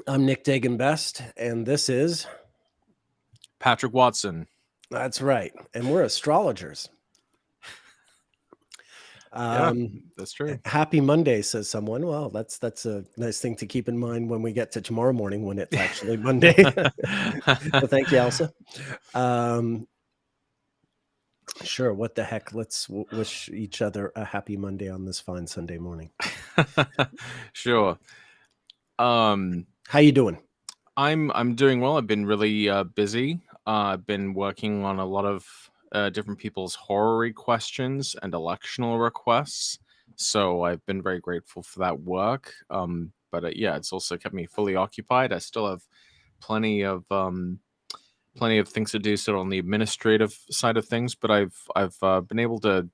I'm Nick Dagan Best, and this is Patrick Watson. that's right, and we're astrologers. Yeah, Um, that's true. Happy Monday, says someone. Well, that's a nice thing to keep in mind when we get to tomorrow morning when it's actually Monday. Well, thank you, Elsa. Sure. What the heck? Let's wish each other a happy Monday on this fine Sunday morning. Sure. How you doing? I'm doing well. I've been really busy. I've been working on a lot of different people's horary questions and electional requests. So I've been very grateful for that work. But yeah, it's also kept me fully occupied. I still have plenty of things to do still on the administrative side of things. But I've been able to.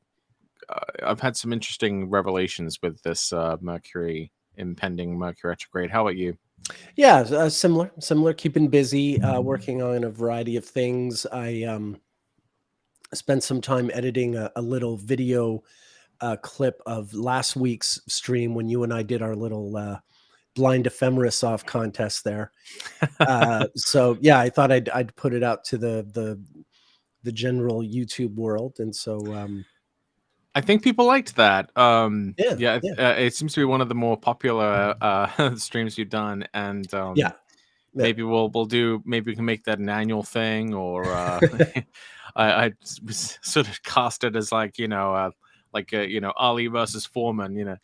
I've had some interesting revelations with this impending Mercury retrograde. How about you? Yeah, similar. Keeping busy, working on a variety of things. I spent some time editing a little video clip of last week's stream when you and I did our little blind ephemeris off contest there. So yeah, I thought I'd put it out to the general YouTube world, and so I think people liked that. yeah. It seems to be one of the more popular streams you've done, and Yeah. maybe maybe we can make that an annual thing, or I sort of cast it as like Ali versus Foreman.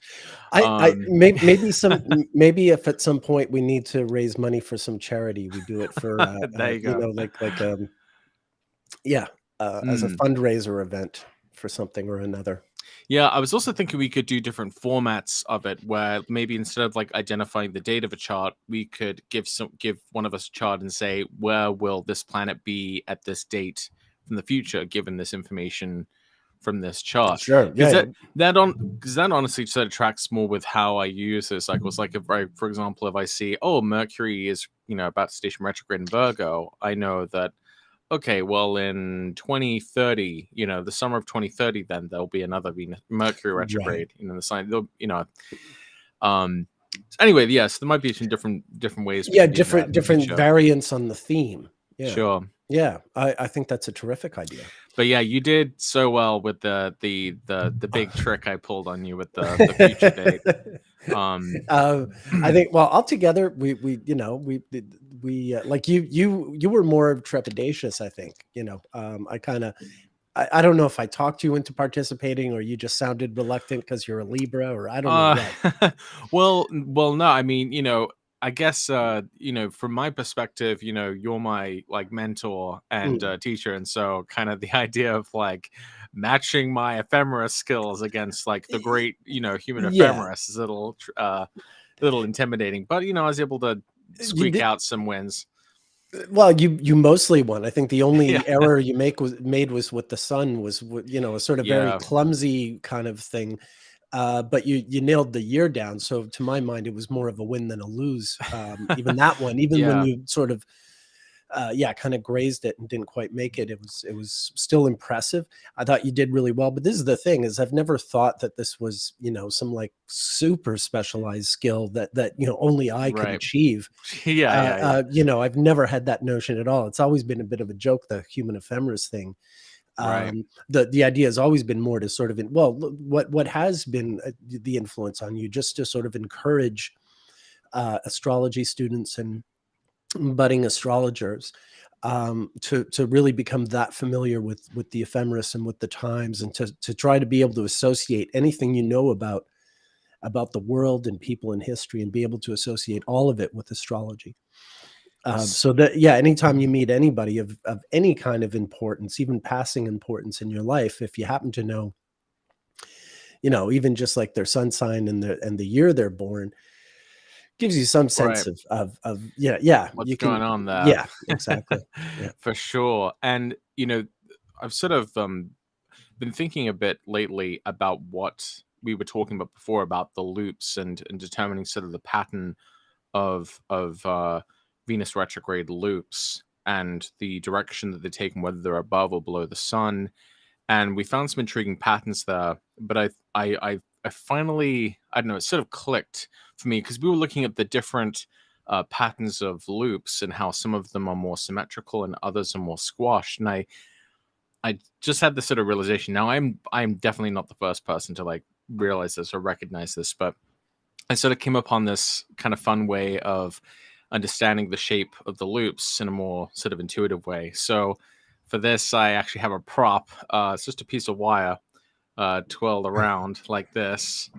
Maybe if at some point we need to raise money for some charity, we do it for There you go. as a fundraiser event for something or another. Yeah, I was also thinking we could do different formats of it, where maybe instead of like identifying the date of a chart, we could give one of us a chart and say, where will this planet be at this date from the future, given this information from this chart? Sure. Yeah. Because that honestly sort of tracks more with how I use this cycles. Like for example, if I see, Mercury is about to station retrograde in Virgo, I know that. Okay, well, in 2030, the summer of 2030, then there'll be another Mercury retrograde. Right. The sign, Anyway, yes, there might be some different ways. Yeah, different variants on the theme. Yeah. Sure. Yeah, I think that's a terrific idea. But yeah, you did so well with the big trick I pulled on you with the future date. I think altogether we like you were more trepidatious. I think I don't know if I talked you into participating or you just sounded reluctant because you're a Libra, or I don't know what. well, no, I mean, I guess from my perspective, you're my like mentor and teacher, and so kind of the idea of like matching my ephemeris skills against like the great human ephemeris is a little intimidating, but I was able to squeak out some wins. Well, you mostly won. I think the only error you made was with the sun, was a sort of very clumsy kind of thing. But you nailed the year down. So to my mind, it was more of a win than a lose. Even that one, when you sort of kind of grazed it and didn't quite make it, it was still impressive. I thought you did really well. But this is the thing, is I've never thought that this was some like super specialized skill that only I could achieve. I've never had that notion at all. It's always been a bit of a joke, the human ephemeris thing. The idea has always been more to sort of what has been the influence on you, just to sort of encourage astrology students and budding astrologers to really become that familiar with the ephemeris and with the times, and to try to be able to associate anything about the world and people in history, and be able to associate all of it with astrology. So that, anytime you meet anybody of any kind of importance, even passing importance in your life, if you happen to know, even just like their sun sign and the year they're born, gives you some sense of what's going on there. Yeah, exactly. Yeah. For sure. And I've sort of been thinking a bit lately about what we were talking about before, about the loops and determining sort of the pattern of Venus retrograde loops and the direction that they take, and whether they're above or below the sun. And we found some intriguing patterns there. But I finally, I don't know, it sort of clicked for me, because we were looking at the different patterns of loops and how some of them are more symmetrical and others are more squashed. And I just had this sort of realization. Now I'm definitely not the first person to like realize this or recognize this, but I sort of came upon this kind of fun way of understanding the shape of the loops in a more sort of intuitive way. So for this, I actually have a prop. It's just a piece of wire twirled around like this.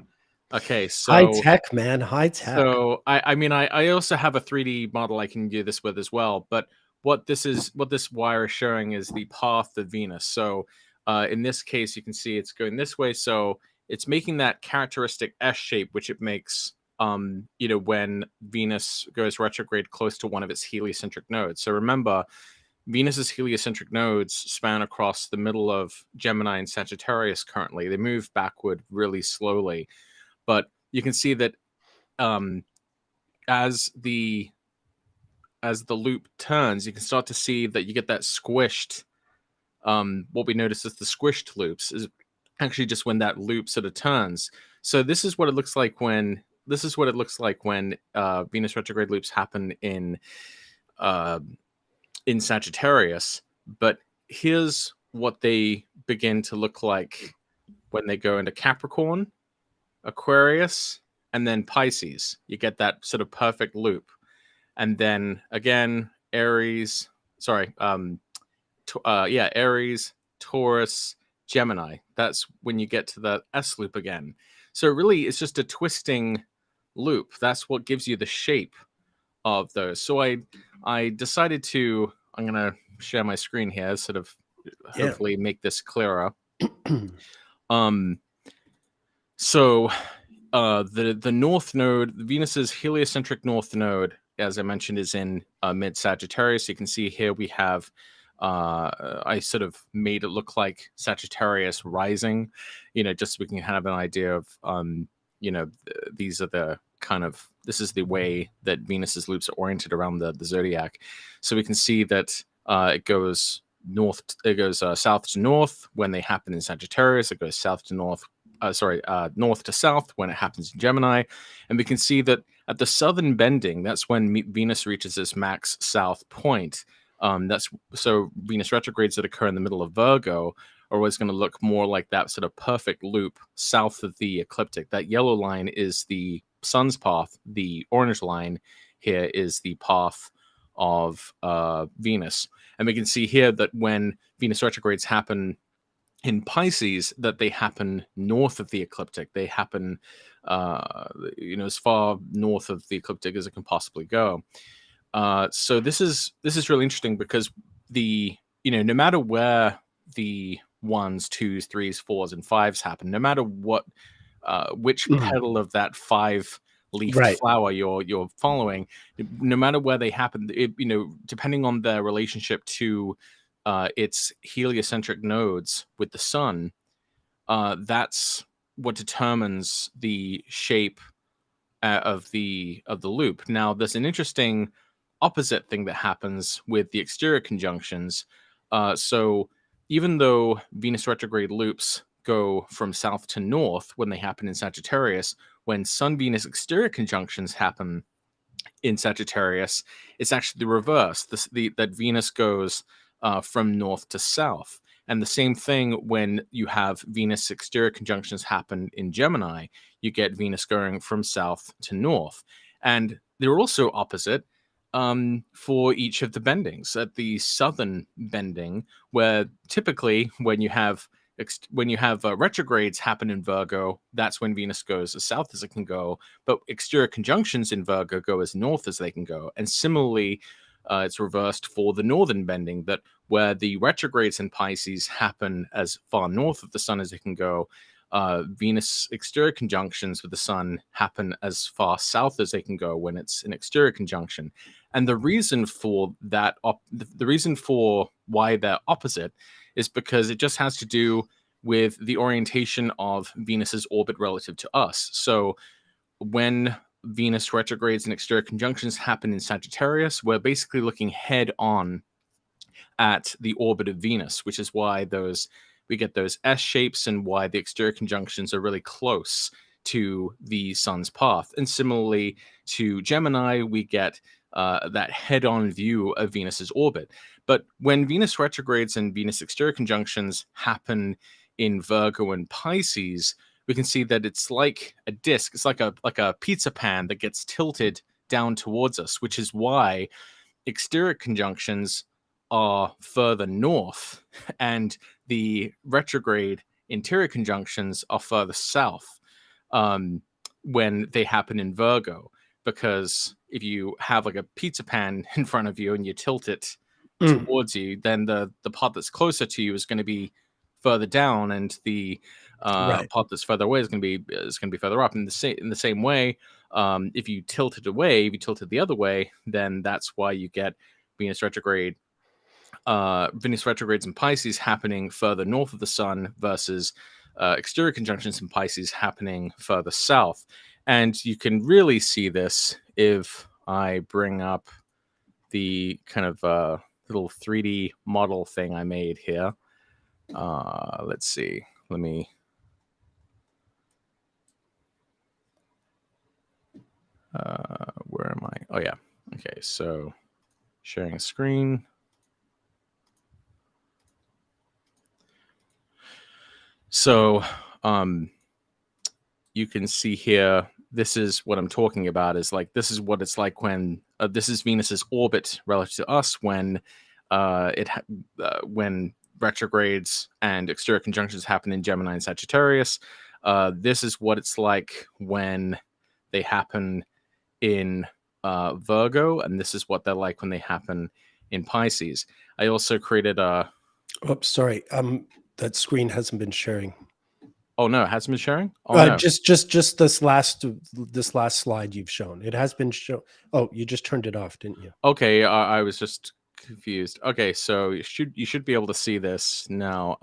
Okay, High so tech, man, high tech. I mean, I also have a 3D model I can do this with as well. But what this wire is showing is the path of Venus. So in this case, you can see it's going this way. So it's making that characteristic S shape, which it makes, when Venus goes retrograde close to one of its heliocentric nodes. So remember, Venus's heliocentric nodes span across the middle of Gemini and Sagittarius currently. They move backward really slowly, but you can see that um, as the loop turns, you can start to see that you get that squished. What we notice is the squished loops is actually just when that loop sort of turns. So this is what it looks like when Venus retrograde loops happen in Sagittarius. But here's what they begin to look like when they go into Capricorn, Aquarius, and then Pisces. You get that sort of perfect loop. And then again, Aries, Aries, Taurus, Gemini. That's when you get to the S loop again. So really, it's just a twisting loop. That's what gives you the shape of those. So I decided to, I'm going to share my screen here, sort of hopefully make this clearer. So the north node, Venus's heliocentric north node, as I mentioned, is in mid Sagittarius. You can see here we have, I sort of made it look like Sagittarius rising, just so we can have an idea of, these are the kind of, this is the way that Venus's loops are oriented around the zodiac. So we can see that it goes south to north when they happen in Sagittarius. It goes south to north. North to south when it happens in Gemini. And we can see that at the southern bending, that's when Venus reaches its max south point. So Venus retrogrades that occur in the middle of Virgo are always going to look more like that sort of perfect loop south of the ecliptic. That yellow line is the sun's path. The orange line here is the path of Venus. And we can see here that when Venus retrogrades happen in Pisces, that they happen north of the ecliptic. They happen, as far north of the ecliptic as it can possibly go. So this is really interesting because no matter where the 1s, 2s, 3s, 4s, and 5s happen, no matter which petal of that 5-leaf flower you're following, no matter where they happen, depending on their relationship to its heliocentric nodes with the sun, that's what determines the shape of the loop. Now, there's an interesting opposite thing that happens with the exterior conjunctions. So even though Venus retrograde loops go from south to north when they happen in Sagittarius, when Sun-Venus exterior conjunctions happen in Sagittarius, it's actually the reverse. That Venus goes from north to south. And the same thing when you have Venus exterior conjunctions happen in Gemini, you get Venus going from south to north. And they're also opposite for each of the bendings. At the southern bending, where typically when you have retrogrades happen in Virgo, that's when Venus goes as south as it can go. But exterior conjunctions in Virgo go as north as they can go. And similarly, it's reversed for the northern bending, that where the retrogrades in Pisces happen as far north of the sun as it can go, Venus exterior conjunctions with the sun happen as far south as they can go when it's an exterior conjunction. And the reason for that, the reason for why they're opposite, is because it just has to do with the orientation of Venus's orbit relative to us. So when Venus retrogrades and exterior conjunctions happen in Sagittarius, we're basically looking head on at the orbit of Venus, which is why we get those S shapes and why the exterior conjunctions are really close to the sun's path. And similarly to Gemini, we get that head-on view of Venus's orbit. But when Venus retrogrades and Venus exterior conjunctions happen in Virgo and Pisces, we can see that it's like a disc. It's like a pizza pan that gets tilted down towards us, which is why exterior conjunctions are further north and the retrograde interior conjunctions are further south when they happen in Virgo. Because if you have like a pizza pan in front of you and you tilt it towards you, then the part that's closer to you is going to be further down, and the part that's further away is going to be further up. In the same way, if you tilt it away, if you tilt it the other way, then that's why you get Venus retrogrades in Pisces happening further north of the sun versus exterior conjunctions in Pisces happening further south. And you can really see this if I bring up the kind of little 3D model thing I made here. Let's see. Let me... where am I? Oh, yeah. Okay, so sharing a screen. So you can see here, this is what I'm talking about, is like, this is what it's like when, this is Venus's orbit relative to us when when retrogrades and exterior conjunctions happen in Gemini and Sagittarius. This is what it's like when they happen in Virgo, and this is what they're like when they happen in Pisces. I also created a... Oops, sorry. That screen hasn't been sharing. Oh no, it hasn't been sharing? Oh no. Just this last slide you've shown. It has been shown. Oh, you just turned it off, didn't you? Okay, I was just confused. Okay, so you should be able to see this now.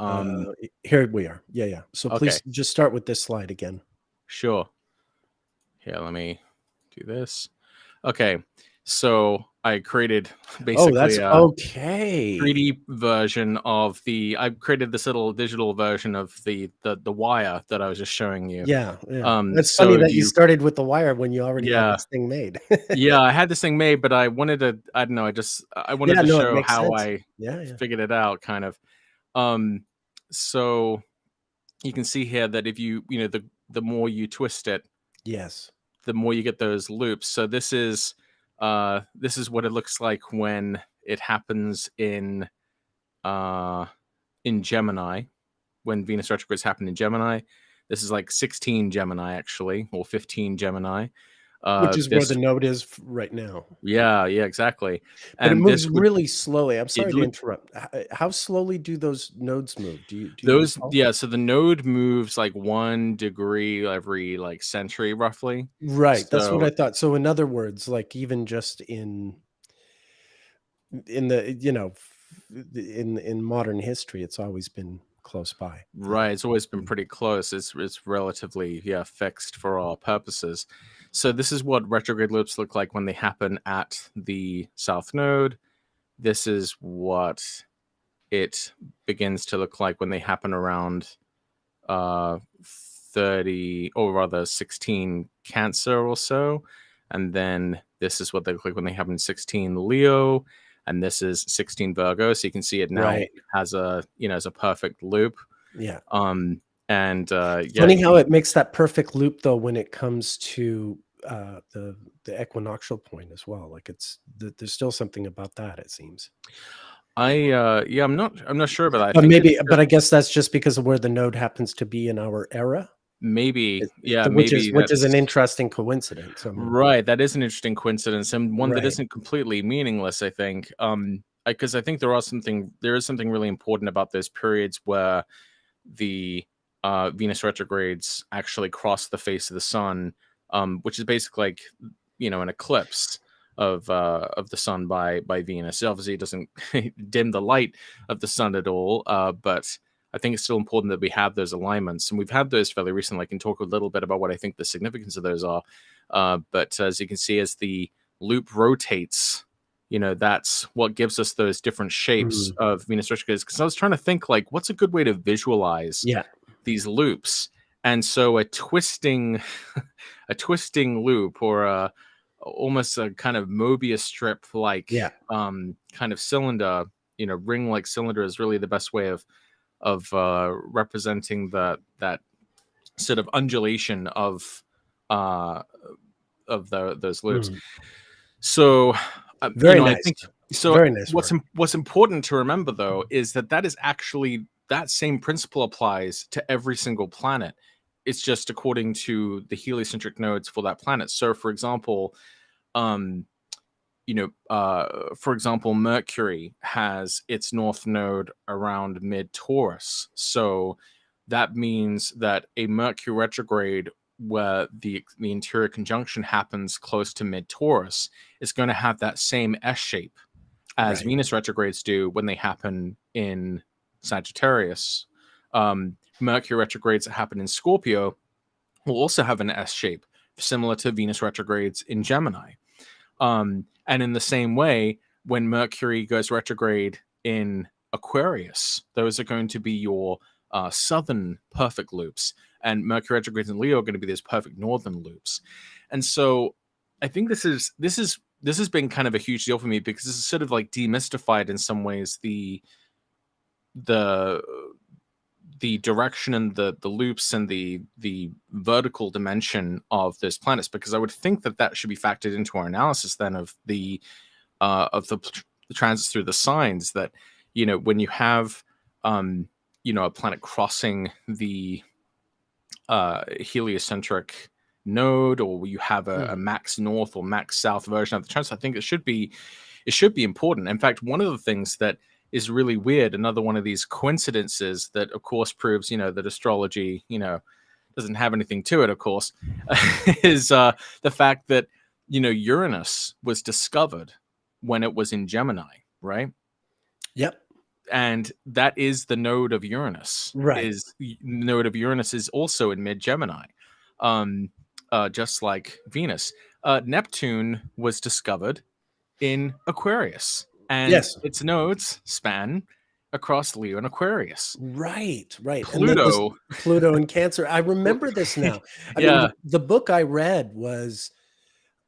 Here we are. Yeah. So please just start with this slide again. Sure. Here, let me do this. Okay, so I created basically a 3D version of I created this little digital version of the wire that I was just showing you. Yeah. That's funny that you started with the wire when you already had this thing made. Yeah, I had this thing made, but I wanted to, I don't know, I wanted to show how I figured it out, kind of. So you can see here that if the more you twist it, the more you get those loops. So this is what it looks like when it happens in Gemini, when Venus retrogrades happen in Gemini. This is like 16 Gemini, actually, or 15 Gemini. Which is where the node is right now. Yeah, exactly. But it moves really slowly. I'm sorry to interrupt. How slowly do those nodes move? So the node moves like 1 degree every like century, roughly. Right. That's what I thought. So in other words, like even just in the in modern history, it's always been close by. Right. It's always been pretty close. It's relatively fixed for all purposes. So this is what retrograde loops look like when they happen at the south node. This is what it begins to look like when they happen around 30, or rather 16 Cancer or so. And then this is what they look like when they happen 16 Leo. And this is 16 Virgo. So you can see it now has a perfect loop. Yeah. Funny how it makes that perfect loop though when it comes to the equinoctial point as well. Like there's still something about that, it seems. I'm not sure, but but I guess that's just because of where the node happens to be in our era. Maybe, which is an interesting coincidence. Right, that is an interesting coincidence, and one that isn't completely meaningless, I think. Because I think there is something really important about those periods where the Venus retrogrades actually cross the face of the sun, which is basically like an eclipse of the sun by Venus. Obviously, it doesn't dim the light of the sun at all, but I think it's still important that we have those alignments, and we've had those fairly recently. I can talk a little bit about what I think the significance of those are. But as you can see, as the loop rotates, that's what gives us those different shapes of Venus retrogrades. Because I was trying to think, like, what's a good way to visualize these loops? And so a twisting a twisting loop, or almost a kind of Mobius strip like kind of cylinder, ring like cylinder, is really the best way of representing that sort of undulation of those loops. So very nice. I think so. Very nice. What's important to remember, though, is that is actually, that same principle applies to every single planet. It's just according to the heliocentric nodes for that planet. So, for example, Mercury has its north node around mid-Taurus. So that means that a Mercury retrograde where the interior conjunction happens close to mid-Taurus is going to have that same S shape as Venus retrogrades do when they happen in Sagittarius. Mercury retrogrades that happen in Scorpio will also have an S shape, similar to Venus retrogrades in Gemini. And in the same way, when Mercury goes retrograde in Aquarius, those are going to be your southern perfect loops, and Mercury retrogrades in Leo are going to be those perfect northern loops. And so I think this has been kind of a huge deal for me, because this is sort of like demystified in some ways the direction and the loops and the vertical dimension of those planets, because I would think that should be factored into our analysis then of the transits through the signs, that when you have a planet crossing the heliocentric node, or you have a max north or max south version of the transit, I think it should be important. In fact, one of the things that is really weird, another one of these coincidences that of course proves that astrology doesn't have anything to it, of course, is the fact that Uranus was discovered when it was in Gemini, right? Yep. And that is the node of Uranus. Right. Node of Uranus is also in mid-Gemini, just like Venus. Neptune was discovered in Aquarius, and its nodes span across Leo and Aquarius. Right. Pluto. And Pluto and Cancer. I remember this now. I mean, the book I read was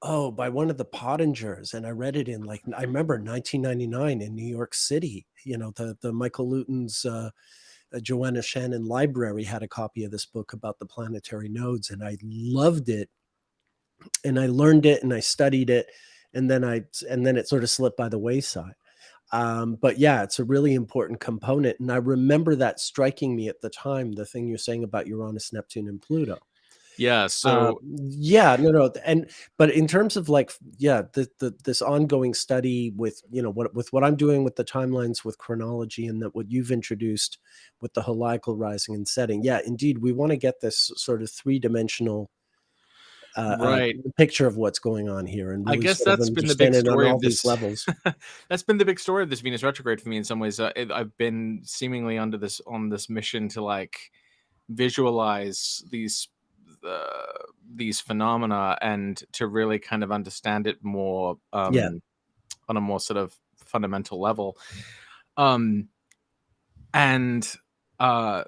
by one of the Pottingers, and I read it in I remember 1999 in New York City. The Michael Luton's Joanna Shannon Library had a copy of this book about the planetary nodes, and I loved it, and I learned it, and I studied it, and then it sort of slipped by the wayside. But yeah, it's a really important component, and I remember that striking me at the time, the thing you're saying about Uranus, Neptune, and Pluto. Yeah. So but in terms of this ongoing study with with what I'm doing with the timelines, with chronology, and that what you've introduced with the holiacal rising and setting, indeed, we want to get this sort of three-dimensional picture of what's going on here, and really, I guess that's been the big story of these levels. That's been the big story of this Venus retrograde for me in some ways. I've been seemingly on this mission to visualize these phenomena, and to really kind of understand it more on a more sort of fundamental level. What I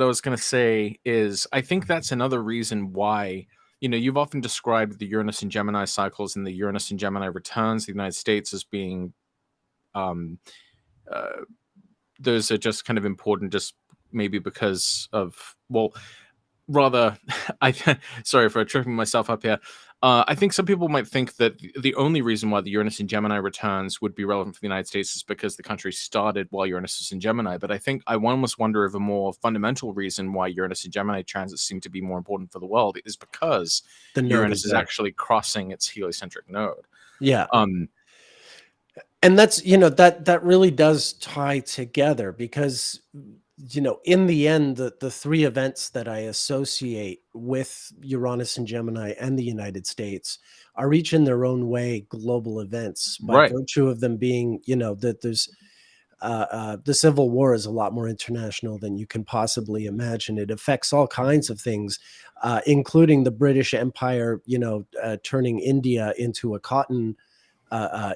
was going to say is, I think that's another reason why you've often described the Uranus and Gemini cycles and the Uranus and Gemini returns to the United States as being those are just kind of important, just maybe because of, rather, sorry for tripping myself up here. I think some people might think that the only reason why the Uranus and Gemini returns would be relevant for the United States is because the country started while Uranus was in Gemini. But I think I almost wonder if a more fundamental reason why Uranus and Gemini transits seem to be more important for the world is because Uranus is actually crossing its heliocentric node. Yeah. And that's, that really does tie together, because in the end, the three events that I associate with Uranus and Gemini and the United States are each in their own way global events, by virtue of them being, that there's the Civil War is a lot more international than you can possibly imagine. It affects all kinds of things, including the British Empire, turning India into a cotton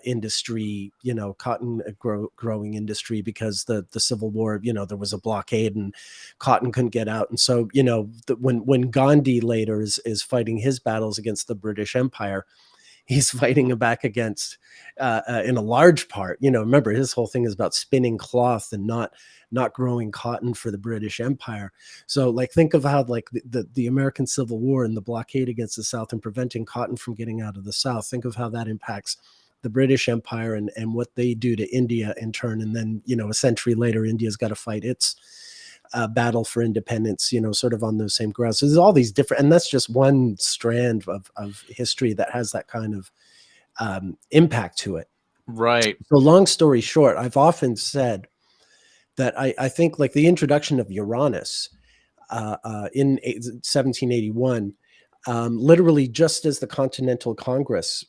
industry, cotton growing industry, because the Civil War, there was a blockade and cotton couldn't get out. And so, when Gandhi later is fighting his battles against the British Empire, he's fighting back against, in a large part, remember, his whole thing is about spinning cloth and not growing cotton for the British Empire. So like, think of how like the American Civil War and the blockade against the South and preventing cotton from getting out of the South. Think of how that impacts the British Empire and what they do to India in turn. And then, a century later, India's got to fight its battle for independence, sort of on those same grounds. So there's all these different, and that's just one strand of history that has that kind of impact to it. Right. So long story short, I've often said that I think like the introduction of Uranus in 1781, literally just as the Continental Congress,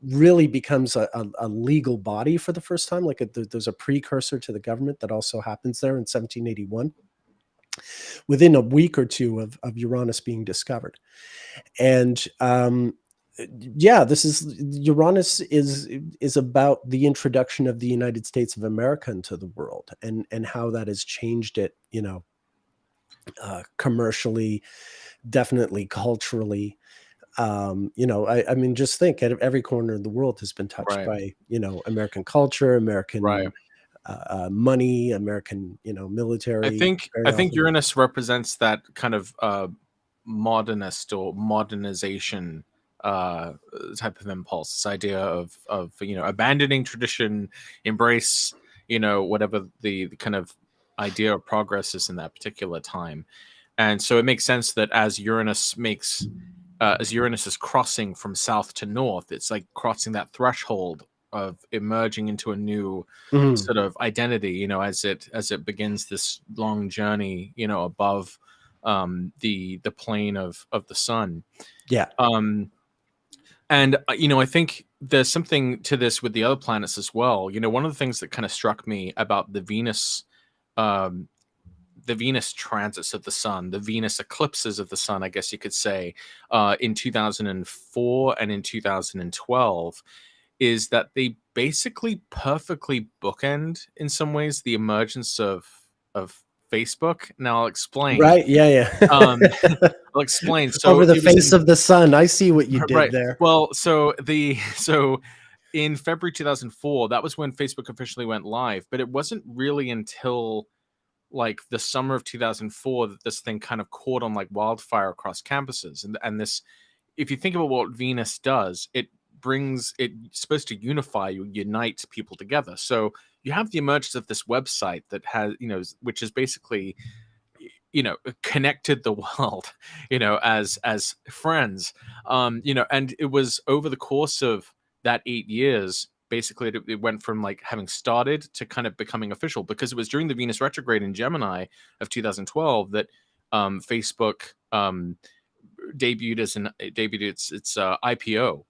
really becomes a legal body for the first time. Like there's a precursor to the government that also happens there in 1781, within a week or two of Uranus being discovered. And Uranus is about the introduction of the United States of America into the world, and how that has changed it, commercially, definitely culturally. I mean, just think, at every corner of the world has been touched by, American culture, American money, American, military. I think Uranus represents that kind of modernist or modernization type of impulse. This idea of abandoning tradition, embrace whatever the kind of idea of progress is in that particular time. And so it makes sense that as Uranus is crossing from south to north, it's like crossing that threshold of emerging into a new sort of identity, as it begins this long journey, above the plane of the sun. Yeah. And I think there's something to this with the other planets as well. One of the things that kind of struck me about the Venus transits of the sun, the Venus eclipses of the sun, I guess you could say, in 2004 and in 2012, is that they basically perfectly bookend, in some ways, the emergence of Facebook. Now I'll explain. Right? Yeah. I'll explain. So over the face of the sun, I see what you did there. Well, so in February 2004, that was when Facebook officially went live, but it wasn't really until like the summer of 2004 that this thing kind of caught on like wildfire across campuses. And this, if you think about what Venus does, it's supposed to unite people together. So you have the emergence of this website that has, which is basically, connected the world, as friends, and it was over the course of that 8 years, basically it went from like having started to kind of becoming official, because it was during the Venus retrograde in Gemini of 2012 that Facebook debuted its IPO.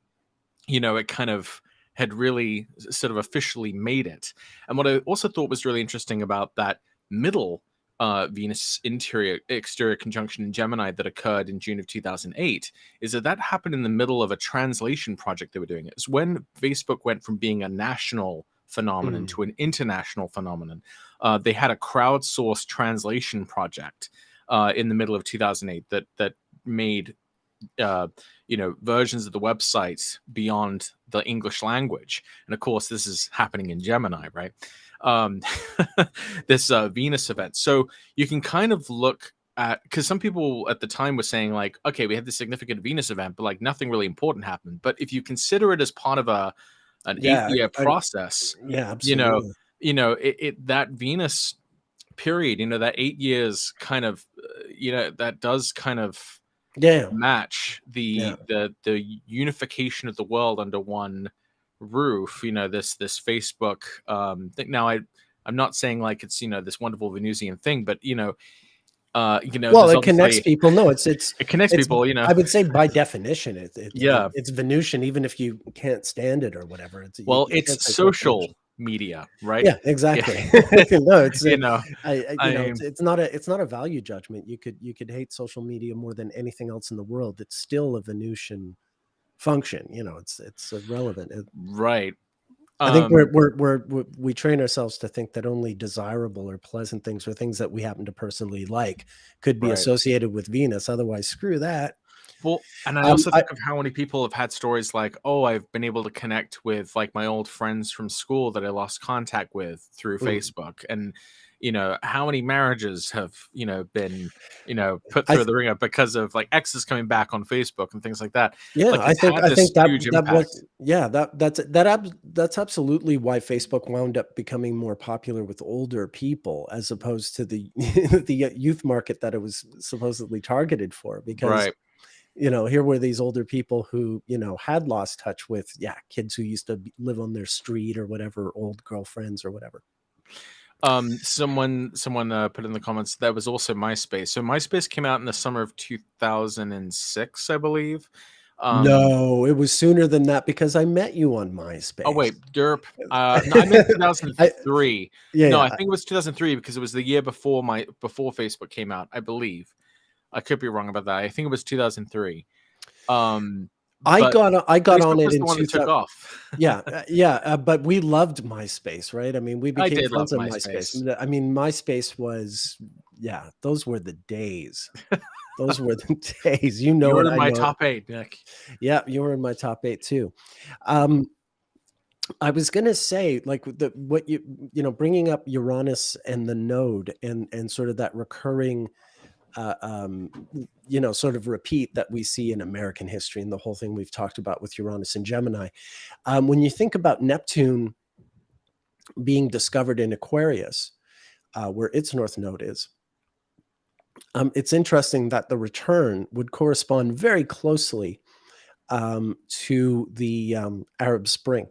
It kind of had really sort of officially made it. And what I also thought was really interesting about that middle Venus exterior conjunction in Gemini that occurred in June of 2008 is that happened in the middle of a translation project they were doing. It's when Facebook went from being a national phenomenon to an international phenomenon. They had a crowdsourced translation project in the middle of 2008 that made versions of the website beyond the English language. And of course, this is happening in Gemini, right? This Venus event. So you can kind of look at, because some people at the time were saying like, okay, we had this significant Venus event, but like nothing really important happened. But if you consider it as part of an 8-year process, absolutely. That Venus period, that 8 years kind of, that does kind of match the unification of the world under one roof. This Facebook thing. Now I'm not saying like it's this wonderful Venusian thing, but well, it connects people. No, it connects people. I would say by definition, it's Venusian, even if you can't stand it or whatever. It's social media, right? Yeah, exactly. Yeah. No, it's it's not a value judgment. You could hate social media more than anything else in the world. It's still a Venusian function. You know, it's irrelevant. Right. I think we train ourselves to think that only desirable or pleasant things or things that we happen to personally like could be associated with Venus. Otherwise, screw that. Well, and I also think of how many people have had stories like, oh, I've been able to connect with like my old friends from school that I lost contact with through Facebook. And, you know, how many marriages have, you know, been, you know, put through the ringer because of like exes coming back on Facebook and things like that. Yeah, like, I think that huge that impact. was that's absolutely why Facebook wound up becoming more popular with older people as opposed to the the youth market that it was supposedly targeted for, because you know, here were these older people who, you know, had lost touch with kids who used to live on their street or whatever, old girlfriends or whatever. Someone put in the comments that was also MySpace. So MySpace came out in the summer of 2006, I believe. No, it was sooner than that because I met you on MySpace. Oh wait, derp. No, I meant 2003. Yeah, I think it was 2003 because it was the year before Facebook came out, I believe. I could be wrong about that. I think it was 2003. I got on it was in the one that took off. But we loved MySpace, right? I mean, we became friends on MySpace. I mean, MySpace was, those were the days. Those were the days. You know, you were in my top 8, Nick. Yeah, you were in my top 8 too. I was gonna say, like, what you know, bringing up Uranus and the node and sort of that recurring you know, sort of repeat that we see in American history and the whole thing we've talked about with Uranus and Gemini. When you think about Neptune being discovered in Aquarius, where its north node is, it's interesting that the return would correspond very closely to the Arab Spring.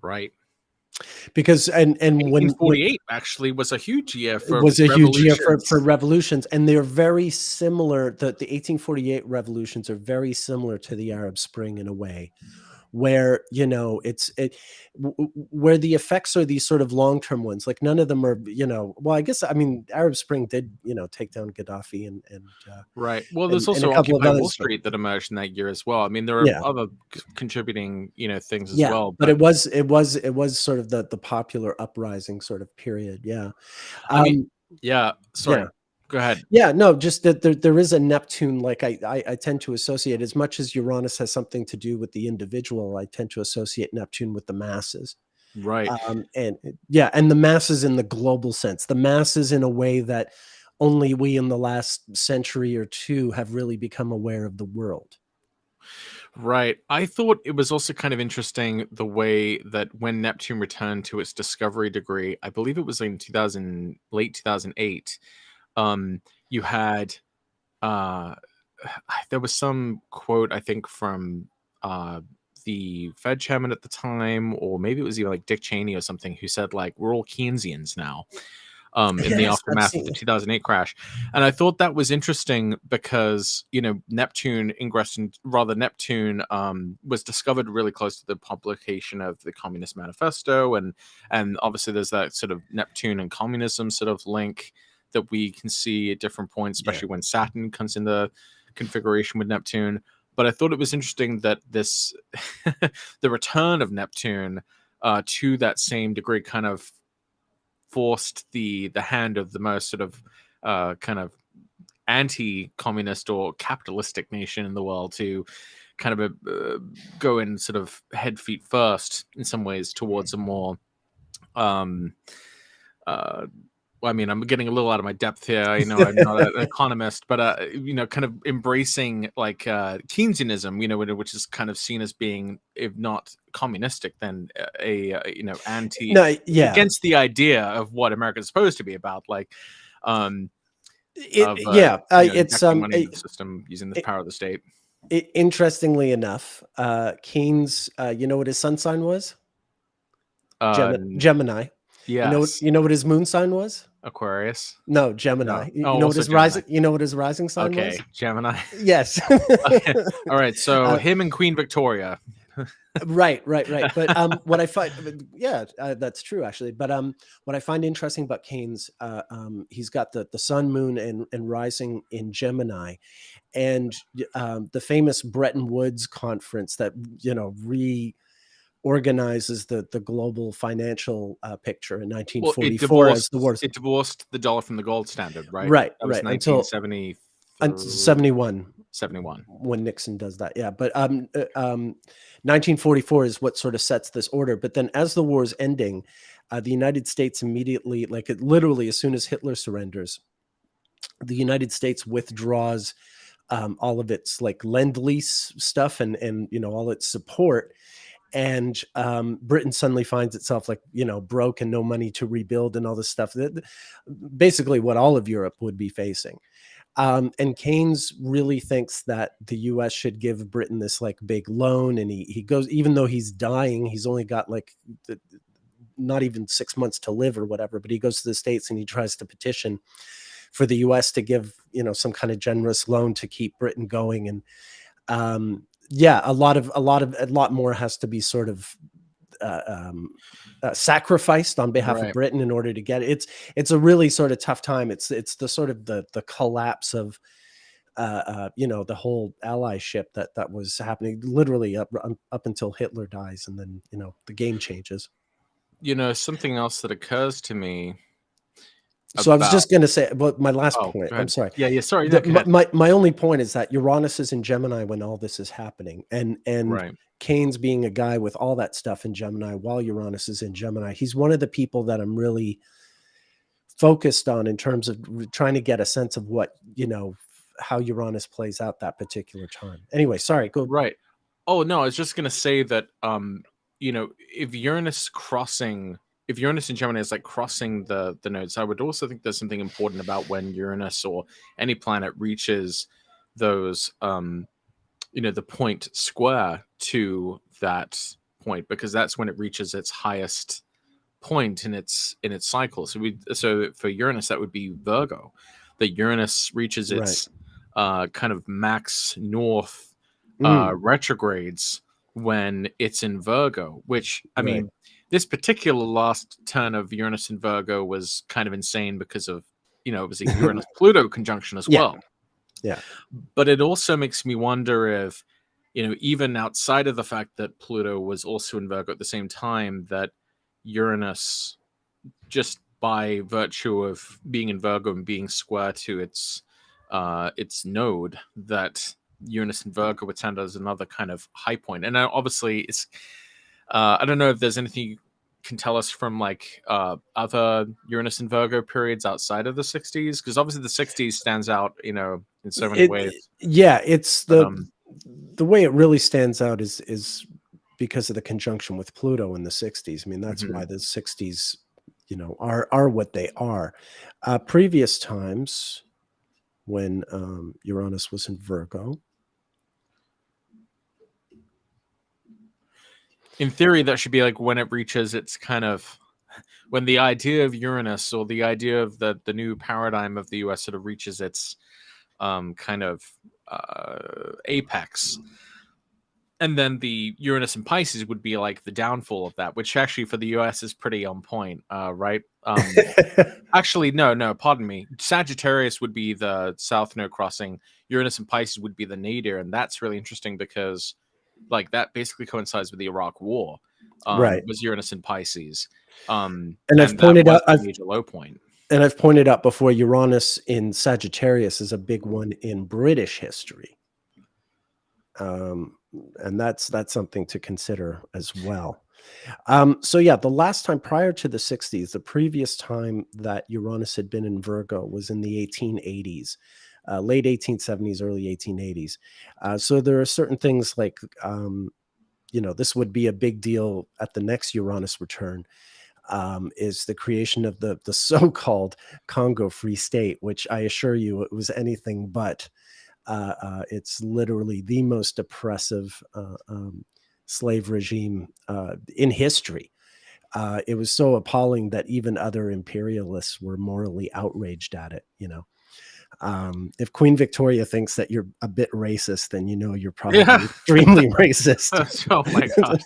Right. Because when 1848 actually was a huge year for revolutions, and they're very similar. The 1848 revolutions are very similar to the Arab Spring in a way, where, you know, where the effects are these sort of long-term ones. Like, none of them are, you know, well, I guess, I mean, Arab Spring did, you know, take down Gaddafi and right. Well, there's also Occupy Wall Street that emerged in that year as well. I mean, there are other contributing, you know, things as well. But it was sort of the popular uprising sort of period. Yeah. I mean, sorry. Go ahead. Yeah, no, just that there is a Neptune, like I tend to associate, as much as Uranus has something to do with the individual, I tend to associate Neptune with the masses. Right. And the masses in the global sense, the masses in a way that only we in the last century or two have really become aware of the world. Right. I thought it was also kind of interesting the way that when Neptune returned to its discovery degree, I believe it was in late 2008, you had there was some quote, I think, from the Fed chairman at the time, or maybe it was even like Dick Cheney or something, who said, like, we're all Keynesians now. In the aftermath of the 2008 crash. And I thought that was interesting because, you know, Neptune was discovered really close to the publication of the Communist Manifesto. And obviously there's that sort of Neptune and communism sort of link that we can see at different points, especially when Saturn comes in the configuration with Neptune. But I thought it was interesting that this, the return of Neptune to that same degree kind of forced the hand of the most sort of kind of anti-communist or capitalistic nation in the world to kind of go in sort of head feet first in some ways towards a more well, I mean, I'm getting a little out of my depth here. I know I'm not an economist, but you know, kind of embracing like Keynesianism, you know, which is kind of seen as being, if not communistic, then you know, against the idea of what America is supposed to be about, like it's money into the system using the power of the state. Interestingly enough, Keynes, you know what his sun sign was? Gemini. Yes. You know what his moon sign was? Aquarius. No, Gemini. No. You know what his rising? You know what his rising sign was? Okay, Gemini. Yes. Okay. All right. So him and Queen Victoria. Right. But what I find, yeah, that's true actually. But what I find interesting about Kane's, he's got the sun, moon, and rising in Gemini, and the famous Bretton Woods conference that reorganizes the global financial picture in Well, 1944 as the wars. it divorced the dollar from the gold standard, right? Right, That was until 1973, 71. 71. When Nixon does that. Yeah. But 1944 is what sort of sets this order. But then as the war is ending, the United States immediately, like literally as soon as Hitler surrenders, the United States withdraws all of its like lend-lease stuff and all its support. And Britain suddenly finds itself like, broke and no money to rebuild and all this stuff. Basically what all of Europe would be facing. And Keynes really thinks that the US should give Britain this like big loan. And he goes, even though he's dying, he's only got like not even 6 months to live or whatever, but he goes to the States and he tries to petition for the US to give, some kind of generous loan to keep Britain going. And yeah, a lot more has to be sort of sacrificed on behalf of Britain in order to get it. It's a really sort of tough time. It's the sort of the collapse of the whole allyship that was happening literally up until Hitler dies, and then the game changes. Something else that occurs to me. So I was just going to say, but my last point, I'm sorry. Yeah. Sorry. My only point is that Uranus is in Gemini when all this is happening. And Keynes being a guy with all that stuff in Gemini while Uranus is in Gemini, he's one of the people that I'm really focused on in terms of trying to get a sense of what, how Uranus plays out that particular time. Anyway, sorry, go. Right. Oh, no, I was just going to say that, if Uranus in Gemini is like crossing the nodes, I would also think there's something important about when Uranus or any planet reaches those, the point square to that point, because that's when it reaches its highest point in its cycle. So for Uranus, that would be Virgo. That Uranus reaches its kind of max north retrogrades when it's in Virgo, which I mean, this particular last turn of Uranus in Virgo was kind of insane because of, it was a Uranus-Pluto conjunction as well. Yeah. But it also makes me wonder if, even outside of the fact that Pluto was also in Virgo at the same time, that Uranus, just by virtue of being in Virgo and being square to its node, that Uranus in Virgo would stand as another kind of high point. And obviously it's I don't know if there's anything you can tell us from like other Uranus and Virgo periods outside of the 60s, because obviously the 60s stands out in so many ways. Yeah, it's the way it really stands out is because of the conjunction with Pluto in the 60s. I mean, that's why the 60s are what they are. Previous times when Uranus was in Virgo, in theory, that should be like when it reaches its kind of, when the idea of Uranus or the idea of the new paradigm of the US sort of reaches its kind of apex. And then the Uranus and Pisces would be like the downfall of that, which actually for the US is pretty on point, right? Actually, no, pardon me. Sagittarius would be the south node crossing. Uranus and Pisces would be the nadir, and that's really interesting because like that basically coincides with the Iraq War. Was Uranus and Pisces. And I've pointed out a major low point. And I've pointed out before, Uranus in Sagittarius is a big one in British history. And that's something to consider as well. So yeah, the last time prior to the 60s, the previous time that Uranus had been in Virgo was in the 1880s, late 1870s, early 1880s. So there are certain things like, this would be a big deal at the next Uranus return, is the creation of the so-called Congo Free State, which I assure you it was anything but. It's literally the most oppressive slave regime in history. It was so appalling that even other imperialists were morally outraged at it, If Queen Victoria thinks that you're a bit racist, then you know you're probably extremely racist. Oh my god.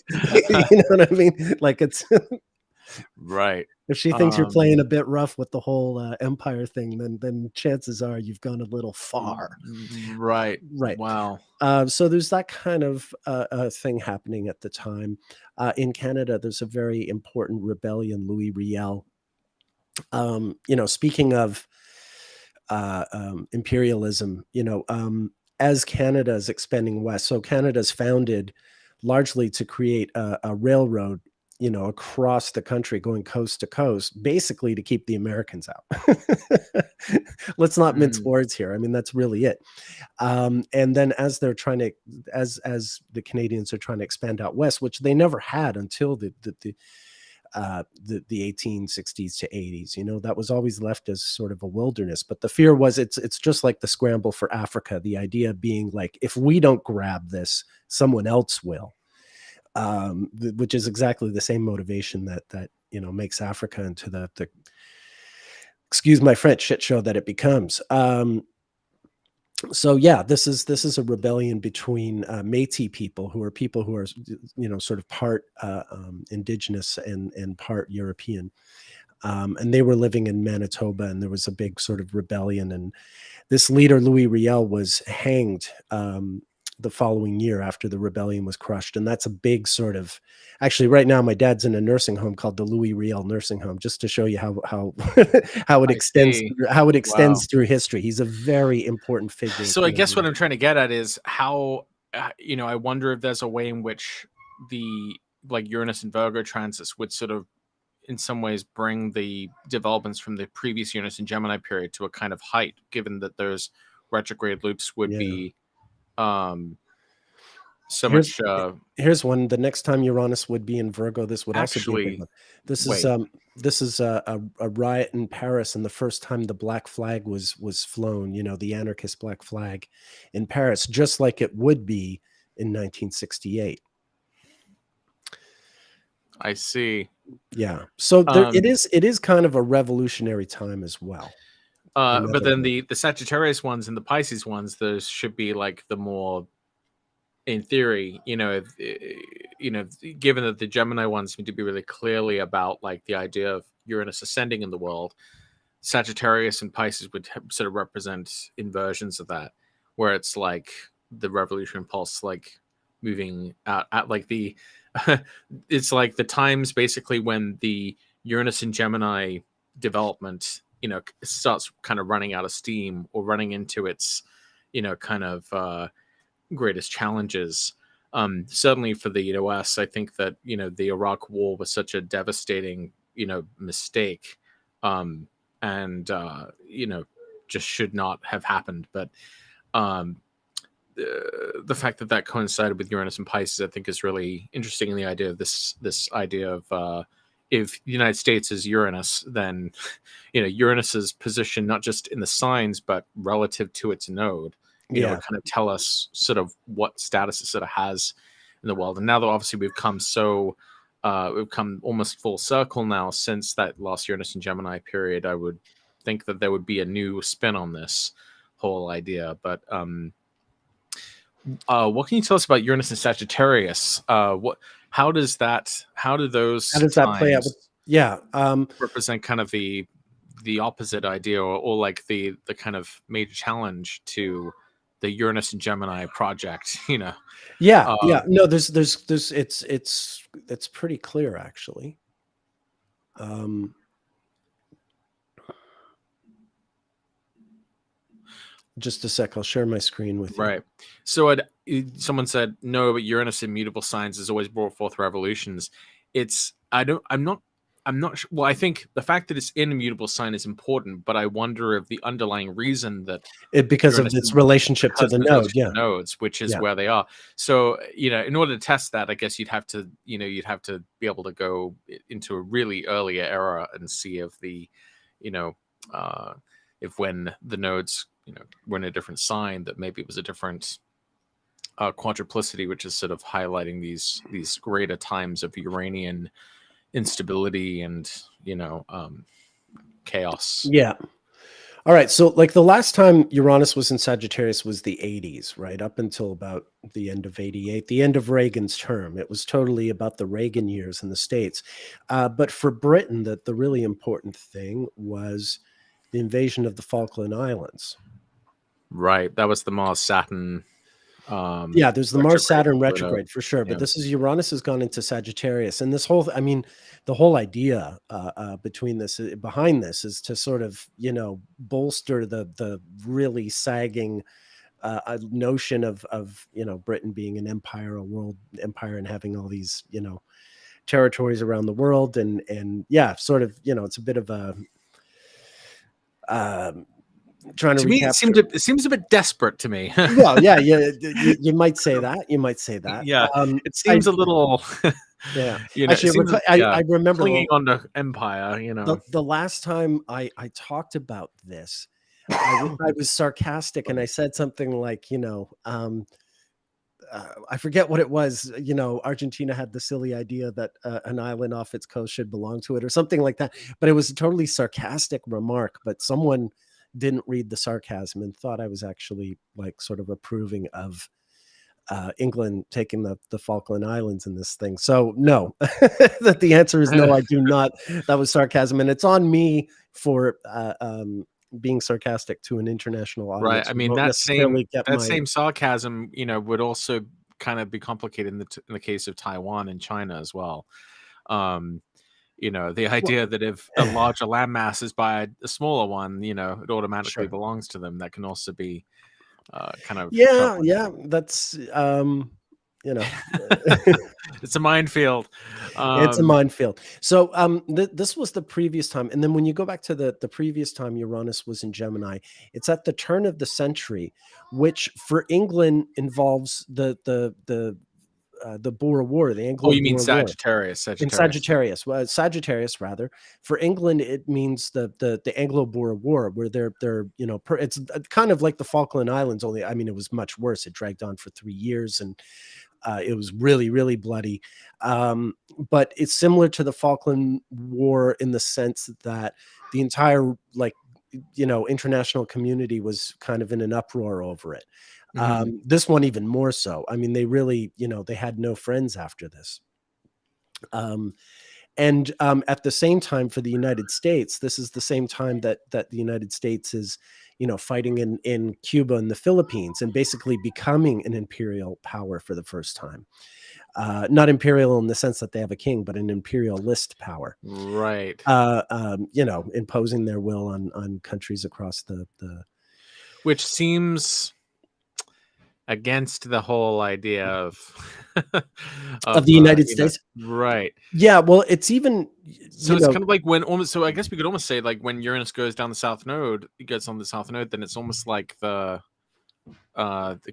You know what I mean? Like, it's right. If she thinks you're playing a bit rough with the whole empire thing, then chances are you've gone a little far. Right. Right. Wow. So there's that kind of thing happening at the time. In Canada, there's a very important rebellion, Louis Riel. Speaking of imperialism, as Canada is expanding west, so Canada's founded largely to create a railroad, across the country, going coast to coast, basically to keep the Americans out. Let's not mince words here. I mean, that's really it. And then as they're trying to, as the Canadians are trying to expand out west, which they never had until the 1860s to 80s, that was always left as sort of a wilderness. But the fear was it's just like the scramble for Africa. The idea being like, if we don't grab this, someone else will. Which is exactly the same motivation that makes Africa into the excuse my French shit show that it becomes. So yeah, this is a rebellion between Métis people who are sort of part indigenous and part European, and they were living in Manitoba, and there was a big sort of rebellion, and this leader Louis Riel was hanged the following year after the rebellion was crushed. And that's a big sort of, actually right now my dad's in a nursing home called the Louis Riel nursing home, just to show you how how it extends through history. He's a very important figure. So I guess what I'm trying to get at is how I wonder if there's a way in which the Uranus and Virgo transits would sort of in some ways bring the developments from the previous Uranus and Gemini period to a kind of height, given that those retrograde loops would be here's one. The next time Uranus would be in Virgo, this would also be a big one. This is a riot in Paris, and the first time the black flag was flown, the anarchist black flag in Paris, just like it would be in 1968. I see. Yeah. So it is kind of a revolutionary time as well. But then the Sagittarius ones and the Pisces ones, those should be like the more, in theory, given that the Gemini ones seem to be really clearly about like the idea of Uranus ascending in the world, Sagittarius and Pisces would sort of represent inversions of that, where it's like the revolution pulse, like moving out at like the, it's like the times basically when the Uranus and Gemini development, starts kind of running out of steam or running into its, kind of greatest challenges. Certainly for the US, I think that, the Iraq War was such a devastating, mistake, and just should not have happened. But the fact that coincided with Uranus and Pisces, I think, is really interesting in the idea of this idea of if the United States is Uranus, then Uranus's position not just in the signs but relative to its node, would kind of tell us sort of what status it sort of has in the world. And now that obviously we've come almost full circle now since that last Uranus and Gemini period, I would think that there would be a new spin on this whole idea. But what can you tell us about Uranus and Sagittarius? How does that play out? Represent kind of the opposite idea, or like the kind of major challenge to the Uranus and Gemini project? No, there's it's pretty clear, actually. Just a sec, I'll share my screen with you. Right. So someone said, no, but Uranus in mutable signs has always brought forth revolutions. I'm not sure. Well, I think the fact that it's in a mutable sign is important, but I wonder if the underlying reason that because Uranus of its relationship to the node, nodes, which is where they are. So, in order to test that, I guess you'd have to be able to go into a really earlier era and see if if when the nodes, were in a different sign, that maybe it was a different quadruplicity, which is sort of highlighting these greater times of Uranian instability and chaos. All right. So like the last time Uranus was in Sagittarius was the 80s, right? Up until about the end of 88, the end of Reagan's term. It was totally about the Reagan years in the States. But for Britain, the really important thing was the invasion of the Falkland Islands. Right. That was the Mars Saturn Yeah, there's the Mars retrograde. Saturn retrograde for sure, but Yeah. this is Uranus has gone into Sagittarius, and this whole, I mean, the whole idea between this, behind this, is to sort of bolster the really sagging notion of Britain being an empire, a world empire, and having all these territories around the world, and yeah, sort of it's a bit of a trying to me, recapture. it seems a bit desperate to me. Well, yeah, you might say that. You might say that. Yeah, it seems a little. Yeah, It actually, seems, I remember clinging on to empire. the last time I talked about this, I was sarcastic and I said something like, I forget what it was. Argentina had the silly idea that an island off its coast should belong to it, or something like that. But it was a totally sarcastic remark. But someone didn't read the sarcasm and thought I was actually like sort of approving of England taking the Falkland Islands in this thing. So no, that the answer is no, I do not. That was sarcasm, and it's on me for being sarcastic to an international audience. Right. I mean, that same sarcasm, would also kind of be complicated in the case of Taiwan and China as well. The idea that if a larger landmass is by a smaller one, it automatically belongs to them. That can also be kind of troubling. Yeah. That's it's a minefield. It's a minefield. So this was the previous time, and then when you go back to the previous time Uranus was in Gemini, it's at the turn of the century, which for England involves the Boer War, the Anglo-Boer War. Oh, you mean Sagittarius? In Sagittarius, well, Sagittarius rather. For England, it means the Anglo-Boer War, where they're it's kind of like the Falkland Islands. Only, I mean, it was much worse. It dragged on for 3 years, and it was really, really bloody. But it's similar to the Falkland War in the sense that the entire international community was kind of in an uproar over it. This one even more so. I mean, they really, they had no friends after this. And at the same time, for the United States, this is the same time that the United States is, fighting in Cuba and the Philippines, and basically becoming an imperial power for the first time. Not imperial in the sense that they have a king, but an imperialist power. Right. Imposing their will on countries across the which seems against the whole idea of the United States. Right. Yeah. Well, it's even, so it's kind of like so I guess we could almost say like when Uranus goes down the south node, it gets on the south node, then it's almost like the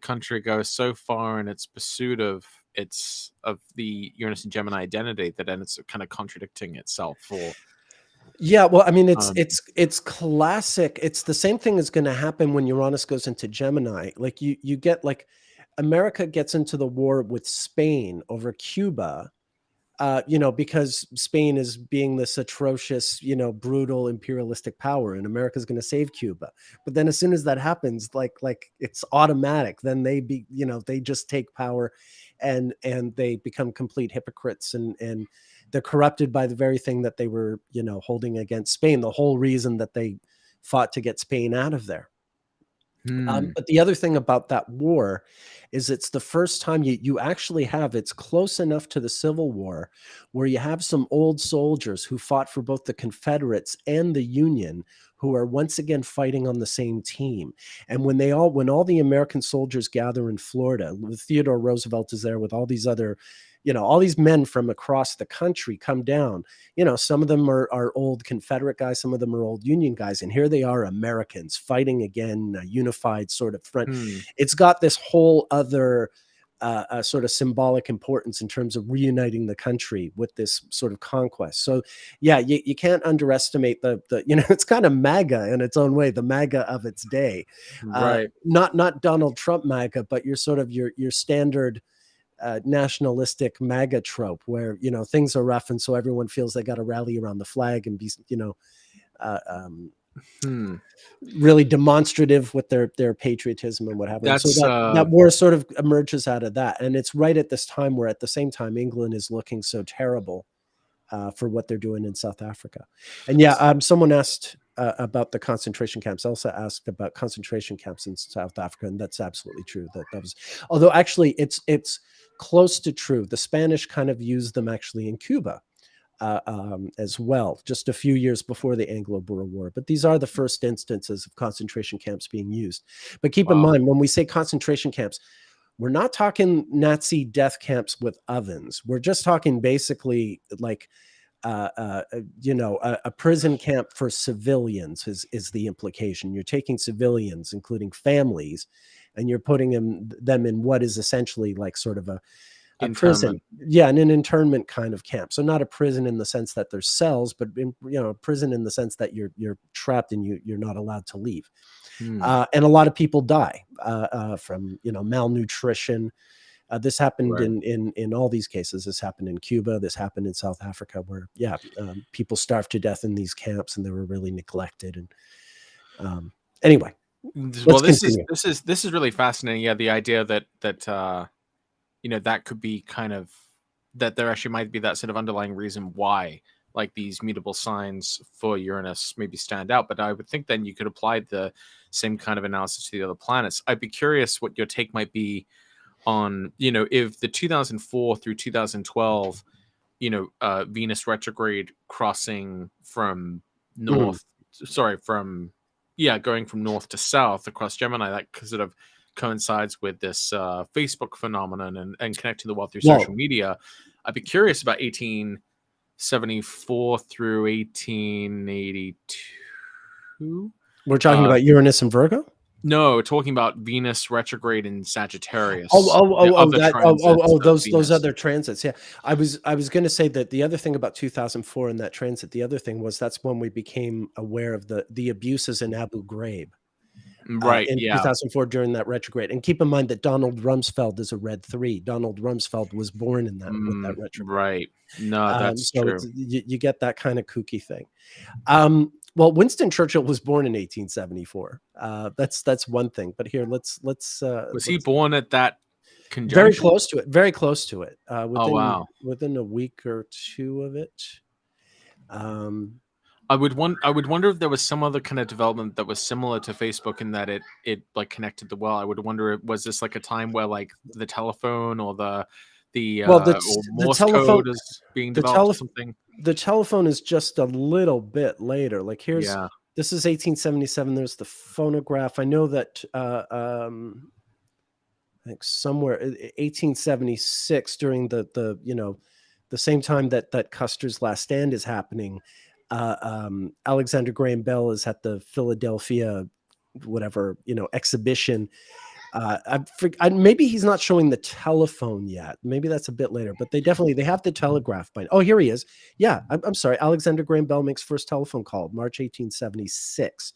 country goes so far in its pursuit of the Uranus and Gemini identity that then it's kind of contradicting itself. Yeah, well, I mean, it's classic. It's the same thing is going to happen when Uranus goes into Gemini. Like you get like America gets into the war with Spain over Cuba, because Spain is being this atrocious, brutal imperialistic power, and America's going to save Cuba. But then as soon as that happens, like it's automatic. Then they just take power, and they become complete hypocrites, and they're corrupted by the very thing that they were, holding against Spain. The whole reason that they fought to get Spain out of there. But the other thing about that war is it's the first time you actually have, it's close enough to the Civil War where you have some old soldiers who fought for both the Confederates and the Union, who are once again fighting on the same team. And when all the American soldiers gather in Florida, Theodore Roosevelt is there with all these other, all these men from across the country come down. Some of them are old Confederate guys, some of them are old Union guys, and here they are, Americans fighting again, a unified sort of front. It's got this whole other sort of symbolic importance in terms of reuniting the country with this sort of conquest. So yeah, you can't underestimate the it's kind of MAGA in its own way, the MAGA of its day. Right. Not Donald Trump MAGA, but your sort of your standard nationalistic MAGA trope where things are rough, and so everyone feels they got to rally around the flag and be really demonstrative with their patriotism and what have you. And so that war sort of emerges out of that. And it's right at this time where at the same time England is looking so terrible for what they're doing in South Africa. And someone asked about the concentration camps. Elsa asked about concentration camps in South Africa, and that's absolutely true. That was, although actually it's close to true. The Spanish kind of used them actually in Cuba as well, just a few years before the Anglo-Boer War. But these are the first instances of concentration camps being used. But keep in mind, when we say concentration camps, we're not talking Nazi death camps with ovens. We're just talking basically like, a prison camp for civilians is the implication. You're taking civilians, including families, and you're putting them in what is essentially like sort of a prison. Yeah, and an internment kind of camp. So not a prison in the sense that there's cells, but a prison in the sense that you're trapped and you're not allowed to leave. And a lot of people die from malnutrition. This happened in all these cases. This happened in Cuba. This happened in South Africa, where people starved to death in these camps, and they were really neglected. And anyway, well, this is really fascinating. Yeah, the idea that that could be kind of that there actually might be that sort of underlying reason why like these mutable signs for Uranus maybe stand out. But I would think then you could apply the same kind of analysis to the other planets. I'd be curious what your take might be on, if the 2004 through 2012, Venus retrograde crossing from north, going from north to south across Gemini, that sort of coincides with this Facebook phenomenon and connecting the world through social media. I'd be curious about 1874 through 1882. We're talking about Uranus and Virgo? No, talking about Venus retrograde in Sagittarius. Those other transits. Yeah, I was going to say that the other thing about 2004 and that transit, the other thing was that's when we became aware of the abuses in Abu Ghraib. In 2004 during that retrograde. And keep in mind that Donald Rumsfeld is a red 3. Donald Rumsfeld was born in that with that retrograde. Right. No, that's true. You get that kind of kooky thing. Well, Winston Churchill was born in 1874. That's one thing. But here, let's. Was he born at that conjunction? Very close to it. Very close to it. Within a week or two of it. I would wonder if there was some other kind of development that was similar to Facebook in that it like connected the world. I would wonder, was this like a time where like the telephone or the Morse code is being developed or something? The telephone is just a little bit later. Like this is 1877. There's the phonograph. I know that I think somewhere 1876 during the same time that Custer's Last Stand is happening. Alexander Graham Bell is at the Philadelphia exhibition. Maybe he's not showing the telephone yet. Maybe that's a bit later, but they have the telegraph by. Oh, here he is. Yeah, I'm sorry. Alexander Graham Bell makes first telephone call March 1876.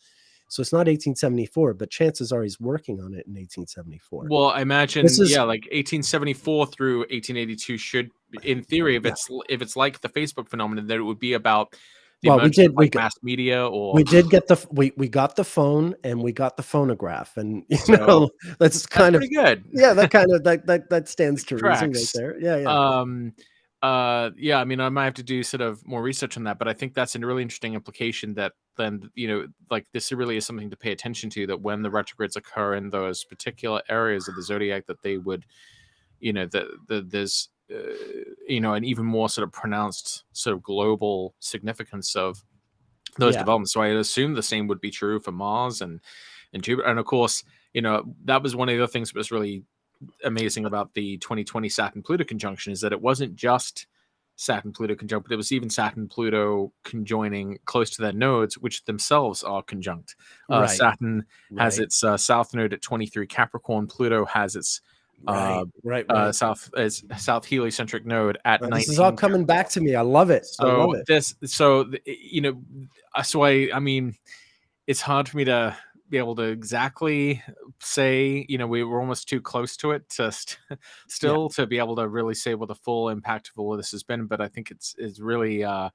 So it's not 1874, but chances are he's working on it in 1874. Well, I imagine, like 1874 through 1882 should, in theory, if it's like the Facebook phenomenon, that it would be about the mass media. Or we did get we got the phone and we got the phonograph, and that's pretty good. Yeah, that kind of that stands to reason right there. Yeah. I mean, I might have to do sort of more research on that, but I think that's a really interesting implication that then, like this really is something to pay attention to, that when the retrogrades occur in those particular areas of the zodiac, that they would, there's, an even more sort of pronounced sort of global significance of those developments. So I assume the same would be true for Mars and Jupiter. And of course, that was one of the other things that was really amazing about the 2020 Saturn-Pluto conjunction, is that it wasn't just Saturn-Pluto conjunct, but it was even Saturn-Pluto conjoining close to their nodes, which themselves are conjunct. Saturn has its south node at 23 Capricorn. Pluto has its south heliocentric node at 19. This is all coming back to me. I love it. I mean, it's hard for me to be able to exactly say, we were almost too close to it to to be able to really say what the full impact of all of this has been. But I think it's really, I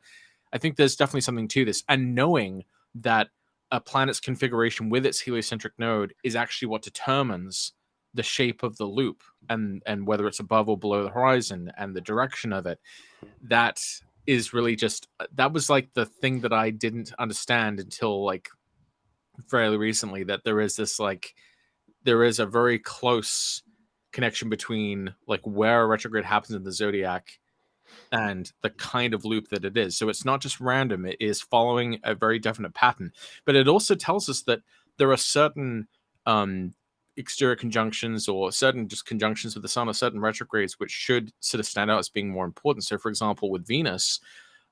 think there's definitely something to this. And knowing that a planet's configuration with its heliocentric node is actually what determines the shape of the loop, and whether it's above or below the horizon and the direction of it. That is really just, that was like the thing that I didn't understand until like fairly recently, that there is this like, there is a very close connection between like where a retrograde happens in the zodiac and the kind of loop that it is. So it's not just random, it is following a very definite pattern. But it also tells us that there are certain exterior conjunctions, or certain just conjunctions with the sun, or certain retrogrades which should sort of stand out as being more important. So for example, with Venus,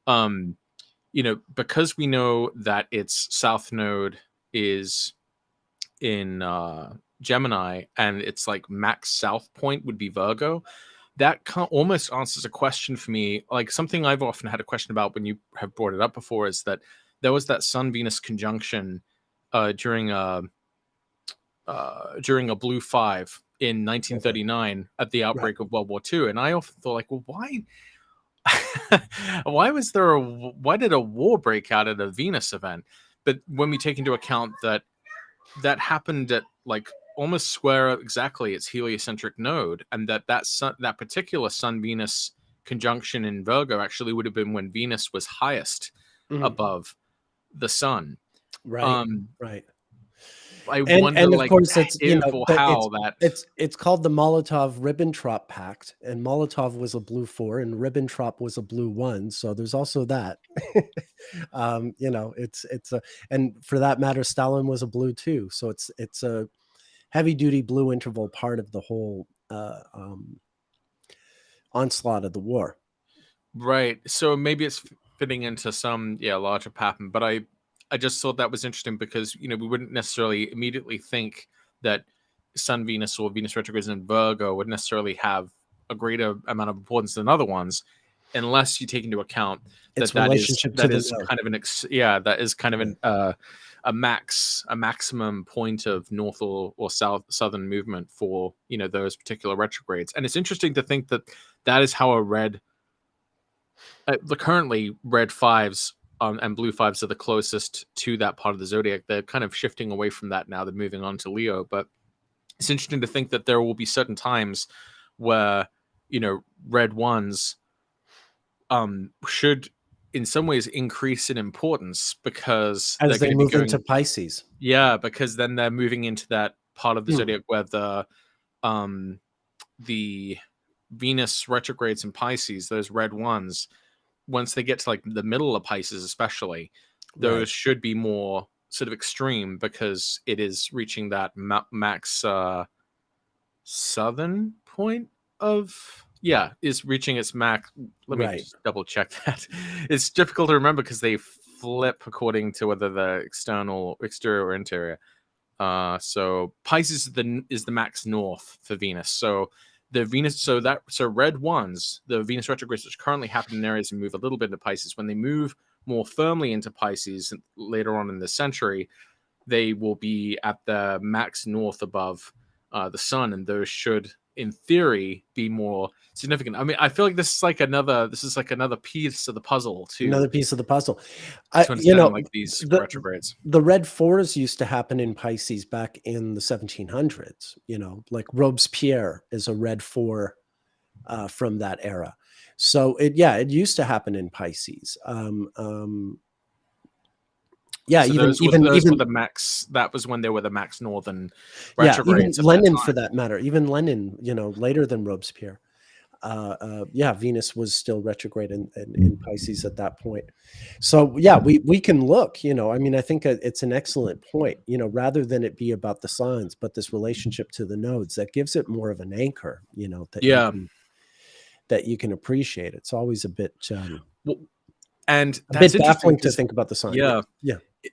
because we know that its south node is in Gemini, and its like max south point would be Virgo, that almost answers a question for me. Like something I've often had a question about when you have brought it up before is that there was that Sun Venus conjunction during a blue 5 in 1939 at the outbreak of World War II, and I often thought like, well, why why did a war break out at a Venus event? But when we take into account that happened at like almost square exactly its heliocentric node, and that particular Sun Venus conjunction in Virgo actually would have been when Venus was highest above the sun. Right. I and wonder, of like, course, it's how that it's called the Molotov-Ribbentrop Pact, and Molotov was a blue 4 and Ribbentrop was a blue 1, so there's also that. It's a, and for that matter, Stalin was a blue 2, so it's a heavy duty blue interval part of the whole onslaught of the war. Right. So maybe it's fitting into some larger pattern, but I just thought that was interesting because we wouldn't necessarily immediately think that Sun Venus or Venus retrogrades in Virgo would necessarily have a greater amount of importance than other ones, unless you take into account its that relationship to the is node. kind of that is kind of a maximum point of north or southern movement for those particular retrogrades. And it's interesting to think that is how a red currently red 5s and blue 5s are the closest to that part of the zodiac. They're kind of shifting away from that now. They're moving on to Leo, but it's interesting to think that there will be certain times where red 1s should in some ways increase in importance because as they move into Pisces. Yeah, because then they're moving into that part of the zodiac where the Venus retrogrades in Pisces, those red 1s, once they get to like the middle of Pisces especially, those should be more sort of extreme because it is reaching that max southern point of is reaching its max. Let me just double check that. It's difficult to remember because they flip according to whether the exterior or interior. So Pisces is the max north for Venus. So the Venus, so red 1s, the Venus retrogrades which currently happen in areas and move a little bit into Pisces. When they move more firmly into Pisces later on in the century, they will be at the max north above the sun, and those should, in theory, be more significant. I mean, I feel like this is like another piece of the puzzle to understand like these retrogrades. The red 4s used to happen in Pisces back in the 1700s. Like Robespierre is a red 4 from that era. So it used to happen in Pisces. Those were the max. That was when they were the max northern retrogrades. Even Lenin, for that matter. Even Lenin, later than Robespierre. Venus was still retrograde in Pisces at that point. So we can look. I mean, I think it's an excellent point. Rather than it be about the signs, but this relationship to the nodes that gives it more of an anchor. That you can appreciate. It's always a bit. And a bit baffling to think about the sign. Yeah.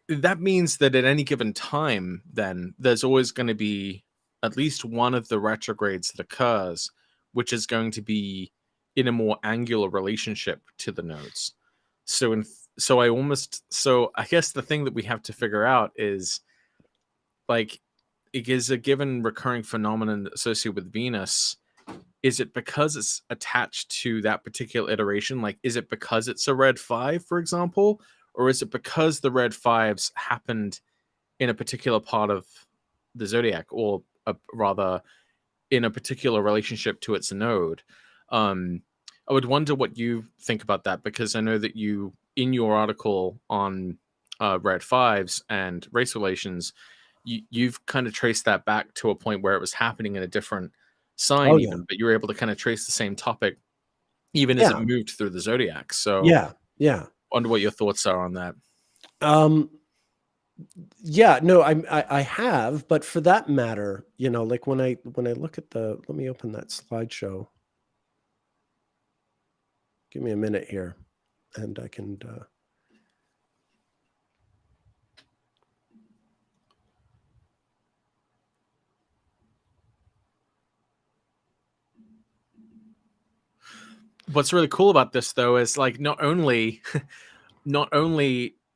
That means that at any given time, then there's always going to be at least one of the retrogrades that occurs, which is going to be in a more angular relationship to the nodes. So I guess the thing that we have to figure out is, like, it is a given recurring phenomenon associated with Venus. Is it because it's attached to that particular iteration? Like, is it because it's a red 5, for example? Or is it because the red 5s happened in a particular part of the zodiac, or rather in a particular relationship to its node. I would wonder what you think about that, because I know that you, in your article on red fives and race relations, you've kind of traced that back to a point where it was happening in a different sign, Oh yeah. even, but you were able to kind of trace the same topic even as it Yeah. moved through the zodiac. So Yeah. Yeah. I wonder what your thoughts are on that. Yeah, no, I have, but for that matter, like when I look at let me open that slideshow. Give me a minute here, and I can. What's really cool about this, though, is like not only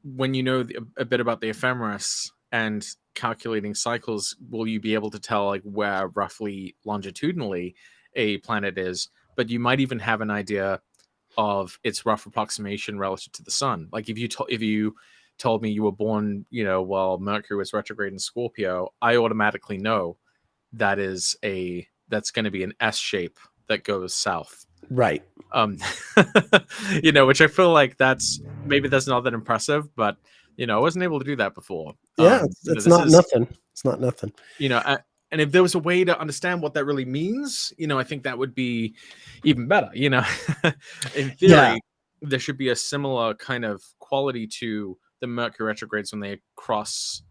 when you know a bit about the ephemeris and calculating cycles, will you be able to tell like where roughly longitudinally a planet is, but you might even have an idea of its rough approximation relative to the sun. Like if you told me you were born, while Mercury was retrograde in Scorpio, I automatically know that's going to be an S shape that goes south. Right. Which I feel like that's not that impressive, but I wasn't able to do that before. Yeah, it's not nothing. It's not nothing. And if there was a way to understand what that really means, I think that would be even better. In theory, there should be a similar kind of quality to the Mercury retrogrades when they cross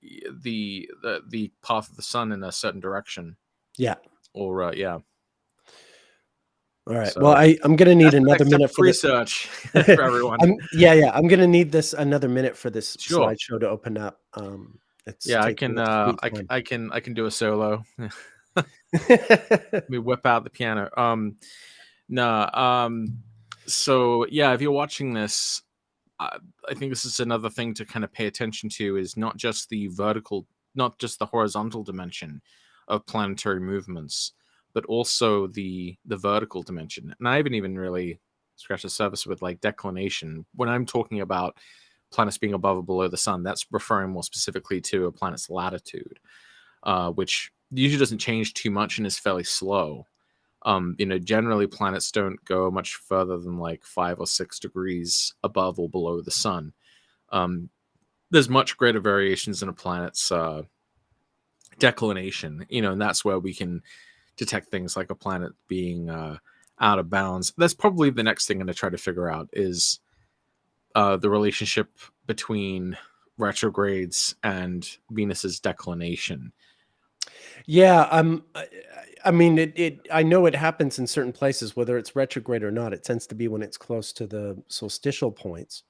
the path of the sun in a certain direction. Yeah. Or yeah. All right. So well, I'm going to need another minute for research for everyone. I'm going to need another minute for this slideshow to open up. I can do a solo. Let me whip out the piano. So yeah, if you're watching this, I think this is another thing to kind of pay attention to, is not just the horizontal dimension of planetary movements, but also the vertical dimension. And I haven't even really scratched the surface with like declination. When I'm talking about planets being above or below the sun, that's referring more specifically to a planet's latitude, which usually doesn't change too much and is fairly slow. Generally planets don't go much further than like 5 or 6 degrees above or below the sun. There's much greater variations in a planet's declination, and that's where we can detect things like a planet being out of bounds. That's probably the next thing I'm going to try to figure out, is the relationship between retrogrades and Venus's declination. Yeah, I mean, I know it happens in certain places, whether it's retrograde or not. It tends to be when it's close to the solstitial points.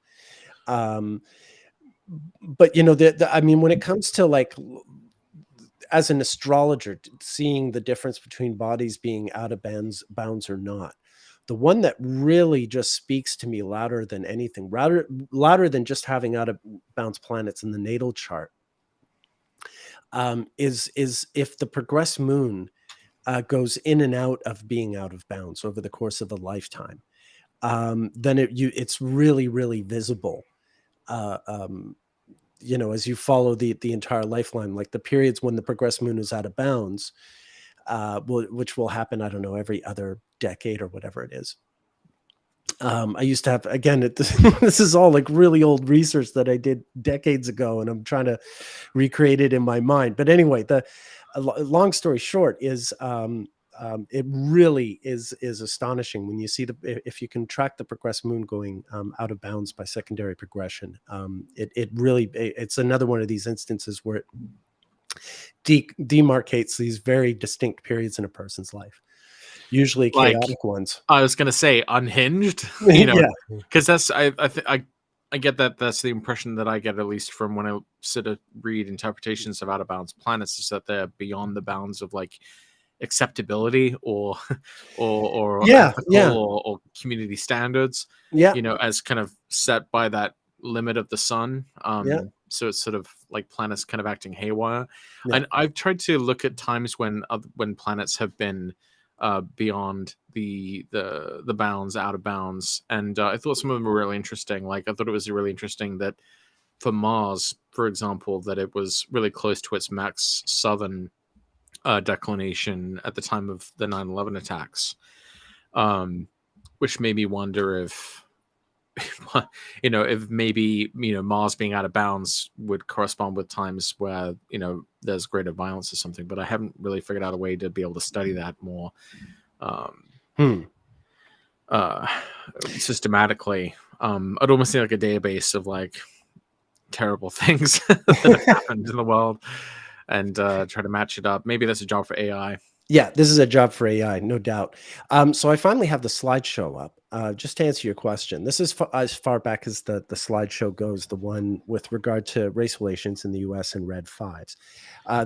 But I mean, when it comes to like, as an astrologer, seeing the difference between bodies being out of bounds or not, the one that really just speaks to me louder than anything, louder than just having out of bounds planets in the natal chart, is if the progressed moon goes in and out of being out of bounds over the course of a lifetime, then it's really, really visible. As you follow the entire lifeline, like the periods when the progressed moon is out of bounds, which will happen, I don't know, every other decade or whatever it is. I used to have, again, this is all like really old research that I did decades ago, and I'm trying to recreate it in my mind. But anyway, long story short is, it really is astonishing when you see if you can track the progressed moon going out of bounds by secondary progression. It's another one of these instances where it demarcates these very distinct periods in a person's life, usually chaotic ones. I was gonna say unhinged, because that's I get that's the impression that I get, at least from when I sit to read interpretations of out of bounds planets, is that they're beyond the bounds of like acceptability or ethical or community standards, as kind of set by that limit of the sun. So it's sort of like planets kind of acting haywire. And I've tried to look at times when planets have been beyond the bounds, out of bounds, and I thought some of them were really interesting. Like I thought it was really interesting that for Mars, for example, that it was really close to its max southern declination at the time of the 9/11 attacks, which made me wonder if if maybe Mars being out of bounds would correspond with times where there's greater violence or something. But I haven't really figured out a way to be able to study that more systematically. I'd almost need like a database of like terrible things that have happened in the world and try to match it up. Maybe that's a job for AI. Yeah, this is a job for AI, no doubt. So I finally have the slideshow up. Just to answer your question, this is as far back as the slideshow goes, the one with regard to race relations in the U.S. and red fives.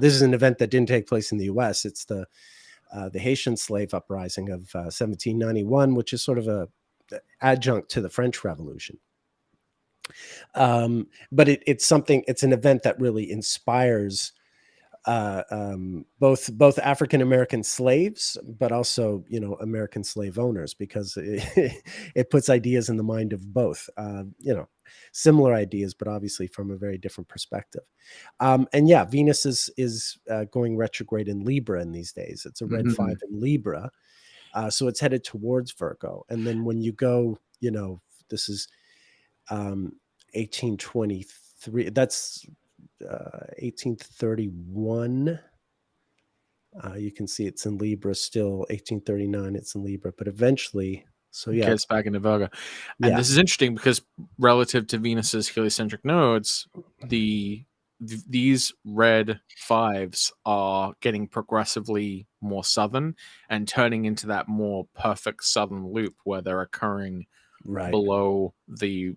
This is an event that didn't take place in the U.S. It's the Haitian slave uprising of 1791, which is sort of a adjunct to the French Revolution. But it's an event that really inspires both African American slaves, but also American slave owners, because it puts ideas in the mind of both. Similar ideas, but obviously from a very different perspective. And yeah, Venus is going retrograde in Libra in these days. It's a red 5 in Libra, so it's headed towards Virgo. And then when you go, this is 1823. That's 1831. You can see it's in Libra still. 1839, it's in Libra, but eventually, it gets back into Virgo. And this is interesting because relative to Venus's heliocentric nodes, these red 5s are getting progressively more southern and turning into that more perfect southern loop where they're occurring below the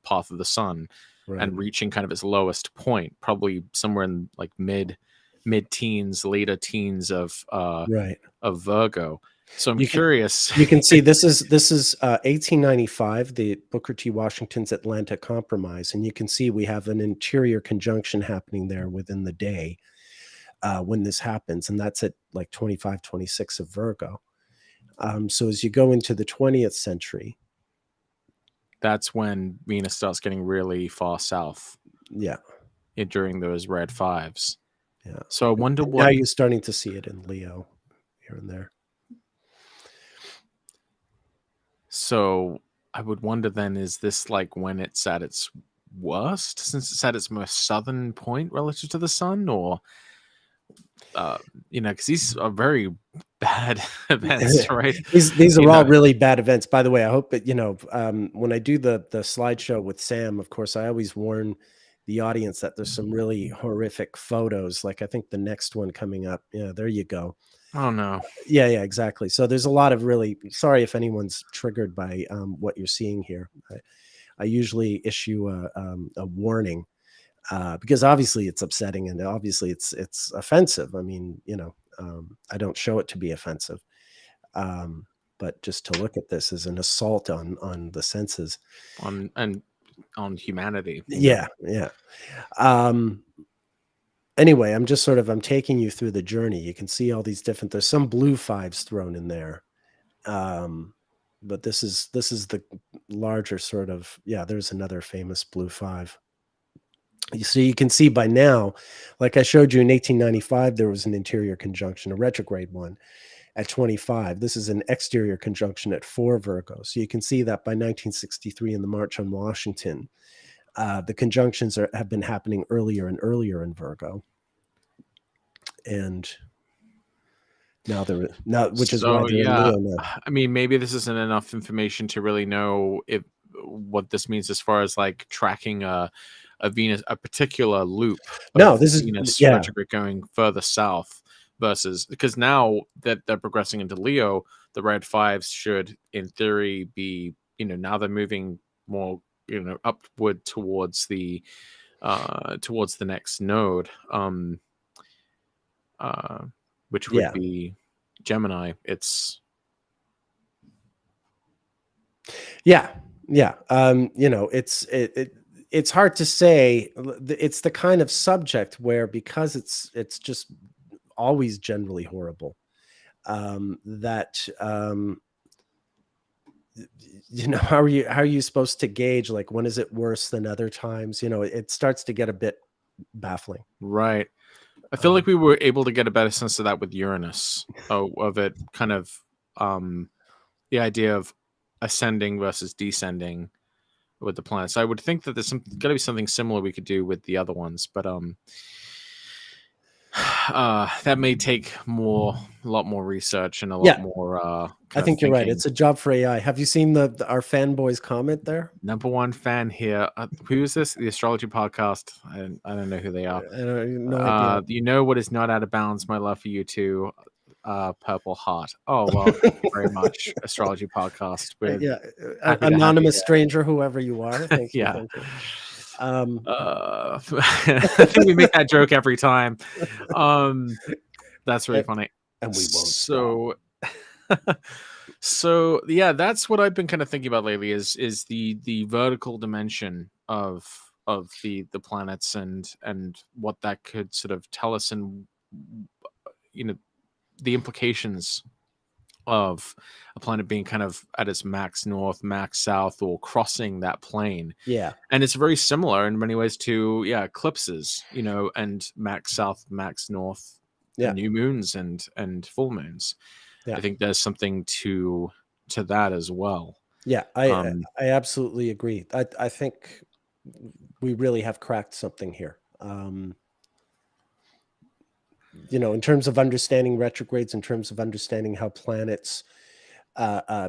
path of the sun. And reaching kind of its lowest point, probably somewhere in like mid-teens, later teens of Virgo. So I'm curious. You can see this is 1895, the Booker T. Washington's Atlantic Compromise, and you can see we have an interior conjunction happening there within the day when this happens, and that's at like 25, 26 of Virgo. So as you go into the 20th century, that's when Venus starts getting really far south. Yeah. During those red 5s. Yeah. So I wonder what. Now you're starting to see it in Leo here and there. So I would wonder then, is this like when it's at its worst, since it's at its most southern point relative to the sun, or because these are very bad events, right? These are all really bad events. By the way, I hope that when I do the slideshow with Sam, of course, I always warn the audience that there's some really horrific photos. Like I think the next one coming up. Yeah, there you go. Oh no. Yeah, exactly. So there's a lot of really. Sorry if anyone's triggered by what you're seing here. I usually issue a warning. Because obviously it's upsetting and obviously it's offensive. I mean, I don't show it to be offensive, but just to look at this as an assault on the senses, on humanity. Yeah. Anyway, I'm taking you through the journey. You can see all these different. There's some blue 5s thrown in there, but this is the larger sort of. Yeah, there's another famous blue 5. So you can see by now, like I showed you in 1895, there was an interior conjunction, a retrograde one at 25. This is an exterior conjunction at 4 Virgo. So you can see that by 1963 in the March on Washington, the conjunctions have been happening earlier and earlier in Virgo. And now which is why they're in Leo now. I mean, maybe this isn't enough information to really know what this means as far as like tracking a Venus, a particular loop. This is Venus retrograde going further south versus, because now that they're progressing into Leo, the red 5s should, in theory, be now they're moving more upward towards the next node, which would be Gemini. It's it's hard to say. It's the kind of subject where, because it's just always generally horrible, that you know, how are you supposed to gauge, like, when is it worse than other times? You know, it starts to get a bit baffling. Right. I feel like we were able to get a better sense of that with Uranus, of it kind of the idea of ascending versus descending with the planets. I would think that there's got to be something similar we could do with the other ones, but that may take a lot more research and a lot more. I think you're right. It's a job for AI. Have you seen our fanboys comment there? Number one fan here. Who is this? The Astrology podcast. I don't know who they are. No idea. You know what is not out of bounds? My love for you too. Purple heart. Oh well, thank you very much, Astrology podcast. Yeah, anonymous stranger, whoever you are. Thank you. Yeah. Thank you. I think we make that joke every time. That's really funny. And we won't. So yeah, that's what I've been kind of thinking about lately is the vertical dimension of the planets and what that could sort of tell us, and you know, the implications of a planet being kind of at its max north, max south, or crossing that plane. Yeah. And it's very similar in many ways to eclipses, you know, and max south, max north, and new moons and full moons. I think there's something to that as well. Yeah, I absolutely agree. I think we really have cracked something here. You know, in terms of understanding retrogrades, in terms of understanding how planets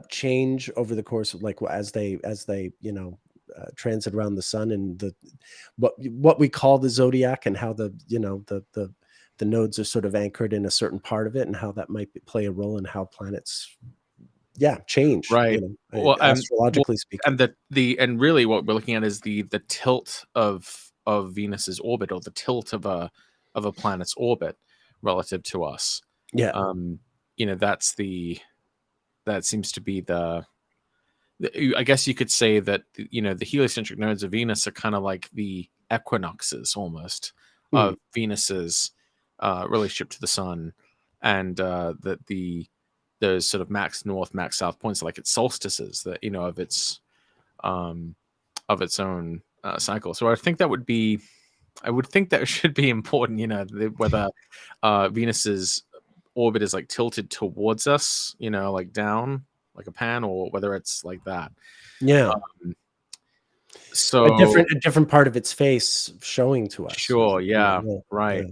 change over the course of, like, as they you know, transit around the sun, and what we call the zodiac, and how the nodes are sort of anchored in a certain part of it, and how that might play a role in how planets change, right? You know, astrologically speaking. And really what we're looking at is the tilt of Venus's orbit, or the tilt of a planet's orbit relative to us. You know, that seems to be I guess you could say that, you know, the heliocentric nodes of Venus are kind of like the equinoxes almost of Venus's relationship to the sun, and that those sort of max north, max south points are like its solstices, that, you know, of its own cycle. So I think that would be, I would think that should be important, you know, whether Venus's orbit is like tilted towards us, you know, like down like a pan, or whether it's like that. So a different part of its face showing to us. Sure. Yeah. Right.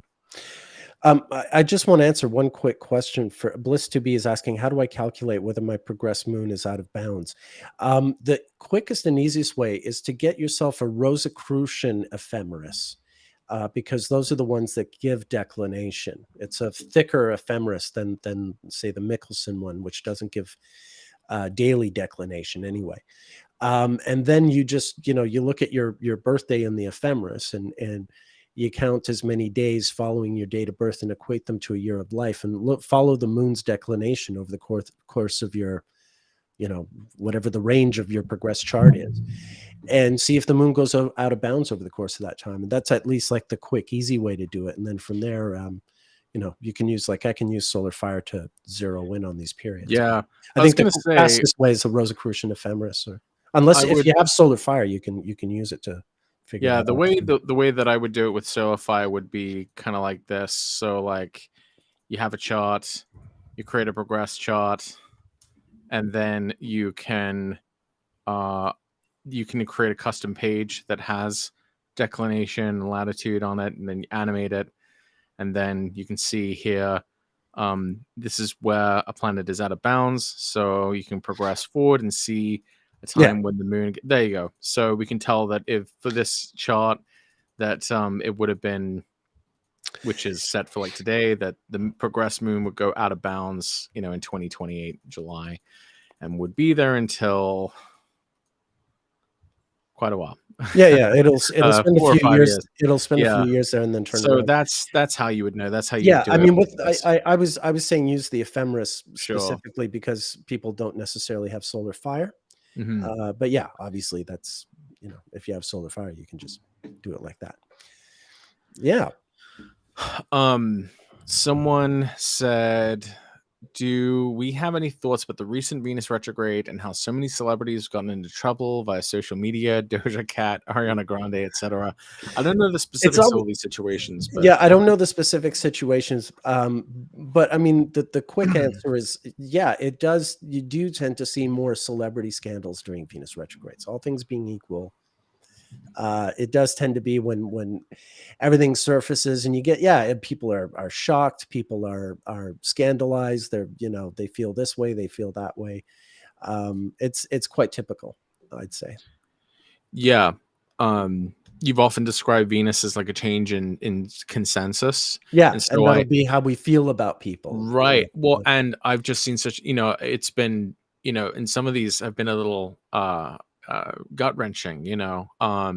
I just want to answer one quick question. For Bliss2B is asking, how do I calculate whether my progressed moon is out of bounds? The quickest and easiest way is to get yourself a Rosicrucian ephemeris, because those are the ones that give declination. It's a thicker ephemeris than say the Michelson one, which doesn't give daily declination anyway. And then you just, you know, you look at your birthday in the ephemeris, and you count as many days following your date of birth and equate them to a year of life, and follow the moon's declination over the course of your, you know, whatever the range of your progressed chart is, and see if the moon goes out of bounds over the course of that time. And that's at least like the quick, easy way to do it. And then from there, you know, you can use, like, I can use solar fire to zero in on these periods. Yeah. I think the fastest way is the Rosicrucian ephemeris, or unless if you have solar fire, you can use it to figure it out. The way that I would do it with solar fire would be kind of like this. So, like, you have a chart, you create a progressed chart, and then you can create a custom page that has declination and latitude on it, and then you animate it. And then you can see here, this is where a planet is out of bounds. So you can progress forward and see a time when the moon, there you go. So we can tell that if for this chart that it would have been, which is set for like today, that the progressed moon would go out of bounds, you know, in 2028 July, and would be there until quite a while. It'll spend a few years. It'll spend a few years there and then turn. So that's how you would know. That's how you. I mean, I was saying use the ephemeris specifically because people don't necessarily have solar fire. But yeah, obviously that's, you know, if you have solar fire, you can just do it like that. Yeah. Someone said, Do we have any thoughts about the recent Venus retrograde and how so many celebrities have gotten into trouble via social media, Doja Cat, Ariana Grande, etc.? I don't know the It's specifics of all all these situations, but yeah, I don't know the specific situations, but I mean, the quick answer is, yeah, it does. You do tend to see more celebrity scandals during Venus retrogrades. All things being equal, it does tend to be when everything surfaces and you get, yeah, and people are shocked, people are scandalized. They're, they feel this way, they feel that way. It's quite typical, I'd say. yeah. You've often described Venus as like a change in consensus. Yeah, And and so that'll be how we feel about people. right. Well, and I've just seen such, it's been, in some of these have been a little gut wrenching, I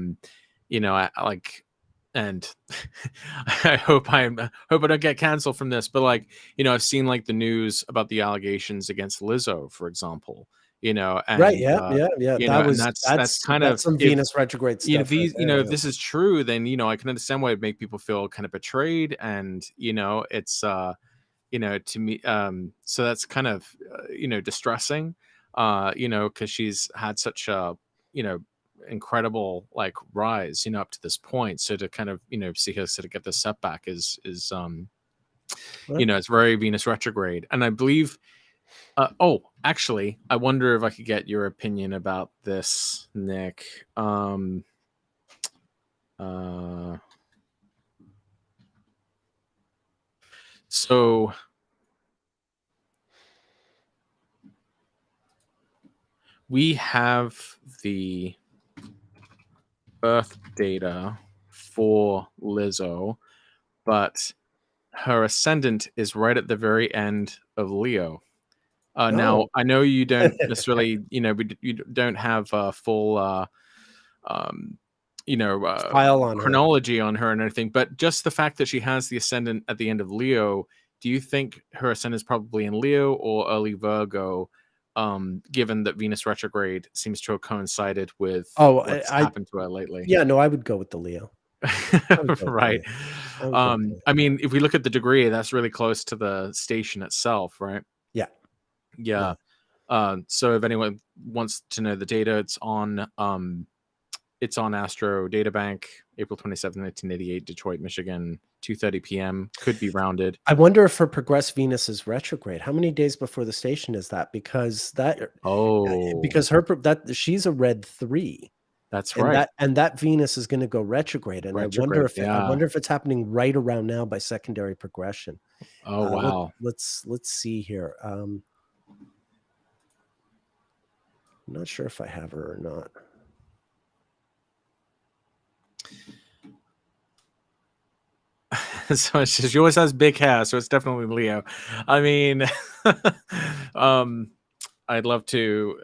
like, and I hope I don't get canceled from this, but like, I've seen like the news about the allegations against Lizzo, for example, Right. and Yeah. Yeah. Yeah. and that's kind That's of, some if Venus retrograde stuff right there. if Yeah. this is true, then I can understand why it'd make people feel kind of betrayed, and it's to me, so that's kind of distressing, because she's had such a you know incredible like rise up to this point, so to kind of see her sort of get this setback is Right. it's very Venus retrograde. And I believe actually, I wonder if I could get your opinion about this, Nick. Uh so we have the birth data for Lizzo, but her ascendant is right at the very end of Leo. Now, Oh, I know you don't necessarily, you don't have a full, um, you know, uh, file on her. chronology on her and everything, but just the fact that she has the ascendant at the end of Leo, do you think her ascendant is probably in Leo or early Virgo? Given that Venus retrograde seems to have coincided with Oh, what's happened to her lately. yeah, no, I would go with the Leo. I would go with the Right. Leo. I would go with the Leo. I mean, if we look at the degree, that's really close to the station itself, right? Yeah. Yeah. Yeah. So if anyone wants to know the data, it's on Astro Databank, April 27th, 1988, Detroit, Michigan, 2:30 p.m. Could be rounded. I wonder if her progressed Venus is retrograde. How many days before the station is that? Because she's a red 3. That's And right. that Venus is gonna go retrograde, and Retrograde. I Yeah. wonder if it's happening right around now by secondary progression. Oh, wow. Let's see here. I'm not sure if I have her or not. So she always has big hair, so it's definitely Leo. I mean, I'd love to,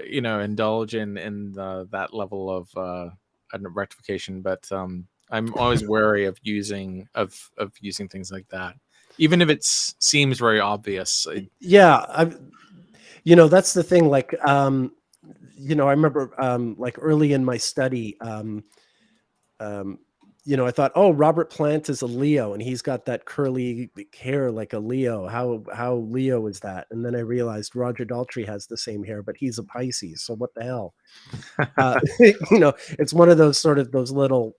indulge in that level of rectification, but I'm always wary of using things like that, even if it seems very obvious. Yeah, that's the thing. Like, I remember, like early in my study, I thought, oh, Robert Plant is a Leo, and he's got that curly hair like a Leo. How Leo is that? And then I realized Roger Daltrey has the same hair, but he's a Pisces. So what the hell? It's one of those those little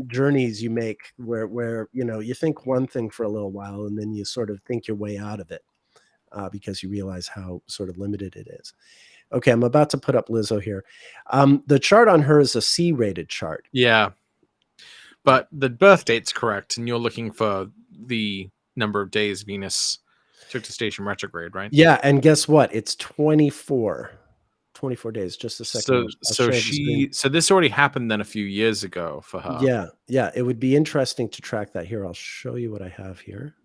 journeys you make where you think one thing for a little while, and then you sort of think your way out of it because you realize how sort of limited it is. Okay, I'm about to put up Lizzo here. The chart on her is a C-rated chart. Yeah, but the birth date's correct, and you're looking for the number of days Venus took to station retrograde, right? Yeah, and guess what? It's 24 days. Just a second. I'll share the screen. So this already happened then a few years ago for her. Yeah, yeah. It would be interesting to track that here. I'll show you what I have here.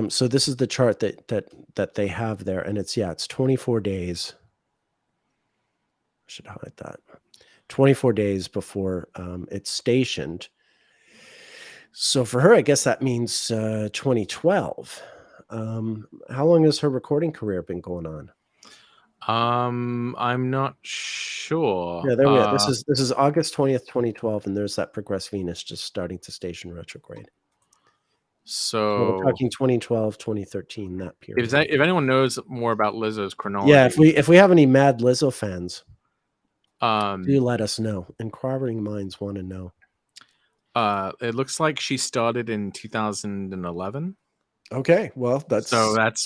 So this is the chart that they have there, and it's 24 days. I should hide that. 24 days before it's stationed. So for her, I guess that means 2012. How long has her recording career been going on? I'm not sure. Yeah, there we are. This is August 20th, 2012, and there's that progress Venus just starting to station retrograde. So we're So talking 2012, 2013, that period. if anyone knows more about Lizzo's chronology, yeah, if we have any mad Lizzo fans, do let us know. Inquiring minds want to know. It looks like she started in 2011. Okay, well, that's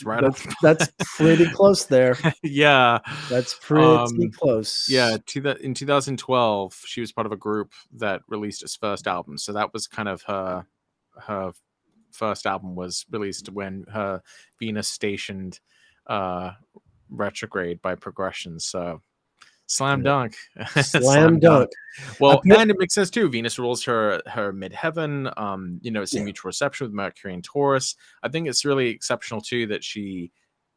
right. That's pretty close there. Yeah, that's pretty close. Yeah, in 2012, she was part of a group that released its first album. So that was kind of her first album was released when her Venus stationed retrograde by progression. So slam dunk. Slam dunk. Well, and it makes sense too. Venus rules her midheaven. It's in mutual reception with Mercury and Taurus. I think it's really exceptional too that she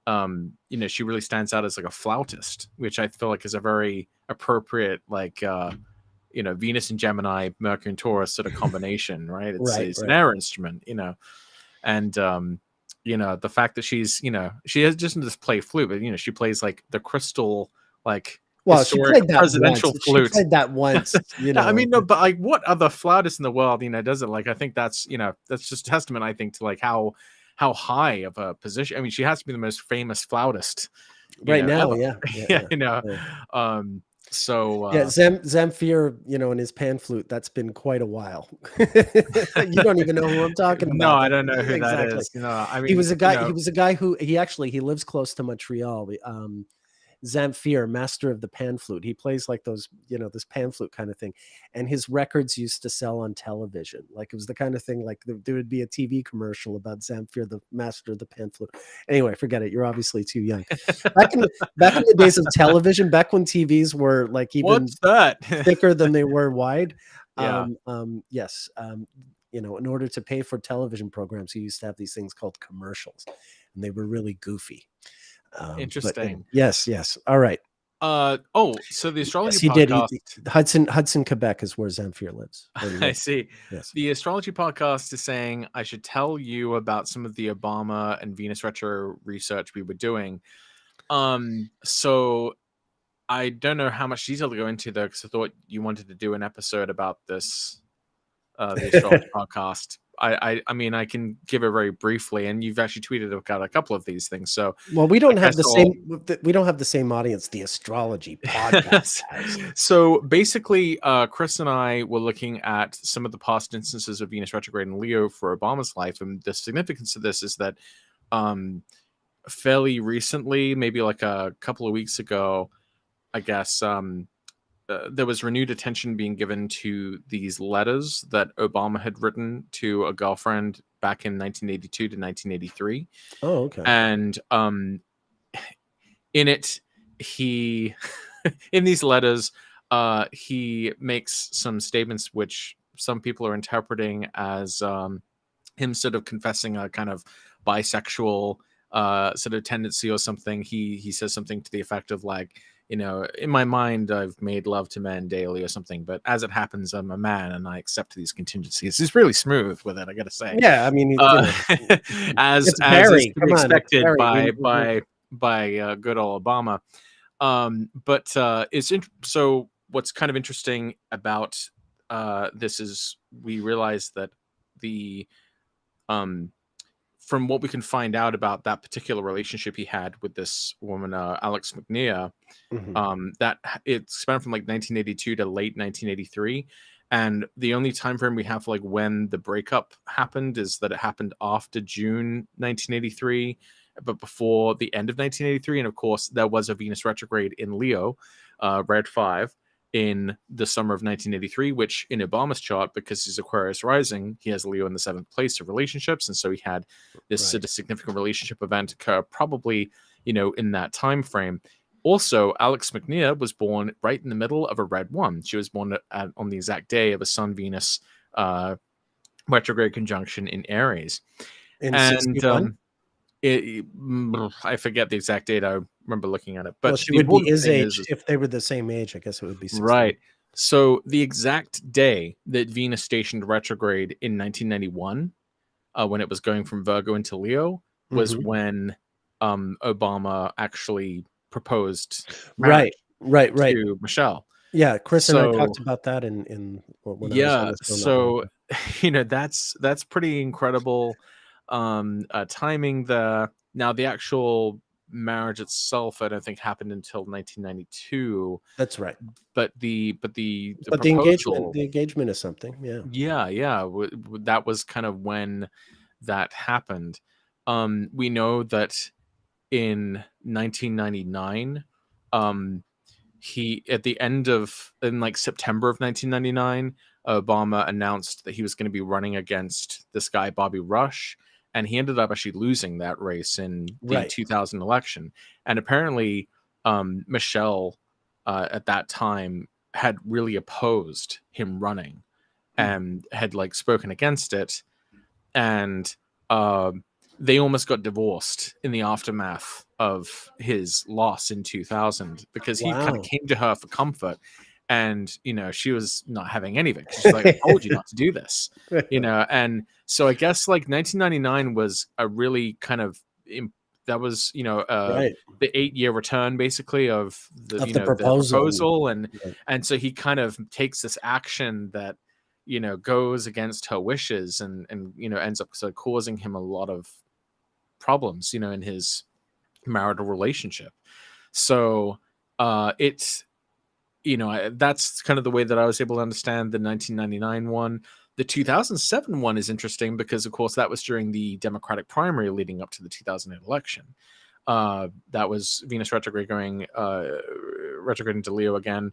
she really stands out as like a flautist, which I feel like is a very appropriate Venus and Gemini, Mercury and Taurus sort of combination, right? It's an air instrument, and the fact that she has just this play flute, but she plays like the crystal, like she played that presidential once. Flute. She played that once, I mean, no, but like what other flautist in the world, does it? Like, I think that's just testament, I think, to like how high of a position. I mean, she has to be the most famous flautist right now. Ever. So Zamfir, in his pan flute, that's been quite a while. You don't even know who I'm talking about. No, I don't know who that is. I mean, he was a guy. He was a guy who he lives close to Montreal. Zamfir, master of the pan flute. He plays like those, this pan flute kind of thing. And his records used to sell on television. Like it was the kind of thing, like there would be a TV commercial about Zamfir, the master of the pan flute. Anyway, forget it. You're obviously too young. Back in the days of television, back when TVs were like even thicker than they were wide. Yeah. Yes. In order to pay for television programs, you used to have these things called commercials, and they were really goofy. Interesting. Yes. All right. So the astrology podcast. He did. Hudson, Quebec is where Zamfir lives. I see. Yes. The astrology podcast is saying I should tell you about some of the Obama and Venus retro research we were doing. So I don't know how much detail to go into though, because I thought you wanted to do an episode about this, the astrology podcast. I mean, I can give it very briefly, and you've actually tweeted about a couple of these things. So, well, we don't have the same audience the astrology podcast has. So basically, Chris and I were looking at some of the past instances of Venus retrograde in Leo for Obama's life, and the significance of this is that fairly recently, maybe like a couple of weeks ago, I guess, there was renewed attention being given to these letters that Obama had written to a girlfriend back in 1982 to 1983. Oh, okay. And in it, in these letters, he makes some statements which some people are interpreting as him sort of confessing a kind of bisexual sort of tendency or something. He says something to the effect of like, in my mind, I've made love to men daily or something, but as it happens, I'm a man and I acceip these contingencies. He's really smooth with it, I gotta say. Yeah, I mean, as is to be expected by good old Obama. So what's kind of interesting about this is we realize that the from what we can find out about that particular relationship he had with this woman, Alex McNear, that it spanned from like 1982 to late 1983. And the only time frame we have for like when the breakup happened is that it happened after June 1983, but before the end of 1983. And of course, there was a Venus retrograde in Leo, Red 5, in the summer of 1983, which in Obama's chart, because he's Aquarius rising, he has Leo in the 7th place of relationships. And so he had this sort of significant relationship event occur probably, in that time frame. Also, Alex McNear was born right in the middle of a Red 1. She was born on the exact day of a Sun-Venus retrograde conjunction in Aries. In 61? I forget the exact date. I remember looking at it, but she would be his age. If they were the same age, I guess it would be 16. Right. So the exact day that Venus stationed retrograde in 1991, when it was going from Virgo into Leo, was when Obama actually proposed Right, marriage right, right. to Michelle. Yeah, Chris and I So talked about that when I was on yeah, the show not long so ago. that's pretty incredible timing there. Now the actual marriage itself, I don't think happened until 1992, That's right. but the But proposal, the engagement is something, yeah. yeah, that was kind of when that happened. We know that in 1999, um, he at the end of in like September of 1999, Obama announced that he was going to be running against this guy Bobby Rush, and he ended up actually losing that race in the Right. 2000 election. And apparently, Michelle at that time had really opposed him running and had like spoken against it, and they almost got divorced in the aftermath of his loss in 2000 because he kind of Wow. came to her for comfort, and she was not having any of it. She's like, I told you not to do this, and so I guess like 1999 was a really kind of that was Right. the 8-year return basically of the Of the the proposal. proposal, Right. and so he kind of takes this action that goes against her wishes, and ends up sort of causing him a lot of problems, in his marital relationship. So it's that's kind of the way that I was able to understand the 1999 one. The 2007 one is interesting because, of course, that was during the Democratic primary leading up to the 2008 election. That was Venus retrograde going retrograde into Leo again.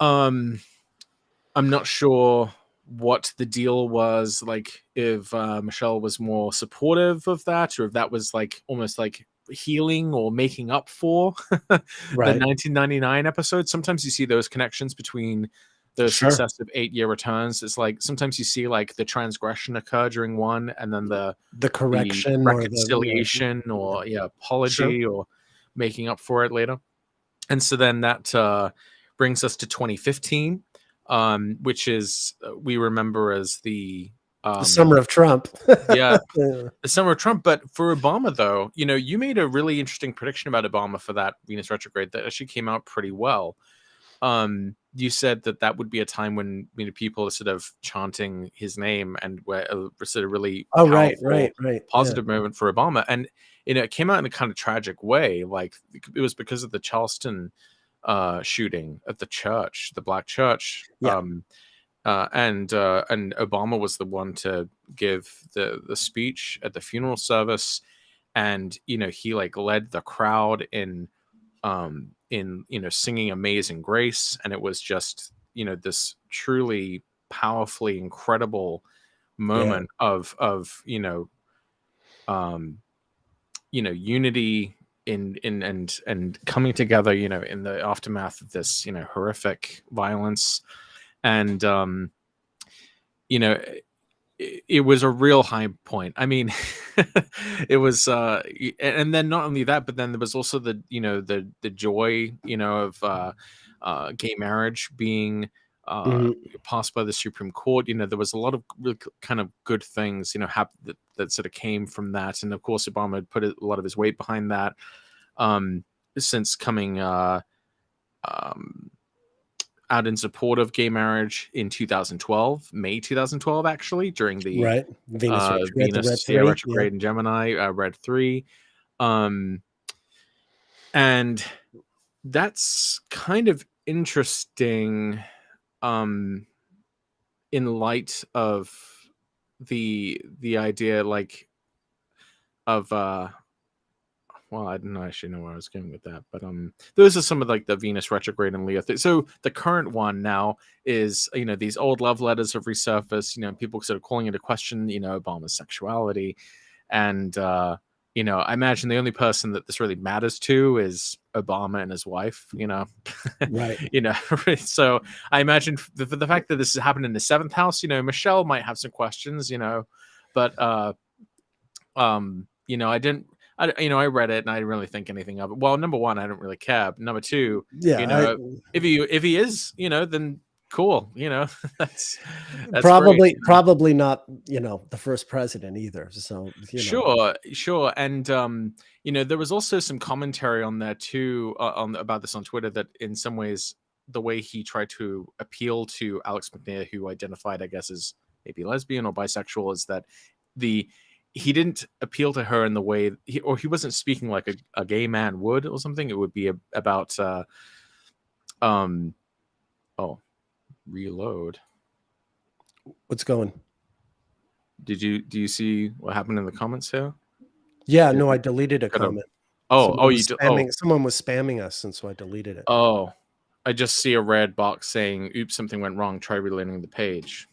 I'm not sure what the deal was, like if Michelle was more supportive of that, or if that was like almost like healing or making up for the Right. 1999 episode. Sometimes you see those connections between the Sure. successive 8-year returns. It's like sometimes you see like the transgression occur during one, and then The the correction or reconciliation yeah. or Sure. apology or making up for it later. And so then that brings us to 2015, which is we remember as the The summer of Trump. yeah, Yeah. the summer of Trump. But for Obama, though, you made a really interesting prediction about Obama for that Venus retrograde that actually came out pretty well. You said that would be a time when people are sort of chanting his name, and where sort of really Oh, right, powerful, right, right. Yeah. positive moment for Obama. And it came out in a kind of tragic way. Like it was because of the Charleston shooting at the church, the black church. Yeah. And Obama was the one to give the speech at the funeral service, and he like led the crowd in singing Amazing Grace, and it was just this truly powerfully incredible Yeah. moment of unity in and coming together in the aftermath of this horrific violence. And it was a real high point. I mean, it was and then not only that, but then there was also the the joy of gay marriage being Mhm. passed by the Supreme Court. There was a lot of really kind of good things that sort of came from that. And of course Obama had put a lot of his weight behind that, since coming um out in support of gay marriage in 2012, May 2012, actually, during the Right. Venus retrograde, the red Venus, yeah, 3. Yeah. retrograde in Gemini, red 3. Um, and that's kind of interesting, um, in light of the idea, like, of well, I didn't actually know where I was going with that, but those are some of like the Venus retrograde and Leo. So the current one now is these old love letters have resurfaced. People sort of calling into question Obama's sexuality, and I imagine the only person that this really matters to is Obama and his wife. Right. So I imagine the fact that this has happened in the seventh house. Michelle might have some questions. But I didn't. I read it and I didn't really think anything of it. Well, number one, I don't really care. But number two, Yeah, if he is, then cool. That's great. Probably not, the first president either. So, Sure. And there was also some commentary on there too, about this on Twitter, that in some ways the way he tried to appeal to Alex McNear, who identified, I guess, as maybe lesbian or bisexual, is that he didn't appeal to her in the way he wasn't speaking like a gay man would or something. It would be about reload. What's going? Do you see what happened in the comments here? Yeah, no, I deleted a comment. Someone was spamming us, and so I deleted it. Oh, I just see a red box saying, "Oops, something went wrong. Try reloading the page."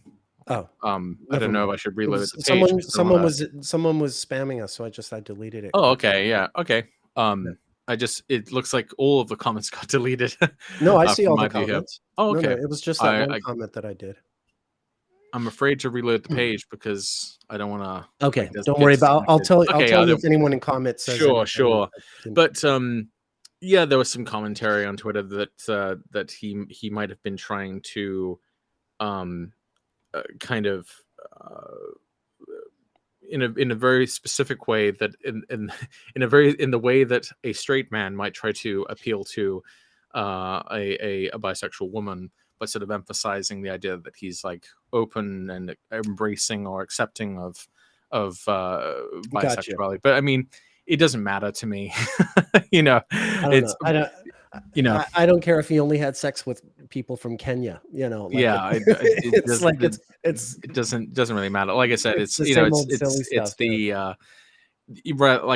Oh, I don't know if I should reload the page. Someone was spamming us, so I deleted it. Oh, okay, yeah, okay. It looks like all of the comments got deleted. No, I see all the comments. Oh, okay. No, it was just that one comment that I did. I'm afraid to reload the page because I don't want to. Okay, don't worry about. I'll tell you if anyone in comments says. Sure. But yeah, there was some commentary on Twitter that he might have been trying to, kind of, in a very specific way, that in the way that a straight man might try to appeal to a bisexual woman, but sort of emphasizing the idea that he's like open and embracing or accepting of bisexuality. Gotcha. But I mean, it doesn't matter to me. I don't care if he only had sex with people from Kenya. It doesn't really matter. Like I said, it's like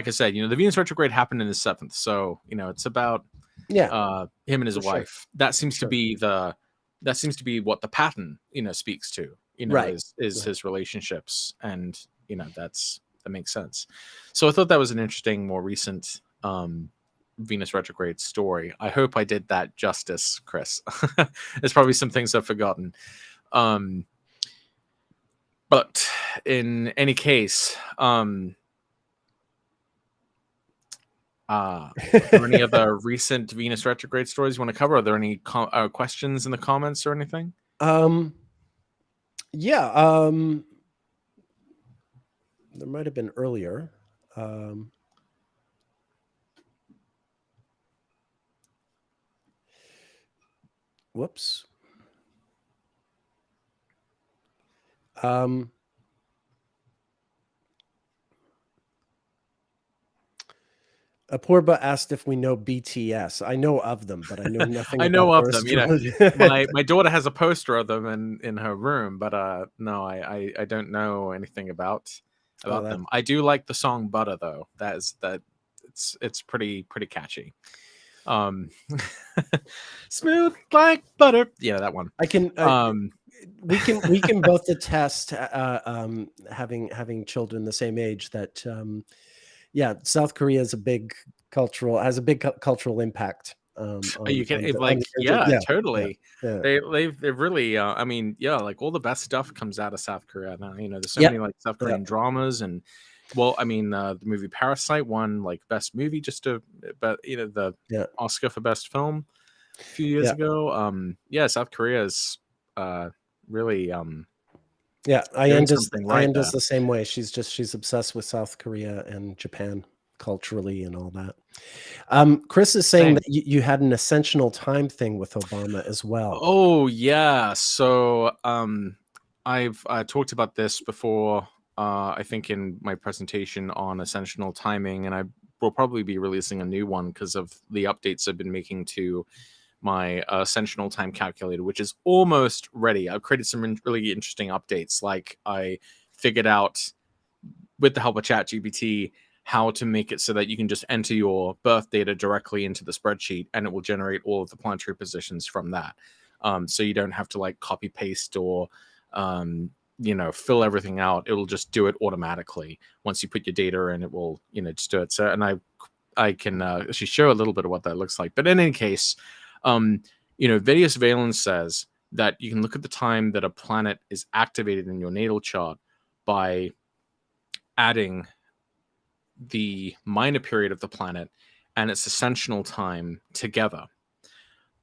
I said, the Venus retrograde happened in the 7th, so it's about him and his wife. Sure. That seems to be what the pattern speaks to. Is his relationships, and that makes sense. So I thought that was an interesting, more recent Venus retrograde story. I hope I did that justice, Chris. There's probably some things I've forgotten. But in any case, are there any other recent Venus retrograde stories you want to cover? Are there any questions in the comments or anything? Yeah. There might have been earlier. Whoops. Apurba asked if we know BTS. I know of them, but I know nothing. I know of them. My daughter has a poster of them in her room, but no, I don't know anything about them. I do like the song "Butter," though. It's pretty catchy. Smooth like butter. Yeah, that one. I can. We can both attest, having children the same age, that South Korea is has a big cultural impact. Totally. Yeah. They've really. I mean, like all the best stuff comes out of South Korea now. There's so many like South Korean dramas, and the movie Parasite won like best movie the Oscar for best film a few years ago. South Korea is really. Ian does the same way. She's obsessed with South Korea and Japan culturally and all that. Chris is saying that you had an ascensional time thing with Obama as well. Oh yeah. So I've talked about this before. I think in my presentation on ascensional timing, and I will probably be releasing a new one because of the updates I've been making to my ascensional time calculator, which is almost ready. I've created some really interesting updates. Like I figured out with the help of ChatGPT how to make it so that you can just enter your birth data directly into the spreadsheet, and it will generate all of the planetary positions from that. So you don't have to like copy paste or fill everything out. It'll just do it automatically. Once you put your data in, it will just do it. So, and I can actually show a little bit of what that looks like. But in any case, Vedic Valence says that you can look at the time that a planet is activated in your natal chart by adding the minor period of the planet and its ascensional time together.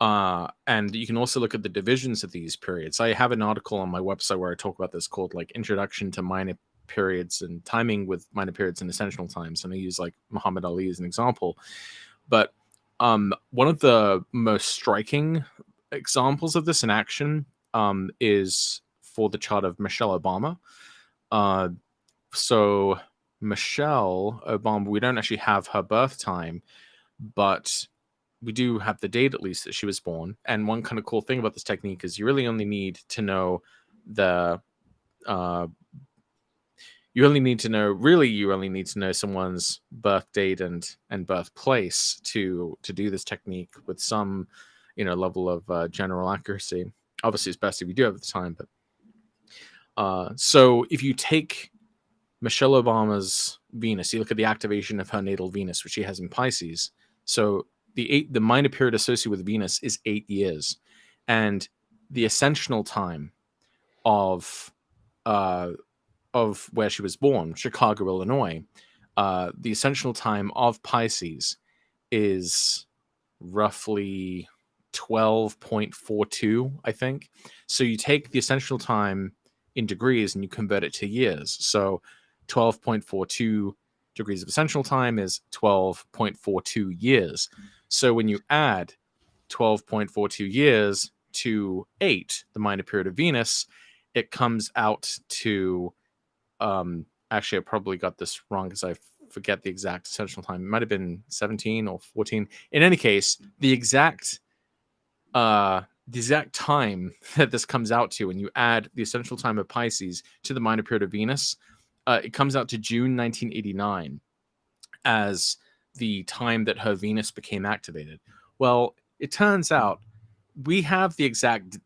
And you can also look at the divisions of these periods. I have an article on my website where I talk about this called like Introduction to Minor Periods and Timing with Minor Periods and Essential Times. And I use like Muhammad Ali as an example. But one of the most striking examples of this in action is for the chart of Michelle Obama. So Michelle Obama, we don't actually have her birth time, but we do have the date at least that she was born. And one kind of cool thing about this technique is you really only need to know the you only need to know someone's birth date and birthplace to do this technique with some level of general accuracy. Obviously it's best if you do have the time, but so if you take Michelle Obama's Venus, you look at the activation of her natal Venus, which she has in Pisces. So the minor period associated with Venus is 8 years, and the ascensional time of where she was born, Chicago, Illinois, the ascensional time of Pisces is roughly 12.42, I think. So you take the ascensional time in degrees and you convert it to years. So 12.42 degrees of ascensional time is 12.42 years. So when you add 12.42 years to 8, the minor period of Venus, it comes out to actually I probably got this wrong because I forget the exact ascensional time. It might have been 17 or 14. In any case, the exact time that this comes out to, when you add the essential time of Pisces to the minor period of Venus, it comes out to June 1989 as the time that her Venus became activated. Well, it turns out we have the exact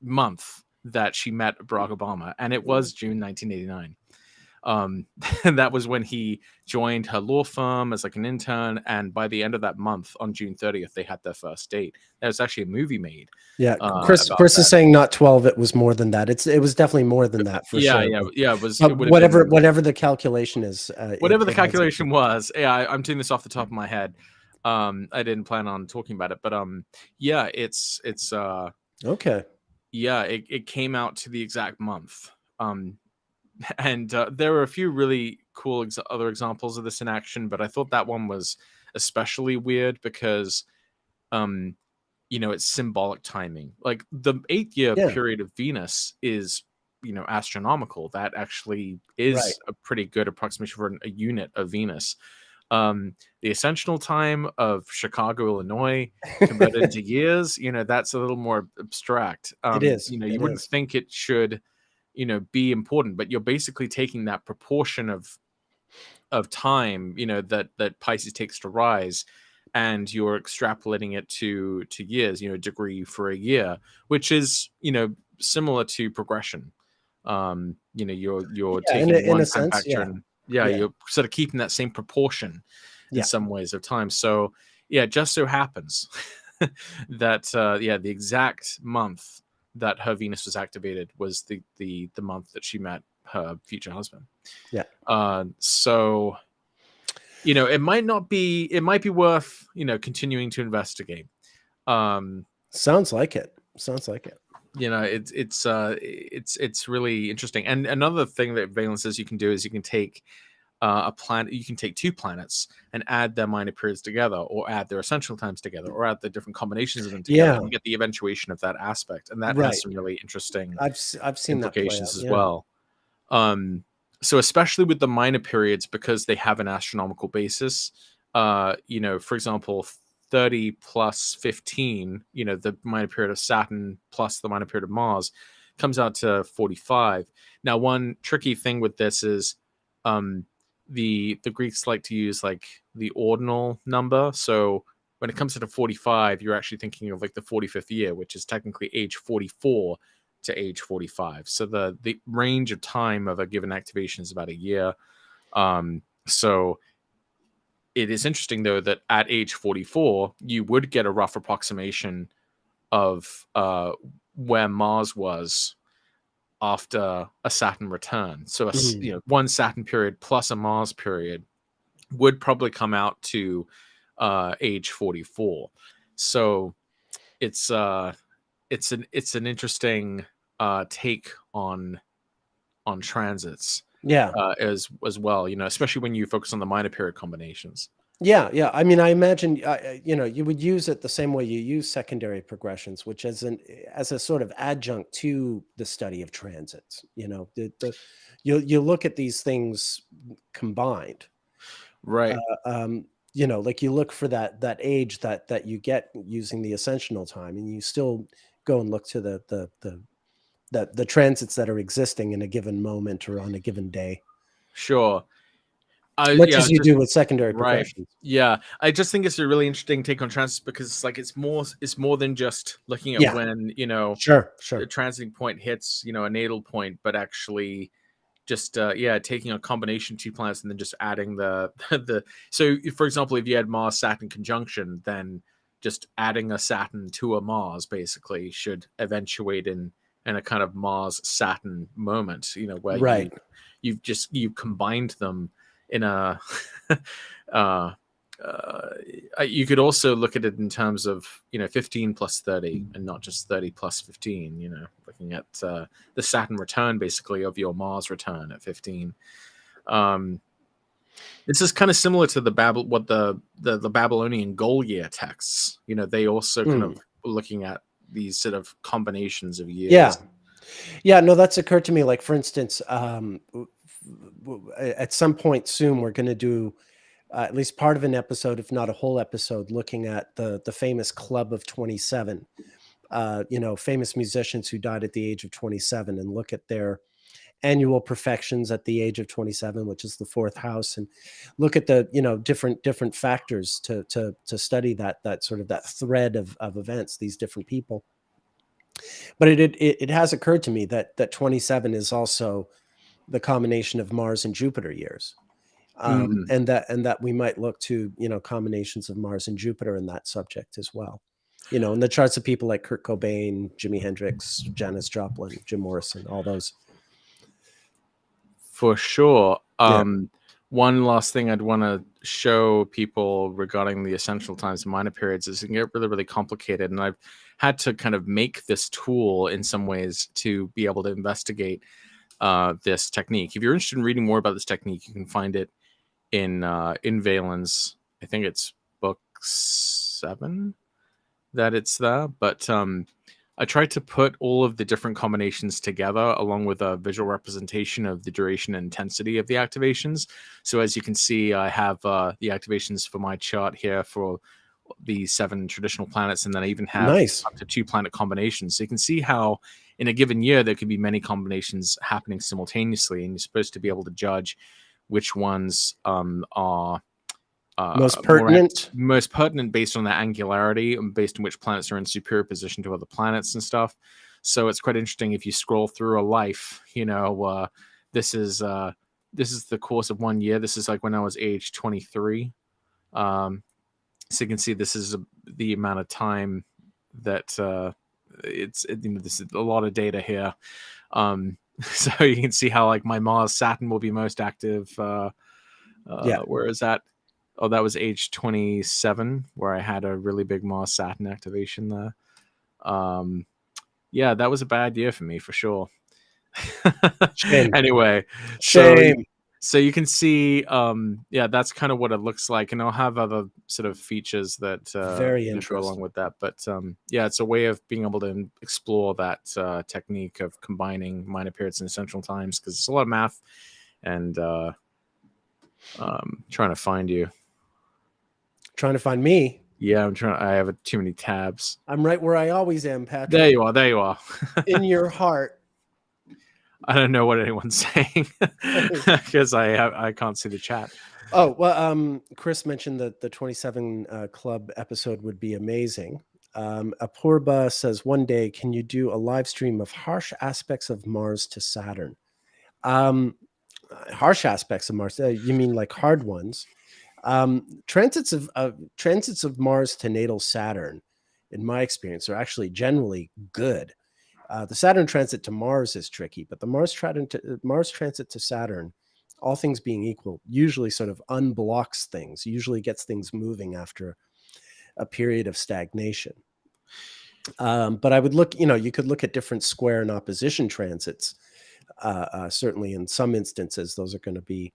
month that she met Barack Obama, and it was June 1989. And that was when he joined her law firm as like an intern, and by the end of that month, on June 30th, they had their first date. There was actually a movie made. Yeah, Chris is saying not 12; it was more than that. It was definitely more than that for sure. Yeah. It was whatever the calculation is. Whatever the calculation was. Yeah, I'm doing this off the top of my head. I didn't plan on talking about it, but yeah, it's okay. Yeah, it came out to the exact month. And there were a few really cool other examples of this in action, but I thought that one was especially weird because it's symbolic timing. Like the 8-year period of Venus is astronomical. That actually is a pretty good approximation for a unit of Venus. The ascensional time of Chicago, Illinois, converted into years, that's a little more abstract. It is. You wouldn't think it should be important, but you're basically taking that proportion of time that Pisces takes to rise, and you're extrapolating it to years, a degree for a year, which is similar to progression. You're taking one time factor and you're sort of keeping that same proportion in some ways of time. So it just so happens that the exact month that her Venus was activated was the month that she met her future husband. So it might be worth continuing to investigate. Sounds like it. It's really interesting. And another thing that Valen says you can do is you can take a planet, you can take two planets and add their minor periods together, or add their essential times together, or add the different combinations of them together, and get the eventuation of that aspect. And that has some really interesting I've seen implications that play out, as well. So especially with the minor periods, because they have an astronomical basis, for example, 30 plus 15, the minor period of Saturn plus the minor period of Mars comes out to 45. Now, one tricky thing with this is the Greeks like to use like the ordinal number. So when it comes to 45, you're actually thinking of like the 45th year, which is technically age 44 to age 45. So the range of time of a given activation is about a year. So it is interesting, though, that at age 44, you would get a rough approximation of where Mars was after a Saturn return. So, one Saturn period plus a Mars period would probably come out to age 44. So, it's an interesting take on transits. Yeah. As well, especially when you focus on the minor period combinations. Yeah, yeah. I mean, I imagine you would use it the same way you use secondary progressions, which as a sort of adjunct to the study of transits. You look at these things combined. Right. Like you look for that age that you get using the ascensional time, and you still go and look to the transits that are existing in a given moment or on a given day. Sure. Much as you do with secondary Right. progressions. Yeah. I just think it's a really interesting take on transits because it's more than just looking at Yeah. when, Sure. a transiting point hits, a natal point, but actually just taking a combination of two planets and then just adding the so for example, if you had Mars Saturn conjunction, then just adding a Saturn to a Mars basically should eventuate in a kind of Mars Saturn moment, where Right. you've combined them in a uh you could also look at it in terms of 15 plus 30 and not just 30 plus 15, looking at the Saturn return basically of your Mars return at 15. This is kind of similar to the Babylonian goal year texts. They also kind of looking at these sort of combinations of years. Yeah, no, that's occurred to me. Like, for instance, at some point soon, we're going to do at least part of an episode, if not a whole episode, looking at the famous Club of 27. Famous musicians who died at the age of 27, and look at their annual perfections at the age of 27, which is the fourth house, and look at the different factors to study that sort of that thread of events, these different people. But it has occurred to me that 27 is also the combination of Mars and Jupiter years. And that we might look to combinations of Mars and Jupiter in that subject as well. In the charts of people like Kurt Cobain, Jimi Hendrix, Janis Joplin, Jim Morrison, all those. For sure. Yeah. One last thing I'd want to show people regarding the essential times and minor periods is it can get really, really complicated. And I've had to kind of make this tool in some ways to be able to investigate this technique. If you're interested in reading more about this technique, you can find it in Valen's, I think it's book 7 that it's there. But I tried to put all of the different combinations together along with a visual representation of the duration and intensity of the activations. So as you can see, I have the activations for my chart here for the 7 traditional planets, and then I even have up to 2 planet combinations. So you can see how in a given year there could be many combinations happening simultaneously, and you're supposed to be able to judge which ones are most pertinent based on their angularity and based on which planets are in superior position to other planets and stuff. So it's quite interesting if you scroll through a life. This is the course of 1 year. This is like when I was age 23. So you can see this is the amount of time that this is a lot of data here. So you can see how like my Mars Saturn will be most active. Where is that? Oh, that was age 27, where I had a really big Mars Saturn activation there. Yeah, that was a bad year for me for sure. Shame. Anyway, Shame. So you can see, that's kind of what it looks like, and I'll have other sort of features that very interesting go along with that. But it's a way of being able to explore that technique of combining minor periods and essential times, because it's a lot of math, and trying to find you. Trying to find me. Yeah, I'm trying. I have too many tabs. I'm right where I always am, Patrick. There you are. There you are. In your heart. I don't know what anyone's saying because I can't see the chat. Oh, well, Chris mentioned that the 27 Club episode would be amazing. Apurba says, one day, can you do a live stream of harsh aspects of Mars to Saturn? Harsh aspects of Mars? You mean like hard ones? Transits of Mars to natal Saturn, in my experience, are actually generally good. The Saturn transit to Mars is tricky, but the Mars transit to Saturn, all things being equal, usually sort of unblocks things, usually gets things moving after a period of stagnation. But I would look, you could look at different square and opposition transits. Certainly in some instances, those are going to be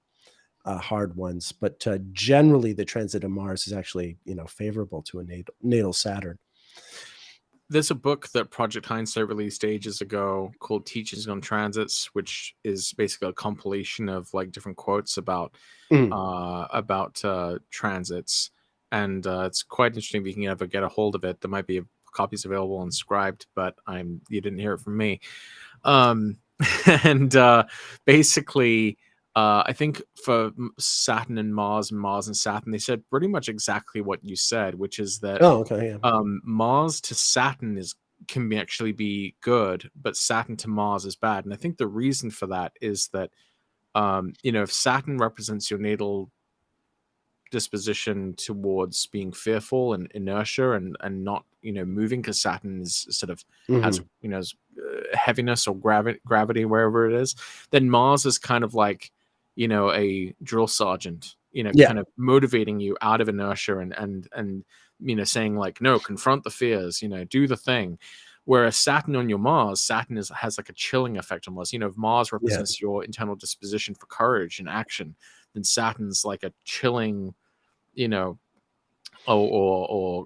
hard ones. But generally, the transit of Mars is actually, favorable to a natal Saturn. There's a book that Project Hindsight released ages ago called Teachings on Transits, which is basically a compilation of like different quotes about transits. And it's quite interesting if you can ever get a hold of it. There might be copies available inscribed, but you didn't hear it from me. And basically, I think for Saturn and Mars and Saturn, they said pretty much exactly what you said, which is that Mars to Saturn can actually be good, but Saturn to Mars is bad. And I think the reason for that is that if Saturn represents your natal disposition towards being fearful and inertia and not moving, because Saturn is sort of has heaviness or gravity wherever it is, then Mars is kind of like a drill sergeant, kind of motivating you out of inertia and saying like, no, confront the fears, do the thing. Whereas Saturn on your Mars, Saturn has like a chilling effect on Mars. If Mars represents your internal disposition for courage and action, then Saturn's like a chilling, or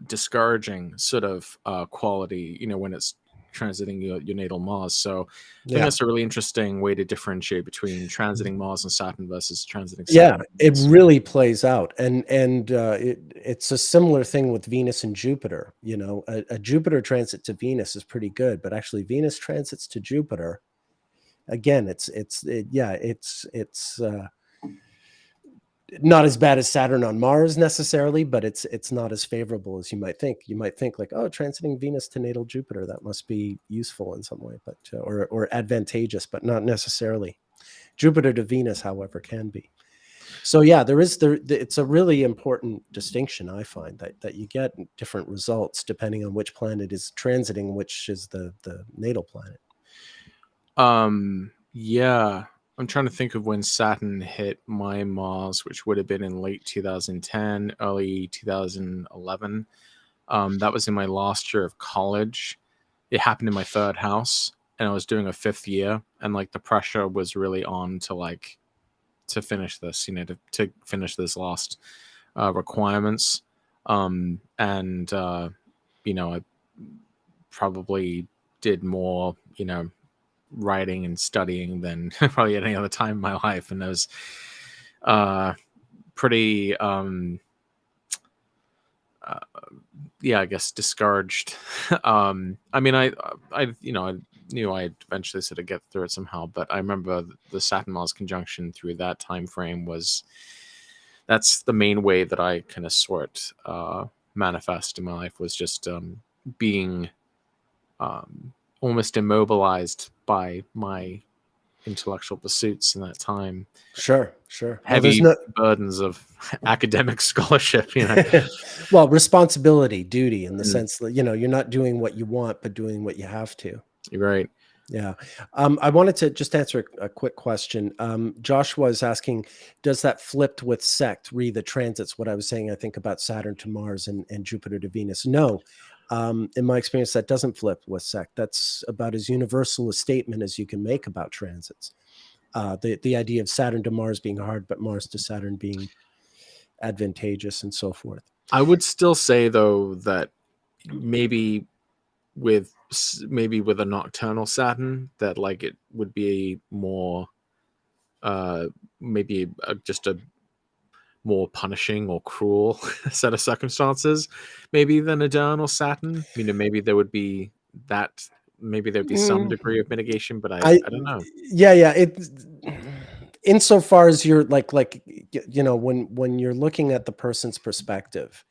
discouraging sort of quality, when it's transiting your natal Mars. So I think that's a really interesting way to differentiate between transiting Mars and Saturn versus transiting Saturn. Yeah, it really plays out. And it's a similar thing with Venus and Jupiter. A Jupiter transit to Venus is pretty good, but actually Venus transits to Jupiter, again, it's not as bad as Saturn on Mars necessarily, but it's not as favorable as you might think. You might think like, oh, transiting Venus to natal Jupiter, that must be useful in some way, but or advantageous, but not necessarily. Jupiter to Venus, however, can be. So yeah, it's a really important distinction, I find, that you get different results depending on which planet is transiting, which is the natal planet. Yeah. I'm trying to think of when Saturn hit my Mars, which would have been in late 2010, early 2011. That was in my last year of college. It happened in my third house, and I was doing a fifth year, and like the pressure was really on to finish this, to finish this last requirements. I probably did more, writing and studying than probably at any other time in my life, and I was pretty I guess discouraged. I knew I'd eventually sort of get through it somehow, but I remember the Saturn Mars conjunction through that time frame that's the main way that I kind of saw it manifest in my life, was just being almost immobilized by my intellectual pursuits in that time. Sure. Heavy burdens of academic scholarship, Well, responsibility, duty, in the sense that, you're not doing what you want, but doing what you have to. You're right. Yeah. I wanted to just answer a quick question. Joshua is asking, does that flipped with sect read the transits? What I was saying, I think, about Saturn to Mars and Jupiter to Venus. No. In my experience, that doesn't flip with sect. That's about as universal a statement as you can make about transits. The idea of Saturn to Mars being hard, but Mars to Saturn being advantageous and so forth. I would still say, though, that maybe with a nocturnal Saturn, that like it would be more just a more punishing or cruel set of circumstances maybe than a diurnal Saturn. Maybe there would be some degree of mitigation, but I don't know. Yeah, insofar as you're like when you're looking at the person's perspective,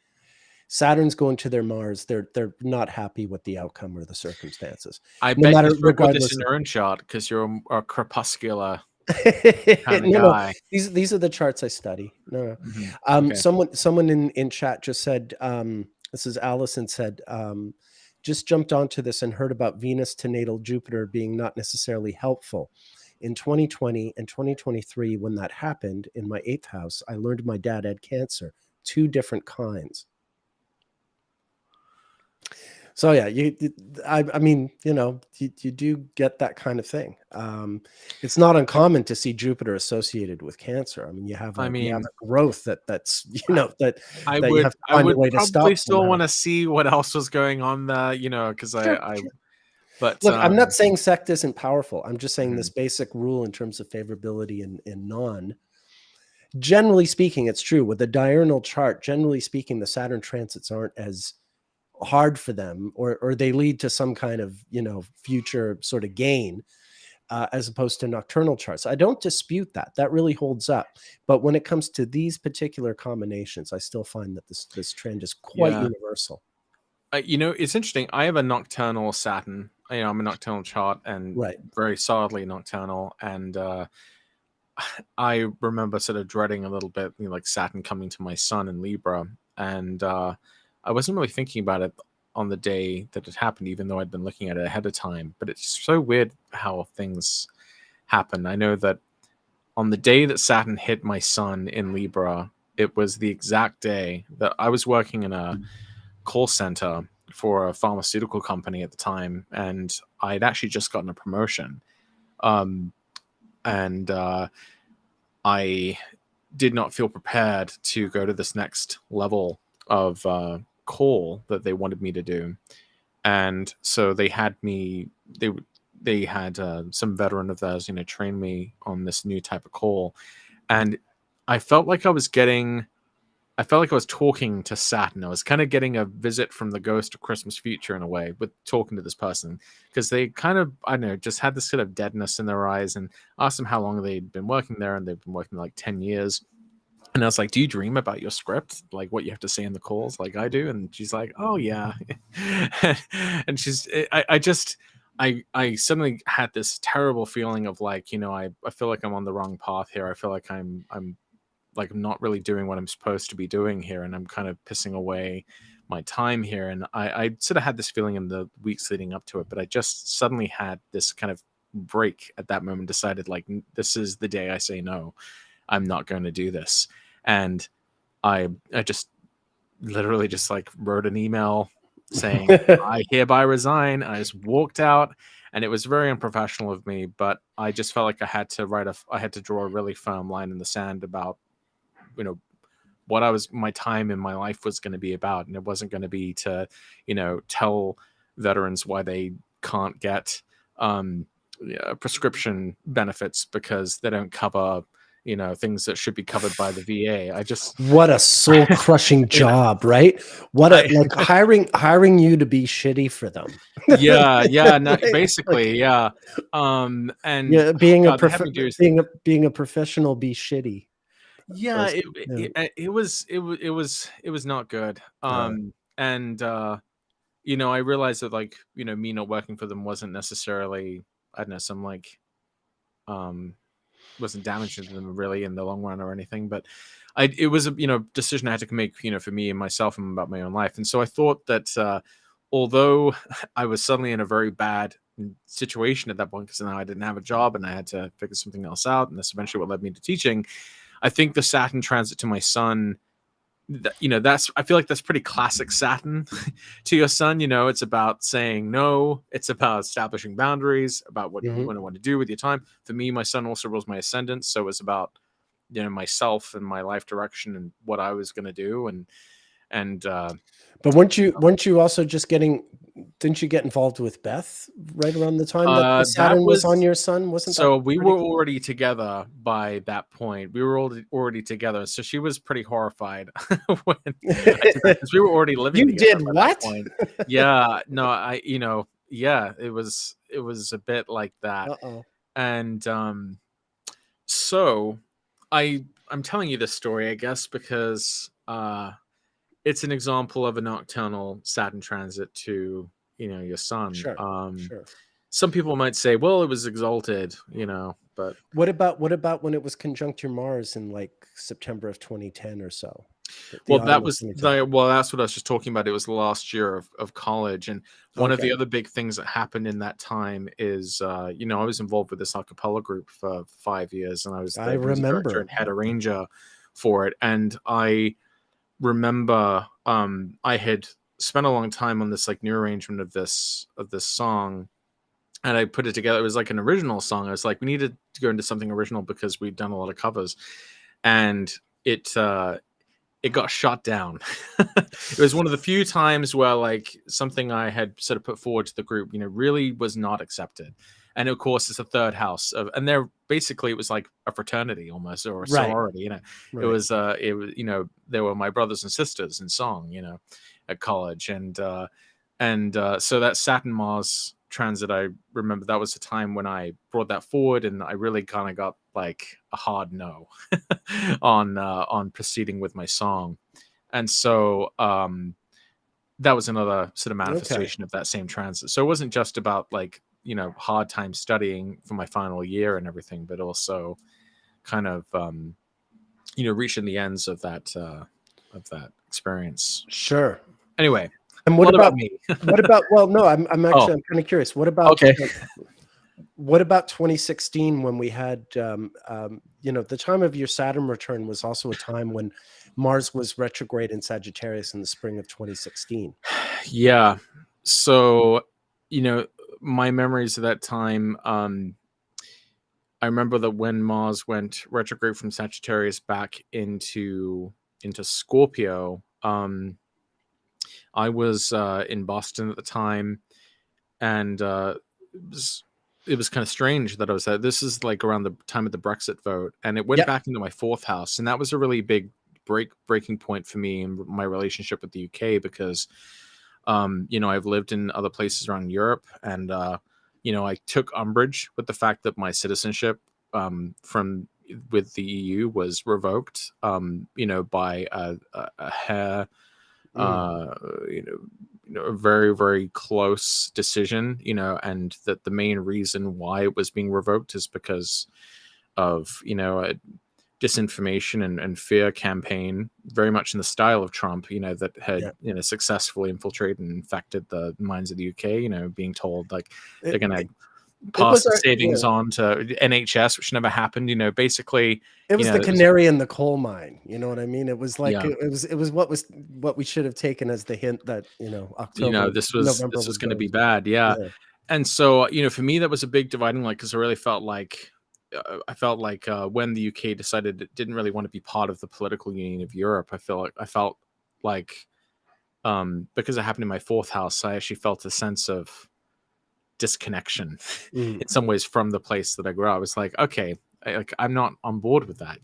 Saturn's going to their Mars, they're not happy with the outcome or the circumstances. I bet you put this in your own chart because you're a crepuscular kind of guy. These are the charts I study. No. Okay. Someone in chat just said, this is Allison said, just jumped onto this and heard about Venus to natal Jupiter being not necessarily helpful. In 2020 and 2023, when that happened in my 8th house, I learned my dad had cancer, 2 different kinds. So yeah, I mean, you know, you do get that kind of thing. It's not uncommon to see Jupiter associated with Cancer. I mean, you have I a mean, growth that's you know I that you have would to I find a would way to probably stop still somehow. want to see what else was going on there, because Sure, I sure. but Look, I'm not saying sect isn't powerful. I'm just saying this mhm. basic rule in terms of favorability and non. Generally speaking, it's true with the diurnal chart. Generally speaking, the Saturn transits aren't as hard for them, or they lead to some kind of future sort of gain, as opposed to nocturnal charts. I don't dispute that. That really holds up. But when it comes to these particular combinations, I still find that this trend is quite Yeah. universal. It's interesting. I have a nocturnal Saturn. I'm a nocturnal chart and Right. very solidly nocturnal. And I remember sort of dreading a little bit, like Saturn coming to my sun in Libra. And I wasn't really thinking about it on the day that it happened, even though I'd been looking at it ahead of time. But it's so weird how things happen. I know that on the day that Saturn hit my sun in Libra, it was the exact day that I was working in a call center for a pharmaceutical company at the time, and I'd actually just gotten a promotion. And I did not feel prepared to go to this next level of call that they wanted me to do. And so they had me, they had some veteran of theirs, train me on this new type of call. And I felt like I felt like I was talking to Saturn. I was kind of getting a visit from the ghost of Christmas future in a way with talking to this person, because they kind of, I don't know, just had this sort of deadness in their eyes, and asked them how long they'd been working there, and they've been working like 10 years. And I was like, do you dream about your script? Like what you have to say in the calls like I do? And she's like, oh yeah. And I suddenly had this terrible feeling of like, I feel like I'm on the wrong path here. I feel like I'm like not really doing what I'm supposed to be doing here, and I'm kind of pissing away my time here. And I sort of had this feeling in the weeks leading up to it, but I just suddenly had this kind of break at that moment, decided like, this is the day I say no, I'm not going to do this. And I just literally just like wrote an email saying I hereby resign. I just walked out, and it was very unprofessional of me, but I just felt like I had to draw a really firm line in the sand about what my time in my life was going to be about. And it wasn't going to be to tell veterans why they can't get prescription benefits because they don't cover things that should be covered by the VA. I just What a soul crushing job, right? What a like hiring you to be shitty for them. yeah, no, Right? basically, Like, yeah. And yeah, oh God, they had me do being a professional, be shitty yeah, person. Yeah. it was not good. Uh, And I realized that like, me not working for them wasn't necessarily, I don't know, some like wasn't damaging to them really in the long run or anything, but it was a decision I had to make for me and myself and about my own life. And so I thought that although I was suddenly in a very bad situation at that point, because now I didn't have a job and I had to figure something else out, and that's eventually what led me to teaching. I think the Saturn transit to my sun, that's, I feel like that's pretty classic Saturn to your sun. It's about saying no, it's about establishing boundaries about what you mhm. want to do with your time. For me, my sun also rules my ascendant, so it's about myself and my life direction and what I was going to do. And But weren't you also just didn't you get involved with Beth right around the time that the that Saturn was on was your sun? Wasn't that so we pretty were cool? already together by that point. We were already together, so she was pretty horrified when I did that, because we were already living You together did by that what? point. Yeah, no, yeah, it was a bit like that. Uh-oh. And so I'm telling you this story, I guess, because it's an example of a nocturnal Saturn transit to your sun. Sure. Sure. Some people might say, well, it was exalted, but What about when it was conjunct your Mars in like September of 2010 or so? The well, autumn of 2010. that's what I was just talking about. It was the last year of college, and one of Okay. the other big things that happened in that time is, I was involved with this a cappella group for 5 years, and I was I the music director remember. and head arranger for it. And I remember I had spent a long time on this like new arrangement of this song, and I put it together. It was like an original song. I was like, we needed to go into something original because we'd done a lot of covers, and it got shot down. It was one of the few times where like something I had sort of put forward to the group, really was not accepted. And of course, it's a third house and they're basically, it was like a fraternity almost, or a sorority. It was they were my brothers and sisters in song, at college, and so that Saturn Mars transit, I remember that was the time when I brought that forward, and I really kind of got like a hard no on proceeding with my song. And so that was another sort of manifestation of that same transit. So it wasn't just about like hard time studying for my final year and everything, but also kind of reaching the ends of that experience. Sure. Anyway, and what about me? What about? Well, no, I'm actually I'm kind of curious. What about? Okay. What about 2016 when we had the time of your Saturn return was also a time when Mars was retrograde in Sagittarius in the spring of 2016. Yeah. So, my memories of that time, I remember that when Mars went retrograde from Sagittarius back into Scorpio, I was in Boston at the time, and it was kind of strange that I was there. This is like around the time of the Brexit vote, and it went back into my fourth house, and that was a really big breaking point for me in my relationship with the UK, because I've lived in other places around Europe, and I took umbrage with the fact that my citizenship with the EU was revoked by a hair a very, very close decision, and that the main reason why it was being revoked is because of a disinformation and fear campaign, very much in the style of Trump, that had successfully infiltrated and infected the minds of the UK, being told like they're going to pass the savings on to NHS, which never happened. Basically it was the canary in the coal mine. You know what I mean? It was like it was what we should have taken as the hint that October, this was going to be bad. And so for me that was a big dividing line, because I really felt like when the UK decided it didn't really want to be part of the political union of Europe, I felt like because it happened in my fourth house, I actually felt a sense of disconnection in some ways from the place that I grew up. I was like, okay, I'm not on board with that.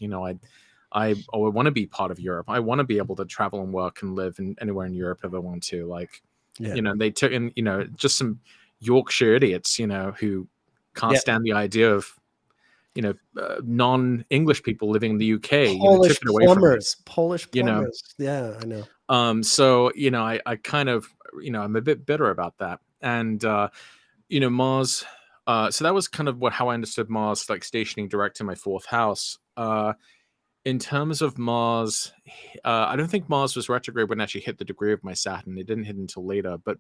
I want to be part of Europe. I want to be able to travel and work and live anywhere in Europe if I want to. They took in, just some Yorkshire idiots, who can't stand the idea of, non-English people living in the UK. Polish plumbers. Yeah, I know. So, I kind of, I'm a bit bitter about that. And, Mars, so that was kind of how I understood Mars, like stationing direct in my fourth house. In terms of Mars, I don't think Mars was retrograde when it actually hit the degree of my Saturn. It didn't hit until later, but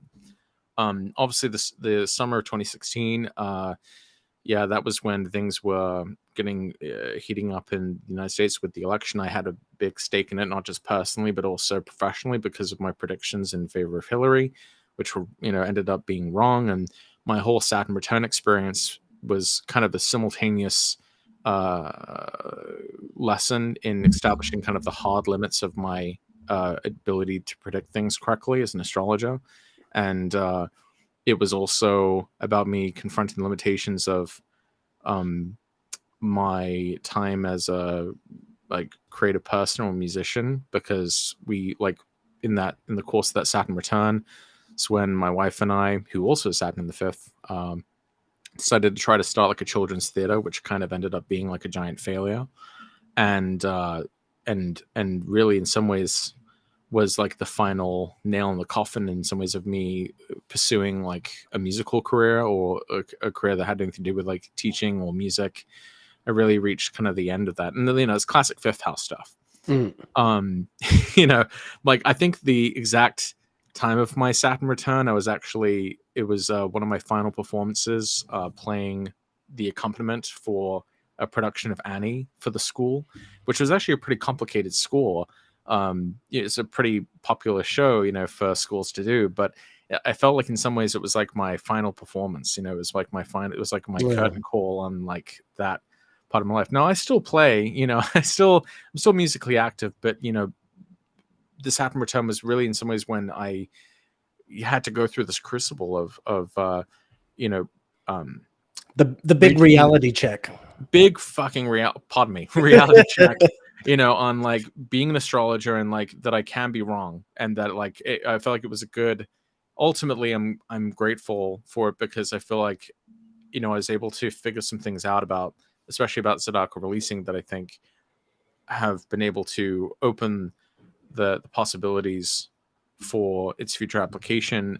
obviously the summer of 2016, that was when things were getting heating up in the United States with the election. I had a big stake in it, not just personally, but also professionally, because of my predictions in favor of Hillary, which were, ended up being wrong. And my whole Saturn return experience was kind of a simultaneous lesson in establishing kind of the hard limits of my ability to predict things correctly as an astrologer. And it was also about me confronting the limitations of my time as a creative person or musician, because we in the course of that Saturn return, it's when my wife and I, who also Saturn in the fifth, decided to try to start a children's theater, which kind of ended up being a giant failure, and really in some ways was the final nail in the coffin in some ways of me pursuing a musical career, or a career that had anything to do with teaching or music. I really reached kind of the end of that. And it's classic fifth house stuff. I think the exact time of my Saturn return, it was one of my final performances playing the accompaniment for a production of Annie for the school, which was actually a pretty complicated score. It's a pretty popular show, for schools to do, but I felt like in some ways it was like my final performance. It was like it was like my curtain call on like that part of my life. Now I still play, I'm still musically active, but the Saturn return was really in some ways when I had to go through this crucible of the big reality check, big fucking reality check, on like being an astrologer and like that I can be wrong, and that like I felt like it was a good. Ultimately, I'm grateful for it because I feel like I was able to figure some things out especially about zodiacal releasing, that I think have been able to open the possibilities for its future application,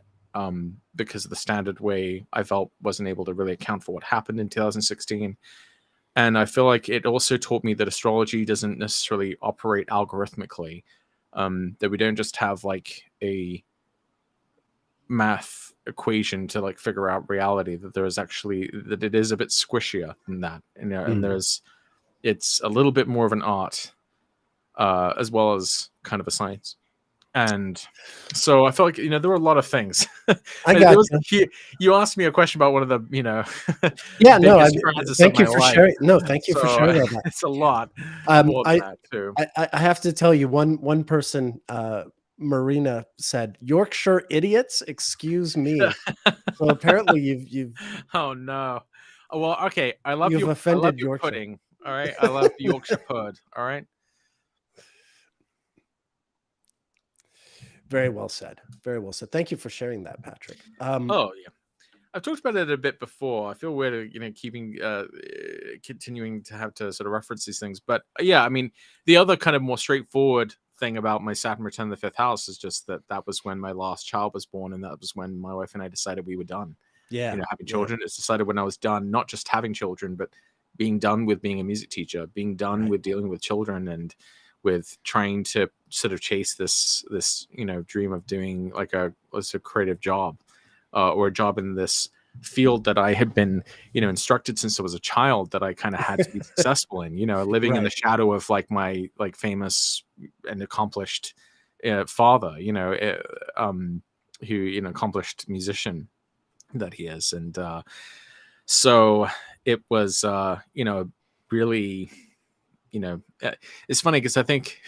because of the standard way I felt wasn't able to really account for what happened in 2016. And I feel like it also taught me that astrology doesn't necessarily operate algorithmically, that we don't just have like a math equation to like figure out reality, that there is actually, that it is a bit squishier than that. And it's a little bit more of an art, as well as kind of a science. And so I felt like, there were a lot of things. I got you asked me a question about one of the, yeah, no, thank you for sharing. No, thank you for sharing all that. It's a lot more than that too. I have to tell you, one person, Marina, said, "Yorkshire idiots, excuse me." So apparently you've oh no. Well, okay. I love you've you. offended I love your Yorkshire. pudding. All right. I love Yorkshire pud. All right. Very well said. Very well said. Thank you for sharing that, Patrick. Oh yeah, I've talked about it a bit before. I feel weird, keeping continuing to have to sort of reference these things. But yeah, I mean, the other kind of more straightforward thing about my Saturn return to the fifth house is just that was when my last child was born, and that was when my wife and I decided we were done. Yeah, having children. It's decided when I was done, not just having children, but being done with being a music teacher, being done with dealing with children, and with trying to sort of chase this dream of doing like a creative job, or a job in this field that I had been instructed since I was a child that I kind of had to be successful in, living in the shadow of like my like famous and accomplished father, who accomplished musician that he is. And so it was really, it's funny because I think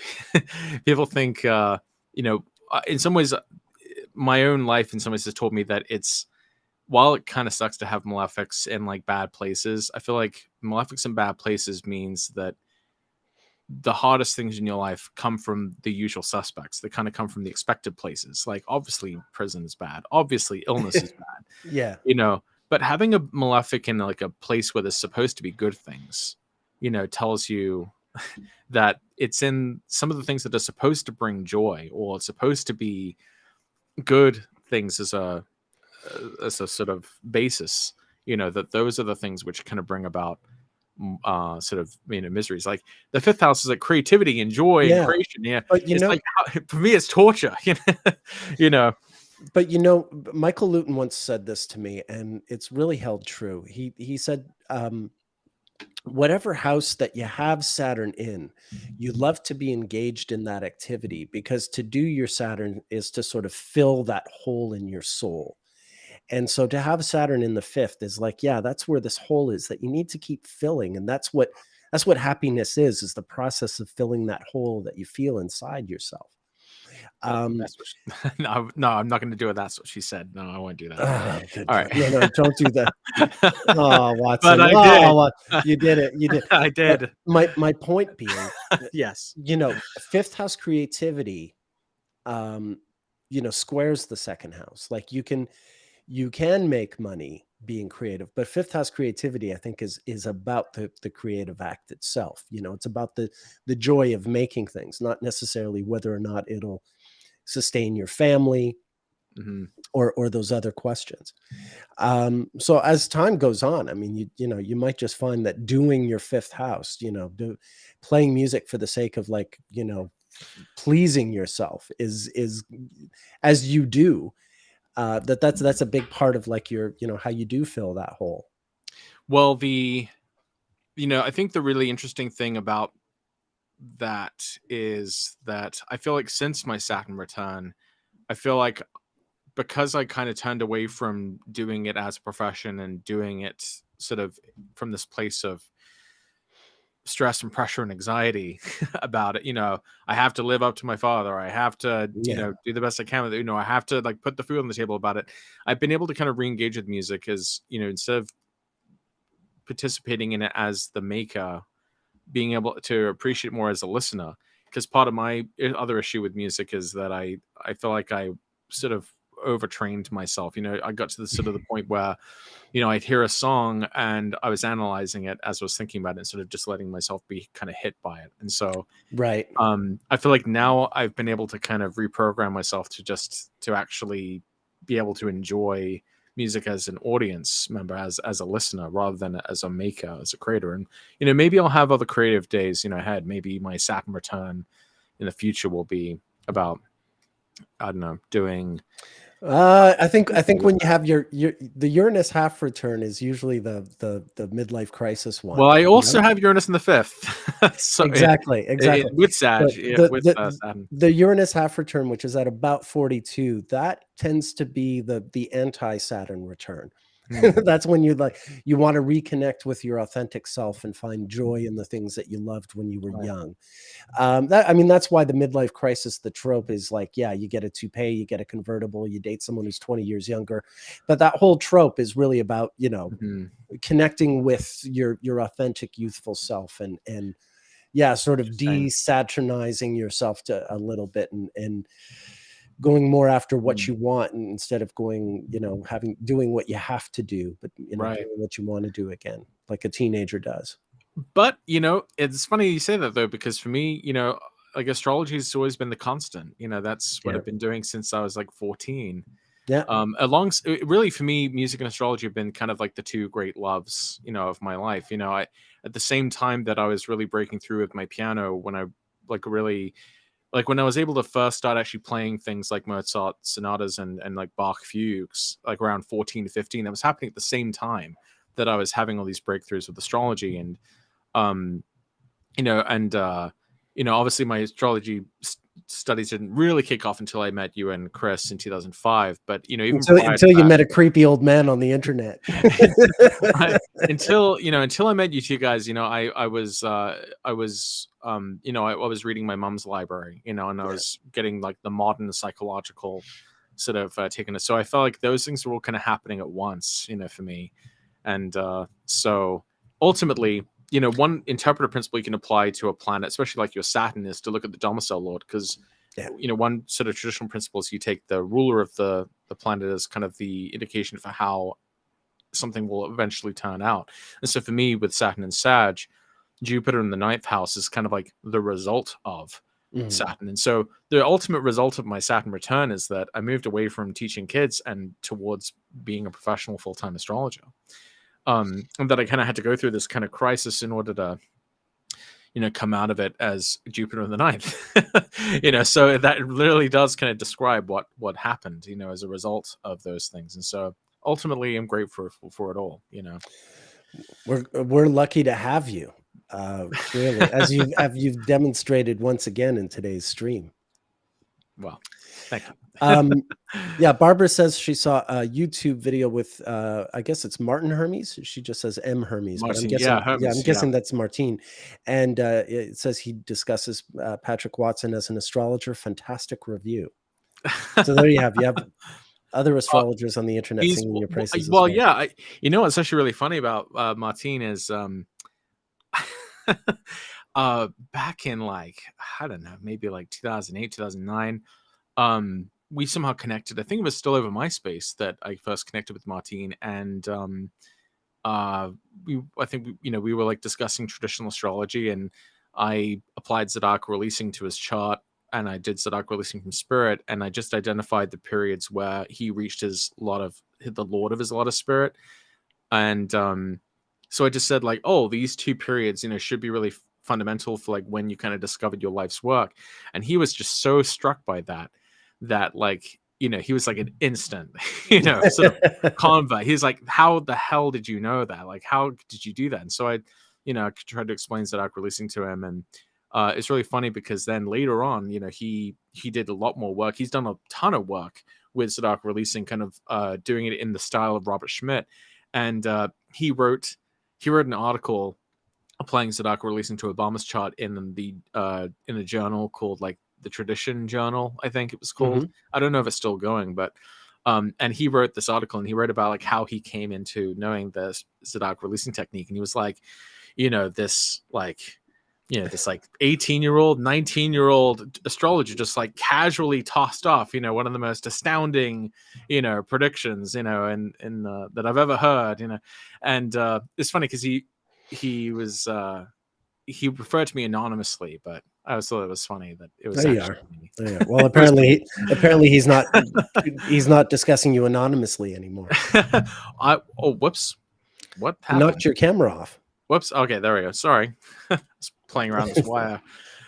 people think in some ways my own life in some ways has taught me that while it kind of sucks to have malefics in like bad places, I feel like malefics in bad places means that the hardest things in your life come from the usual suspects. They kind of come from the expected places. Like obviously prison is bad. Obviously illness is bad. Yeah. But having a malefic in like a place where there's supposed to be good things, tells you that it's in some of the things that are supposed to bring joy, or supposed to be good things as a sort of basis, that those are the things which kind of bring about sort of miseries. Like the fifth house is like creativity and joy and creation. Yeah, but it's like for me it's torture. But Michael Luton once said this to me, and it's really held true. He said, whatever house that you have Saturn in, you love to be engaged in that activity, because to do your Saturn is to sort of fill that hole in your soul. And so to have Saturn in the fifth is like, yeah, that's where this hole is that you need to keep filling. And that's what happiness is the process of filling that hole that you feel inside yourself. That's what no, I'm not going to do it. That's what she said. No, I won't do that. All right. No, don't do that. Oh, Watson. But I did. You did it. You did. I did. But my point being, yes, fifth house creativity, squares the second house. Like you can make money being creative, but fifth house creativity, I think, is about the creative act itself. It's about the joy of making things, not necessarily whether or not it'll sustain your family, or those other questions. So as time goes on, I mean, you might just find that doing your fifth house, playing music for the sake of like, pleasing yourself is as you do, that's a big part of like your, how you do fill that hole. Well, I think the really interesting thing about that is that I feel like since my Saturn return, I feel like because I kind of turned away from doing it as a profession and doing it sort of from this place of stress and pressure and anxiety about it, I have to live up to my father. I have to, Yeah. do the best I can with it. I have to like put the food on the table about it. I've been able to kind of re-engage with music as, instead of participating in it as the maker, being able to appreciate more as a listener. Because part of my other issue with music is that I feel like I sort of overtrained myself. I got to the sort of the point where, I'd hear a song and I was analyzing it as I was thinking about it instead of just letting myself be kind of hit by it. And so Right. I feel like now I've been able to kind of reprogram myself to actually be able to enjoy music as an audience member, as a listener, rather than as a maker, as a creator. And maybe I'll have other creative days ahead. Maybe my Saturn return in the future will be about, I don't know, doing I think when you have the Uranus half return is usually the midlife crisis one. Well, I also have Uranus in the fifth. So exactly. with Sag, with Saturn. The Uranus half return, which is at about 42, that tends to be the anti-Saturn return. That's when you want to reconnect with your authentic self and find joy in the things that you loved when you were young. That's why the midlife crisis, the trope is like, yeah, you get a toupee, you get a convertible, you date someone who's 20 years younger. But that whole trope is really about, connecting with your authentic youthful self and yeah, sort of de-Saturnizing yourself to a little bit and going more after what you want instead of going, doing what you have to do, but doing what you want to do again, like a teenager does. But it's funny you say that though, because for me, like astrology has always been the constant. That's what I've been doing since I was like 14. Yeah. Really for me, music and astrology have been kind of like the two great loves, of my life. I at the same time that I was really breaking through with my piano, when I when I was able to first start actually playing things like Mozart sonatas and like Bach fugues, like around 14 to 15, that was happening at the same time that I was having all these breakthroughs with astrology. And obviously my astrology studies didn't really kick off until I met you and Chris in 2005. But even until you met a creepy old man on the internet. until I met you two guys, I was reading my mom's library, and I was getting like the modern psychological sort of taking it. So I felt like those things were all kind of happening at once, for me. And so ultimately, one interpretive principle you can apply to a planet, especially like your Saturn, is to look at the domicile lord, because one sort of traditional principle is you take the ruler of the planet as kind of the indication for how something will eventually turn out. And so for me, with Saturn and Sag, Jupiter in the ninth house is kind of like the result of Saturn. And so the ultimate result of my Saturn return is that I moved away from teaching kids and towards being a professional full-time astrologer. And that I kind of had to go through this kind of crisis in order to, come out of it as Jupiter in the ninth. So that literally does kind of describe what happened, as a result of those things. And so ultimately, I'm grateful for it all. We're lucky to have you, clearly, as you've demonstrated once again in today's stream. Well, thank you. Yeah, Barbara says she saw a YouTube video with I guess it's Martin Hermes. She just says M Hermes, but I'm guessing I'm guessing that's Martine. And it says he discusses Patrick Watson as an astrologer. Fantastic review. So there you have other astrologers on the internet singing your praises. Well, yeah, what's actually really funny about Martine is back in like, I don't know, maybe like 2008, 2009. We somehow connected. I think it was still over MySpace that I first connected with Martine, and we were like discussing traditional astrology, and I applied Zodiacal releasing to his chart, and I did Zodiacal releasing from Spirit, and I just identified the periods where he reached the Lord of his lot of Spirit, and so I just said like, oh, these two periods, should be really fundamental for like when you kind of discovered your life's work, and he was just so struck by that like, he was like an instant, sort of convert. He's like, how the hell did you know that? Like, how did you do that? And so I tried to explain Zodiac releasing to him, and it's really funny because then later on, he did a lot more work. He's done a ton of work with zodiacal releasing, kind of doing it in the style of Robert Schmidt, and he wrote an article applying zodiacal releasing to Obama's chart in a journal called like the Tradition Journal, I think it was called. Mm-hmm. I don't know if it's still going, but and he wrote this article, and he wrote about like how he came into knowing the zodiacal releasing technique, and he was like, this like 18-year-old, 19-year-old astrologer just like casually tossed off, one of the most astounding, predictions, in that I've ever heard, and it's funny because he was he referred to me anonymously, but I always thought it was funny that it was. There you are. There you are. Well, apparently he's not discussing you anonymously anymore. Whoops! What happened? You knocked your camera off. Whoops. Okay, there we go. Sorry. I was playing around this wire.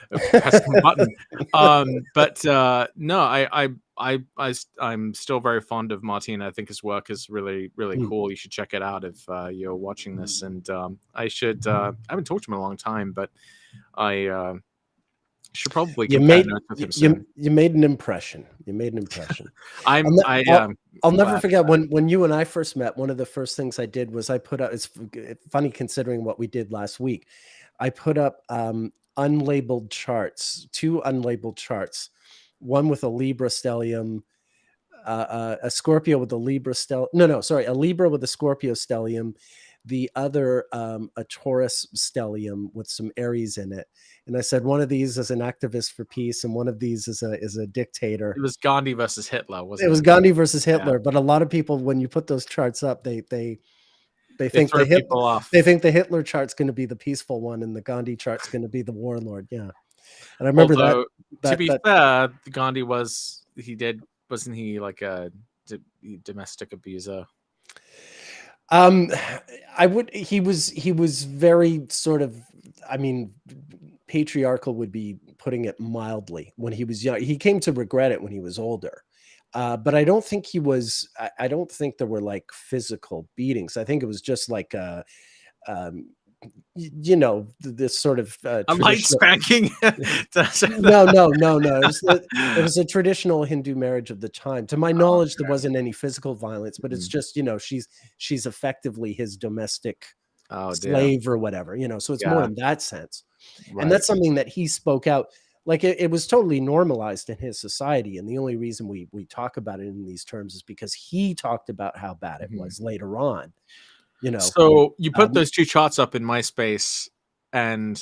Pressing the button. But no, I'm still very fond of Martin. I think his work is really, really cool. You should check it out if you're watching this. And I haven't talked to him in a long time, but I should probably compare notes with him soon. You made an impression. I'll never forget when you and I first met. One of the first things I did was I put up. It's funny considering what we did last week. I put up unlabeled charts, 2 unlabeled charts, one with a Libra stellium, a Scorpio with a Libra stellium. A Libra with a Scorpio stellium, the other a Taurus stellium with some Aries in it. And I said one of these is an activist for peace, and one of these is a dictator. It was Gandhi versus Hitler, wasn't it? It was Gandhi versus Hitler. Yeah. But a lot of people, when you put those charts up, they think the Hitler chart's going to be the peaceful one, and the Gandhi chart's going to be the warlord. Yeah, and I remember to be fair, Gandhi wasn't he like a domestic abuser? He was very sort of, I mean, patriarchal would be putting it mildly. When he was young, he came to regret it when he was older. But I don't think I don't think there were like physical beatings. I think it was just like this sort of a light spanking. No. It was a traditional Hindu marriage of the time. To my knowledge, there wasn't any physical violence, but it's just, she's effectively his domestic slave or whatever, so it's more in that sense. Right. And that's something that he spoke out. Like it was totally normalized in his society. And the only reason we talk about it in these terms is because he talked about how bad it was later on. So you put those 2 charts up in MySpace, and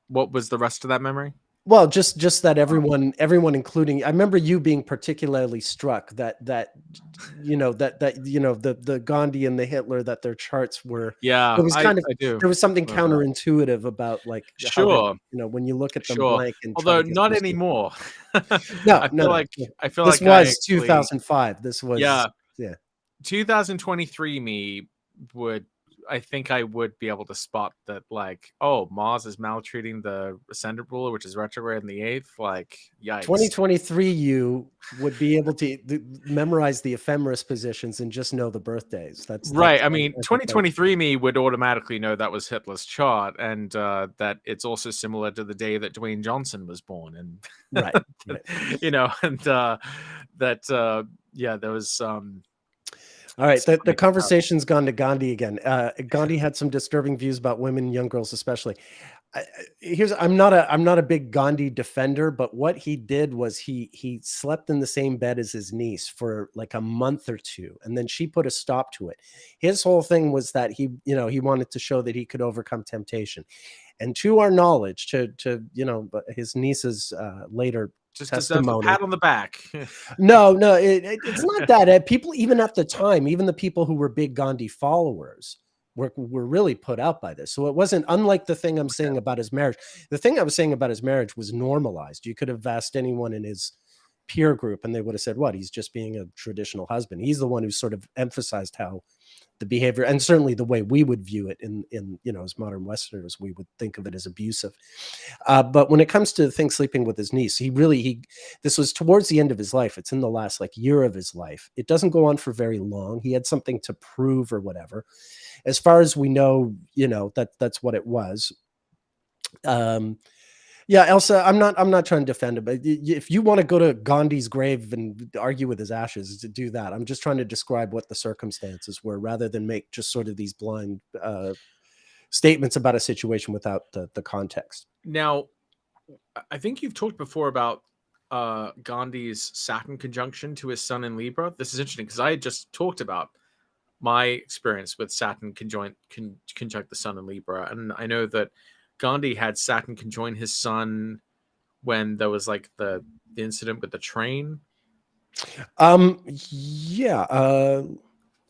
what was the rest of that memory? Well, just that everyone, including, I remember you being particularly struck that the Gandhi and the Hitler, that their charts were, it was kind of, there was something counterintuitive about like, sure, when you look at them blank, and although not anymore. I feel like this was 2005. This was 2023 me would, I think I would be able to spot that, like, oh, Mars is maltreating the ascendant ruler, which is retrograde in the 8th. Like, yikes. 2023, you would be able to memorize the ephemeris positions and just know the birthdays. That's right. I mean, 2023 me would automatically know that was Hitler's chart, and that it's also similar to the day that Dwayne Johnson was born, and right. and that there was all right, the conversation's gone to Gandhi again. Gandhi had some disturbing views about women, young girls especially. I'm not a big Gandhi defender, but what he did was he slept in the same bed as his niece for like a month or 2, and then she put a stop to it. His whole thing was that he wanted to show that he could overcome temptation, and to our knowledge, to his niece's later just deserves a pat on the back. No, it's not that. People, even at the time, even the people who were big Gandhi followers were really put out by this. So it wasn't, unlike the thing I'm saying about his marriage. The thing I was saying about his marriage was normalized. You could have asked anyone in his peer group and they would have said, what? He's just being a traditional husband. He's the one who sort of emphasized how the behavior, and certainly the way we would view it in as modern Westerners, we would think of it as abusive. But when it comes to the thing sleeping with his niece, this was towards the end of his life. It's in the last year of his life. It doesn't go on for very long. He had something to prove or whatever. As far as we know, that's what it was. Yeah, Elsa, I'm not trying to defend him, but if you want to go to Gandhi's grave and argue with his ashes, to do that. I'm just trying to describe what the circumstances were, rather than make just sort of these blind statements about a situation without the context. Now, I think you've talked before about Gandhi's Saturn conjunction to his sun in Libra. This is interesting because I had just talked about my experience with Saturn conjunct the sun in Libra, and I know that Gandhi had Saturn conjoin his sun when there was like the incident with the train. Yeah.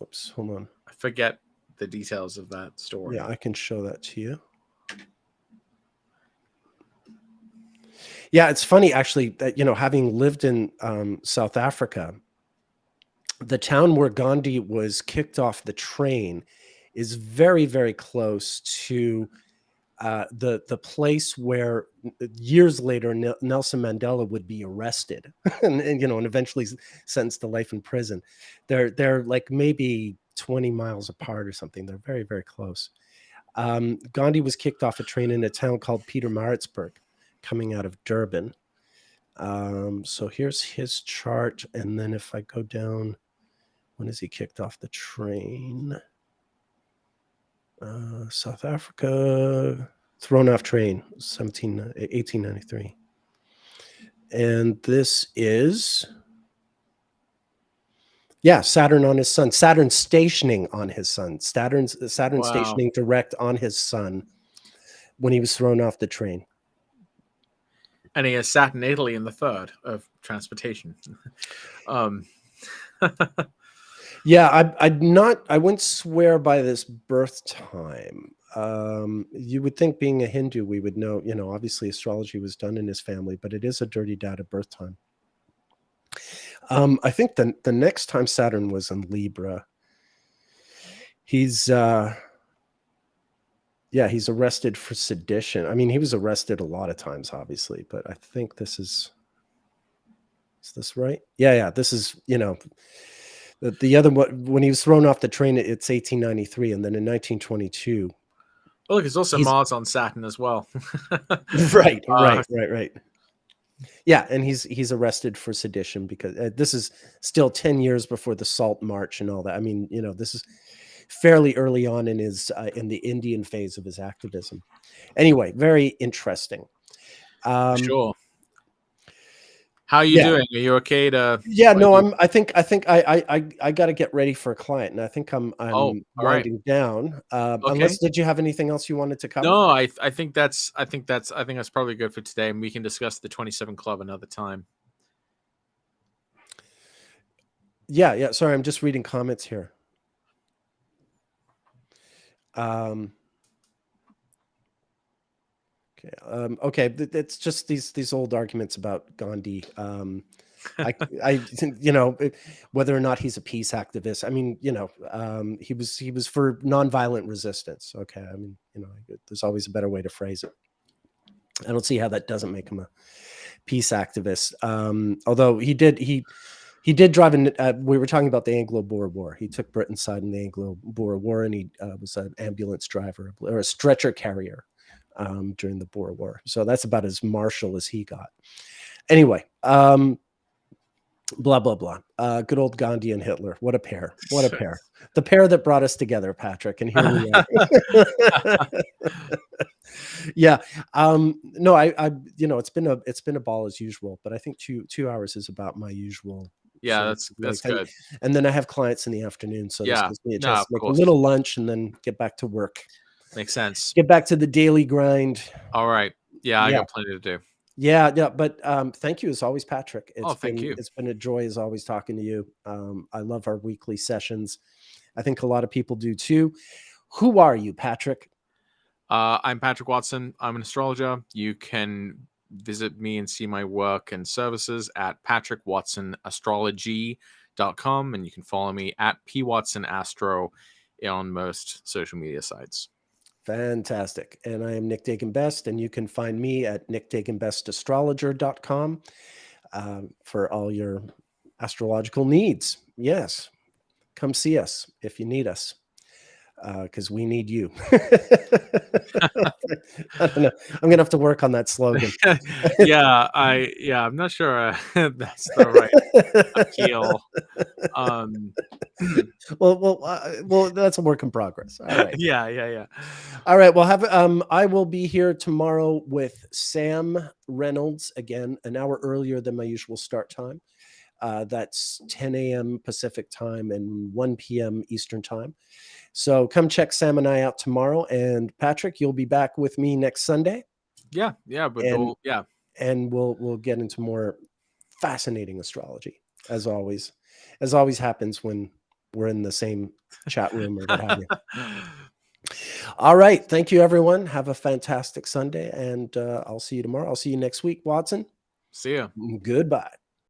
Oops, hold on. I forget the details of that story. Yeah, I can show that to you. Yeah, it's funny actually that, having lived in South Africa, the town where Gandhi was kicked off the train is very, very close to the place where years later Nelson Mandela would be arrested and eventually sentenced to life in prison. They're like maybe 20 miles apart or something. They're very, very close. Gandhi was kicked off a train in a town called Pietermaritzburg, coming out of Durban. So here's his chart, and then if I go down, when is he kicked off the train? South Africa, thrown off train, 1893. And this is, Saturn on his sun. Saturn stationing on his sun. Saturn stationing direct on his sun when he was thrown off the train. And he has Saturn natally in the third of transportation. Yeah, I wouldn't swear by this birth time. You would think, being a Hindu, we would know, obviously astrology was done in his family, but it is a dirty data birth time. I think the next time Saturn was in Libra, he's arrested for sedition. I mean, he was arrested a lot of times, obviously, but I think this is this right? Yeah, this is, the other one, when he was thrown off the train, it's 1893, and then in 1922. Oh, look, there's also Mars on Saturn as well. Right. Yeah, and he's arrested for sedition because this is still 10 years before the Salt March and all that. I mean, this is fairly early on in his in the Indian phase of his activism. Anyway, very interesting. Sure. How are you doing? Are you okay to? Yeah, no, I think I got to get ready for a client, and I think I'm winding down. Okay. Unless, did you have anything else you wanted to cover? No, I think that's probably good for today, and we can discuss the 27 Club another time. Yeah. Sorry, I'm just reading comments here. Okay. It's just these old arguments about Gandhi. Whether or not he's a peace activist. I mean, he was for nonviolent resistance. Okay. I mean, there's always a better way to phrase it. I don't see how that doesn't make him a peace activist. Although he did drive in. We were talking about the Anglo-Boer War. He took Britain's side in the Anglo-Boer War, and he was an ambulance driver or a stretcher carrier during the Boer War. So that's about as martial as he got. Anyway, blah, blah, blah. Good old Gandhi and Hitler. What a pair. What a pair. The pair that brought us together, Patrick. And here we are. Yeah. No, I it's been a ball as usual, but I think 2 hours is about my usual. Yeah, that's good. And then I have clients in the afternoon. So this gives me a chance to make course. a little lunch and then get back to work. Makes sense. Get back to the daily grind. All right. Yeah, I got plenty to do. Yeah. But thank you as always, Patrick. Thank you. It's been a joy as always talking to you. I love our weekly sessions. I think a lot of people do too. Who are you, Patrick? I'm Patrick Watson. I'm an astrologer. You can visit me and see my work and services at patrickwatsonAstrology.com, and you can follow me at pwatsonastro on most social media sites. Fantastic. And I am Nick Dagan Best, and you can find me at nickdaganbestastrologer.com for all your astrological needs. Yes. Come see us if you need us. because we need you. I don't know. I'm gonna have to work on that slogan. I'm not sure that's the right appeal. Well, that's a work in progress. All right. Yeah. All right. Well, I will be here tomorrow with Sam Reynolds again, an hour earlier than my usual start time. That's 10 a.m. Pacific time and 1 p.m. Eastern time. So come check Sam and I out tomorrow. And Patrick, you'll be back with me next Sunday. Yeah. And we'll get into more fascinating astrology, as always happens when we're in the same chat room or what have you. All right. Thank you, everyone. Have a fantastic Sunday. And I'll see you tomorrow. I'll see you next week, Watson. See ya. Goodbye.